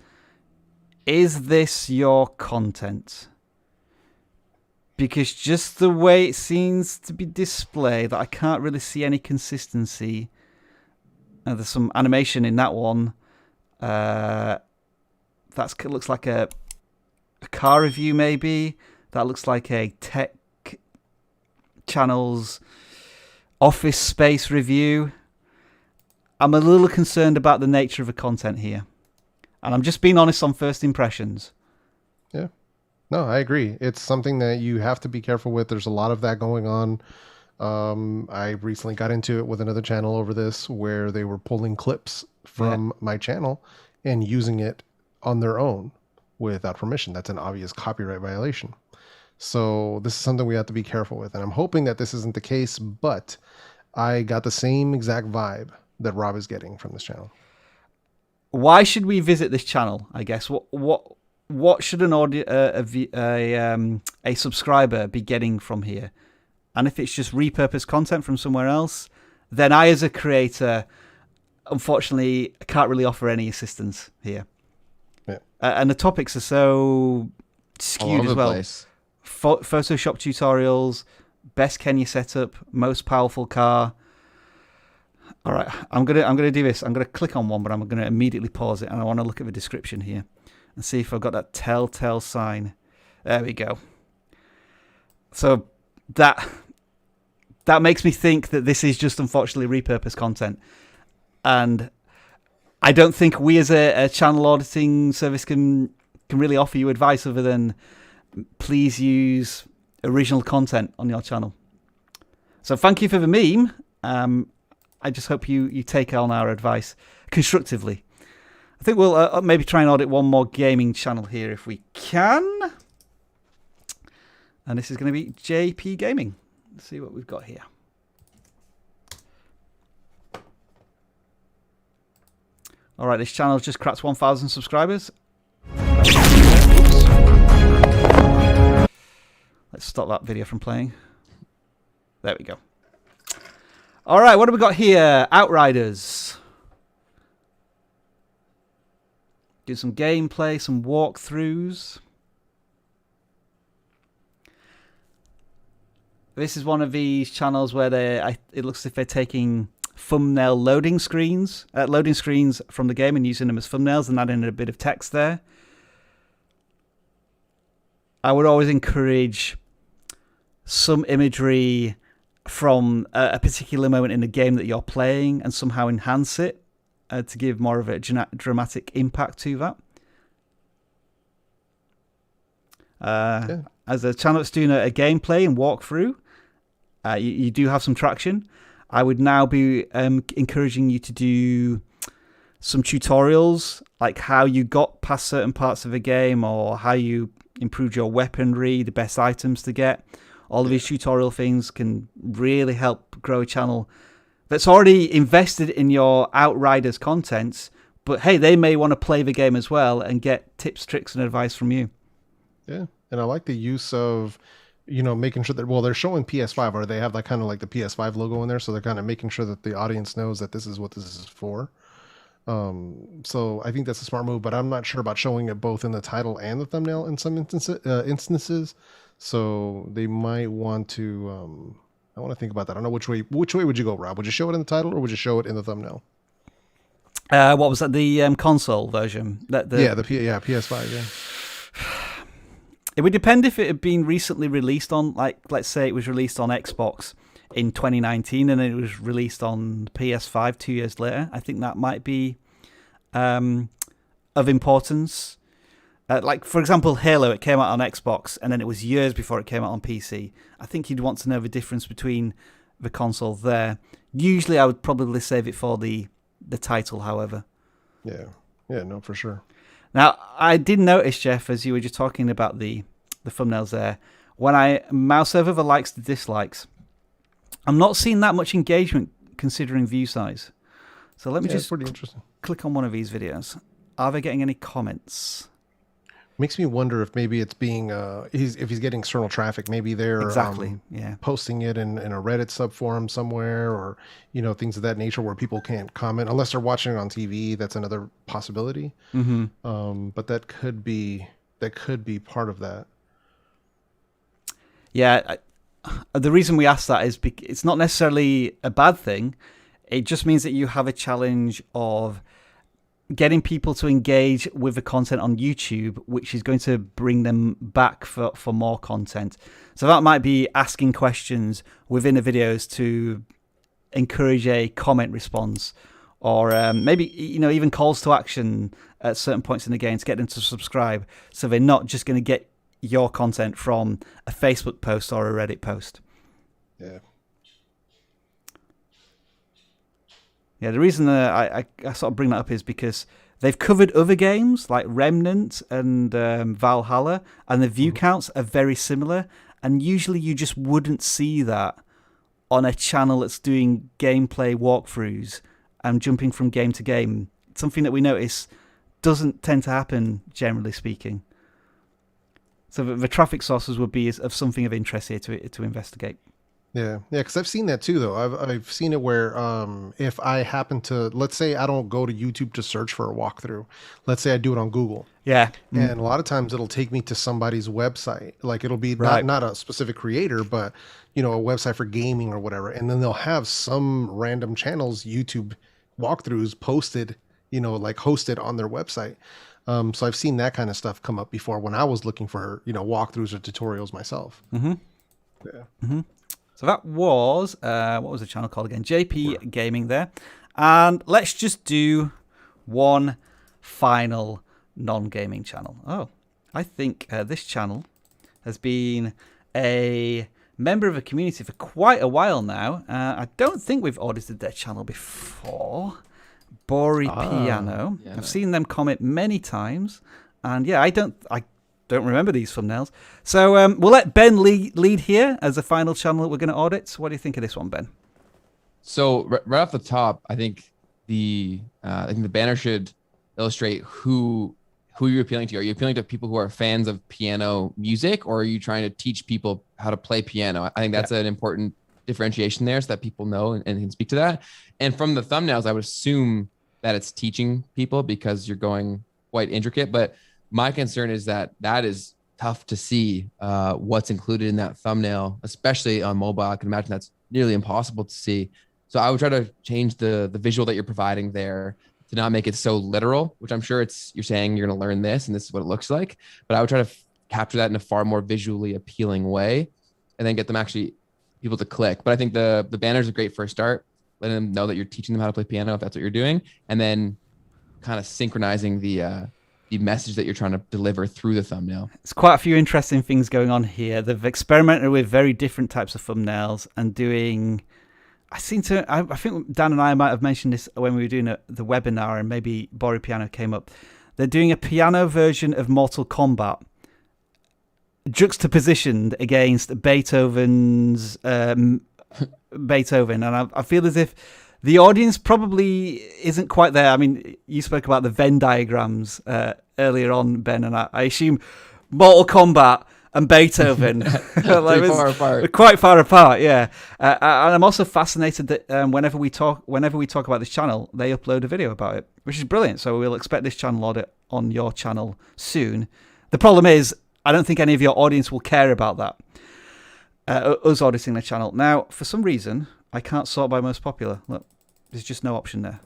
this your content? Because just the way it seems to be displayed, that I can't really see any consistency. There's some animation in that one. Looks like a car review maybe. That looks like a tech channel's office space review. I'm a little concerned about the nature of the content here. And I'm just being honest on first impressions. Yeah. No, I agree. It's something that you have to be careful with. There's a lot of that going on. I recently got into it with another channel over this where they were pulling clips from my channel and using it on their own without permission. That's an obvious copyright violation. So this is something we have to be careful with. And I'm hoping that this isn't the case, but I got the same exact vibe that Rob is getting from this channel. Why should we visit this channel? I guess what should a subscriber be getting from here? And if it's just repurposed content from somewhere else, then I, as a creator, unfortunately, can't really offer any assistance here. Yeah. And the topics are so skewed as well. Photoshop tutorials, best Kenya setup, most powerful car. All right, I'm gonna do this. I'm gonna click on one, but I'm gonna immediately pause it, and I want to look at the description here and see if I've got that telltale sign. There we go. So that makes me think that this is just unfortunately repurposed content, and I don't think we as a channel auditing service can really offer you advice other than please use original content on your channel. So thank you for the meme. I just hope you take on our advice constructively. I think we'll maybe try and audit one more gaming channel here if we can. And this is going to be JP Gaming. Let's see what we've got here. All right, this channel's just cracked 1,000 subscribers. Let's stop that video from playing. There we go. All right, what have we got here? Outriders. Do some gameplay, some walkthroughs. This is one of these channels where it looks as if they're taking thumbnail loading screens from the game and using them as thumbnails and adding a bit of text there. I would always encourage some imagery from a particular moment in the game that you're playing and somehow enhance it to give more of a dramatic impact to that. As a channel that's doing a gameplay and walkthrough, you do have some traction. I would now be encouraging you to do some tutorials, like how you got past certain parts of a game or how you improved your weaponry, the best items to get. All of these tutorial things can really help grow a channel that's already invested in your Outriders contents, but hey, they may want to play the game as well and get tips, tricks, and advice from you. Yeah, and I like the use of, making sure that, they're showing PS5, or they have like kind of like the PS5 logo in there, so they're kind of making sure that the audience knows that this is what this is for. So I think that's a smart move, but I'm not sure about showing it both in the title and the thumbnail in some instances. So they might want to, I want to think about that. I don't know which way would you go, Rob? Would you show it in the title or would you show it in the thumbnail? What was that? The console version? PS5, yeah. It would depend if it had been recently released on, like, let's say it was released on Xbox in 2019 and it was released on PS5 2 years later. I think that might be of importance. Like, for example, Halo, it came out on Xbox and then it was years before it came out on PC. I think you'd want to know the difference between the console there. Usually I would probably save it for the title, however. Yeah, no, for sure. Now, I did notice, Jeff, as you were just talking about the thumbnails there, when I mouse over the likes to dislikes, I'm not seeing that much engagement considering view size. So let me just pretty interesting. Click on one of these videos. Are they getting any comments? Makes me wonder if maybe it's being if he's getting external traffic. Maybe they're posting it in a Reddit subforum somewhere, or things of that nature where people can't comment unless they're watching it on TV. That's another possibility. Mm-hmm. But that could be part of that. Yeah, the reason we ask that is because it's not necessarily a bad thing. It just means that you have a challenge of getting people to engage with the content on YouTube, which is going to bring them back for more content. So that might be asking questions within the videos to encourage a comment response, or maybe even calls to action at certain points in the game to get them to subscribe, so they're not just going to get your content from a Facebook post or a Reddit post. Yeah, the reason I sort of bring that up is because they've covered other games like Remnant and Valhalla, and the view counts are very similar, and usually you just wouldn't see that on a channel that's doing gameplay walkthroughs and jumping from game to game. It's something that we notice doesn't tend to happen, generally speaking. So the traffic sources would be of something of interest here to investigate. Yeah, because I've seen that too, though. I've seen it where if I happen to, let's say I don't go to YouTube to search for a walkthrough. Let's say I do it on Google. Yeah. And a lot of times it'll take me to somebody's website. Like it'll be not a specific creator, but a website for gaming or whatever. And then they'll have some random channels, YouTube walkthroughs posted, like hosted on their website. So I've seen that kind of stuff come up before when I was looking for, walkthroughs or tutorials myself. Mm-hmm. Yeah. Mm-hmm. So that was, what was the channel called again? JP Gaming there. And let's just do one final non-gaming channel. Oh, I think this channel has been a member of a community for quite a while now. I don't think we've audited their channel before. Bori Piano. Yeah, I've seen them comment many times. And yeah, I don't remember these thumbnails. So we'll let Ben lead here as the final channel that we're going to audit. What do you think of this one, Ben? So right off the top, I think the banner should illustrate who you're appealing to. Are you appealing to people who are fans of piano music, or are you trying to teach people how to play piano? I think that's an important differentiation there, so that people know and can speak to that. And from the thumbnails, I would assume that it's teaching people because you're going quite intricate. But my concern is that is tough to see what's included in that thumbnail, especially on mobile. I can imagine that's nearly impossible to see. So I would try to change the visual that you're providing there to not make it so literal, which I'm sure you're saying you're going to learn this and this is what it looks like. But I would try to capture that in a far more visually appealing way, and then get them people to click. But I think the banner's a great first start, letting them know that you're teaching them how to play piano if that's what you're doing, and then kind of synchronizing the message that you're trying to deliver through the thumbnail. There's quite a few interesting things going on here. They've experimented with very different types of thumbnails and doing... I think Dan and I might have mentioned this when we were doing the webinar, and maybe Bori Piano came up. They're doing a piano version of Mortal Kombat, juxtapositioned against Beethoven's Beethoven. And I feel as if the audience probably isn't quite there. I mean, you spoke about the Venn diagrams earlier on, Ben, and I assume Mortal Kombat and Beethoven quite far apart, yeah. And I'm also fascinated that whenever we talk about this channel, they upload a video about it, which is brilliant. So we'll expect this channel audit on your channel soon. The problem is, I don't think any of your audience will care about that. Us auditing the channel. Now, for some reason, I can't sort by most popular. Look, there's just no option there.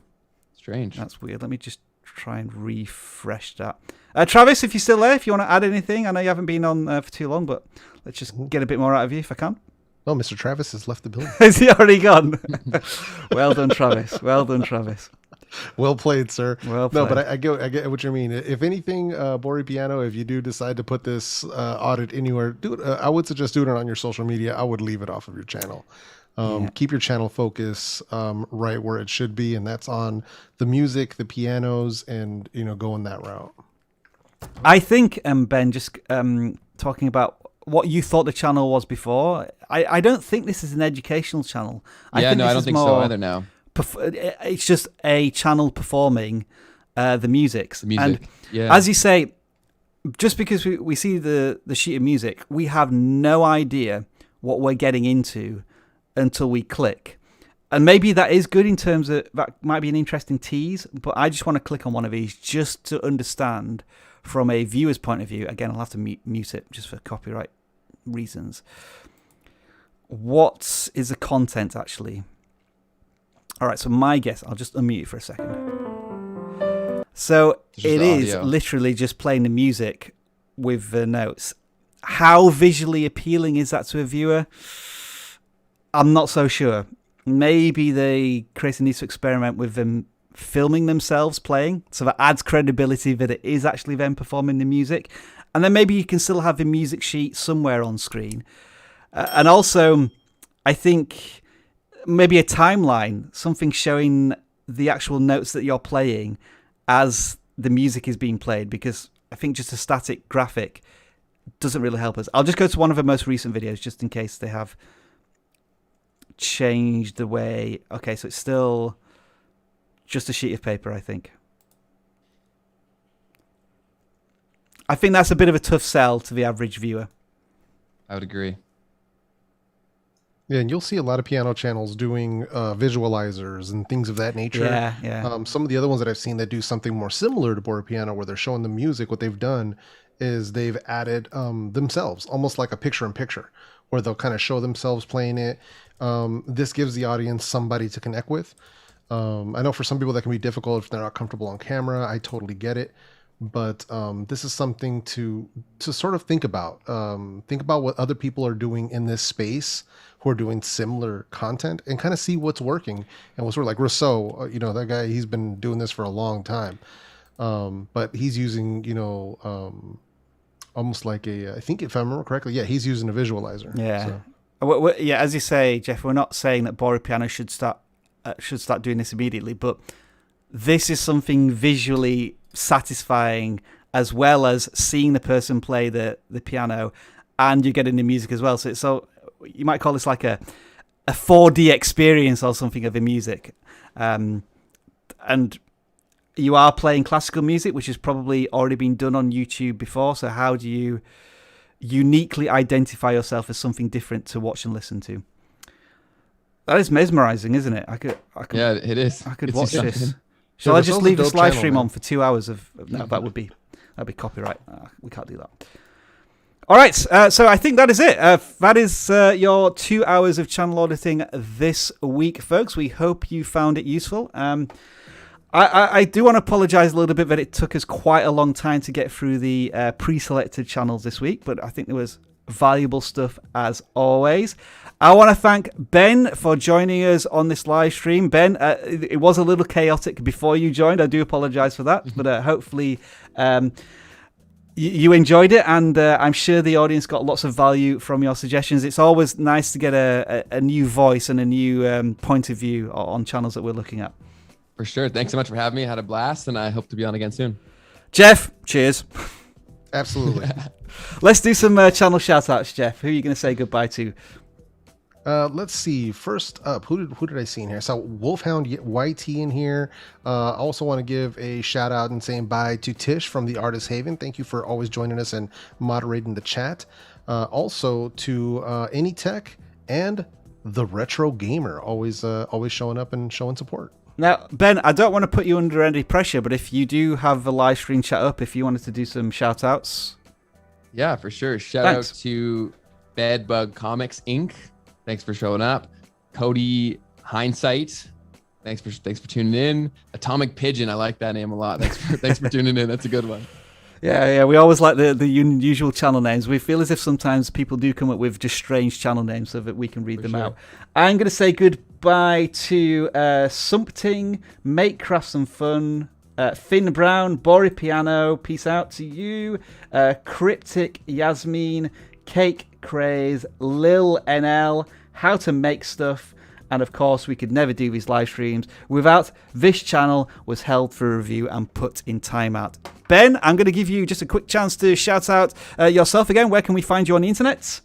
Strange. That's weird. Let me just try and refresh that. Travis, if you're still there, if you want to add anything, I know you haven't been on for too long, but let's just get a bit more out of you if I can. Oh, Mr. Travis has left the building. Has he already gone? Well done, Travis. Well done, Travis. Well played, sir. Well played. No, but I get what you mean. If anything, Bori Piano, if you do decide to put this audit anywhere, do it. I would suggest doing it on your social media. I would leave it off of your channel. Keep your channel focus right where it should be, and that's on the music, the pianos, and going that route. I think, Ben, just talking about what you thought the channel was before, I don't think this is an educational channel. I don't think so either now. It's just a channel performing the music. And yeah. as you say, just because we see the sheet of music, we have no idea what we're getting into until we click. And maybe that is good in terms of, that might be an interesting tease, but I just want to click on one of these just to understand from a viewer's point of view. Again, I'll have to mute it just for copyright reasons. What is the content actually? All right, so my guess, I'll just unmute it for a second. So Just it the is audio. literally just playing the music with the notes. How visually appealing is that to a viewer? I'm not so sure. Maybe the creator needs to experiment with them filming themselves playing, so that adds credibility that it is actually them performing the music. And then maybe you can still have the music sheet somewhere on screen. And also, I think maybe a timeline, something showing the actual notes that you're playing as the music is being played, because I think just a static graphic doesn't really help us. I'll just go to one of the most recent videos just in case they have changed the way. Okay, so it's still just a sheet of paper, I think. I think that's a bit of a tough sell to the average viewer. I would agree. Yeah, and you'll see a lot of piano channels doing visualizers and things of that nature. Yeah. Some of the other ones that I've seen that do something more similar to board piano, where they're showing the music, what they've done is they've added themselves, almost like a picture-in-picture, where they'll kind of show themselves playing it. This gives the audience somebody to connect with. I know for some people that can be difficult if they're not comfortable on camera. I totally get it. But this is something to sort of think about. Think about what other people are doing in this space who are doing similar content, and kind of see what's working. And what's sort of like Rousseau, that guy, he's been doing this for a long time. But he's using, almost like I think if I remember correctly, he's using a visualizer. Yeah. So. Yeah, as you say, Jeff, we're not saying that Board Piano should start doing this immediately, but this is something visually satisfying, as well as seeing the person play the piano, and you're getting the music as well. So you might call this like a 4D experience or something of the music. And you are playing classical music, which has probably already been done on YouTube before. So how do you uniquely identify yourself as something different to watch and listen to? That is mesmerizing, isn't it? I could Yeah, it is. I could It's watch just- this. Shall I just Rousseau's leave a this dope live channel, stream man. on for 2 hours of no, that'd be copyright. We can't do that. All right, so I think that is it. That is your 2 hours of channel auditing this week, folks. We hope you found it useful. I do want to apologize a little bit that it took us quite a long time to get through the pre-selected channels this week, but I think there was valuable stuff as always. I want to thank Ben for joining us on this live stream. Ben, it was a little chaotic before you joined. I do apologize for that, but hopefully you enjoyed it, and I'm sure the audience got lots of value from your suggestions. It's always nice to get a new voice and a new point of view on channels that we're looking at. For sure. Thanks so much for having me. I had a blast, and I hope to be on again soon. Jeff, cheers. Absolutely. Let's do some channel shout-outs, Jeff. Who are you going to say goodbye to? Let's see. First up, who did I see in here? So Wolfhound YT in here. I also want to give a shout out and saying bye to Tish from the Artist Haven. Thank you for always joining us and moderating the chat. Also to Anytech and the Retro Gamer, always showing up and showing support. Now, Ben, I don't want to put you under any pressure, but if you do have a live stream chat up, if you wanted to do some shout outs. Yeah, for sure. Shout Thanks. out to Bedbug Comics Inc. Thanks for showing up. Cody Hindsight. Thanks for tuning in. Atomic Pigeon. I like that name a lot. Thanks for tuning in. That's a good one. Yeah. We always like the unusual channel names. We feel as if sometimes people do come up with just strange channel names so that we can read them sure. out. I'm going to say goodbye to Something, Make Crafts and Fun, Finn Brown, Bori Piano. Peace out to you. Cryptic Yasmin, Cake Craze, Lil NL, How to Make Stuff, and of course we could never do these live streams without this channel was held for review and put in timeout. Ben, I'm going to give you just a quick chance to shout out yourself again. Where can we find you on the internet?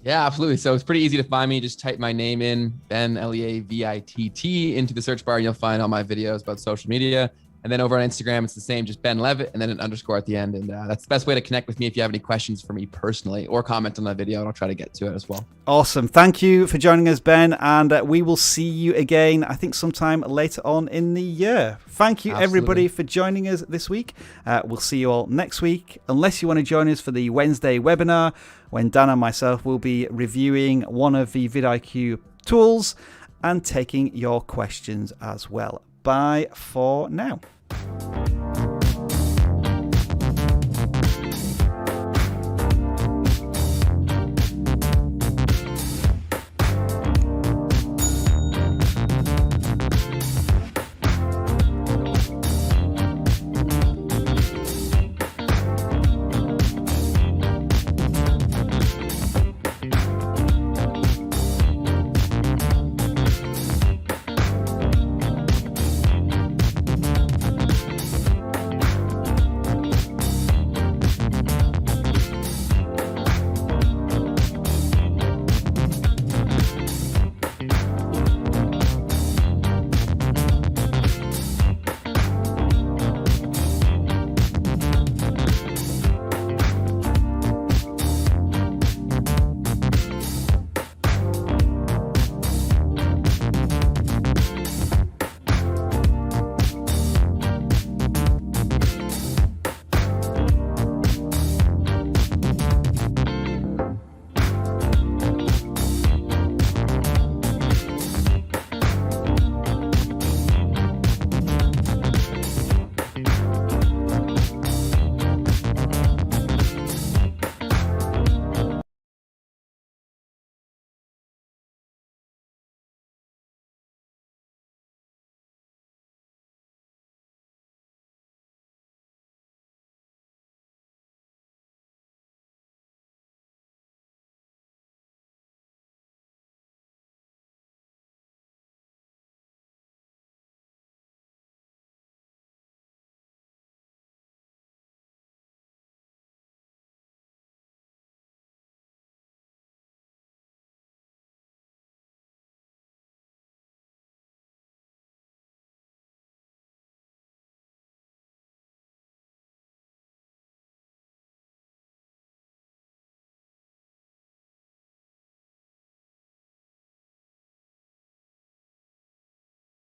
Yeah, absolutely. So it's pretty easy to find me. Just type my name in, Ben, Leavitt, into the search bar, and you'll find all my videos about social media. And then over on Instagram, it's the same, just Ben Levitt, and then an underscore at the end. And that's the best way to connect with me if you have any questions for me personally, or comment on that video, and I'll try to get to it as well. Awesome. Thank you for joining us, Ben. And we will see you again, I think, sometime later on in the year. Thank you, everybody, for joining us this week. We'll see you all next week, unless you want to join us for the Wednesday webinar, when Dan and myself will be reviewing one of the VidIQ tools and taking your questions as well. Bye for now.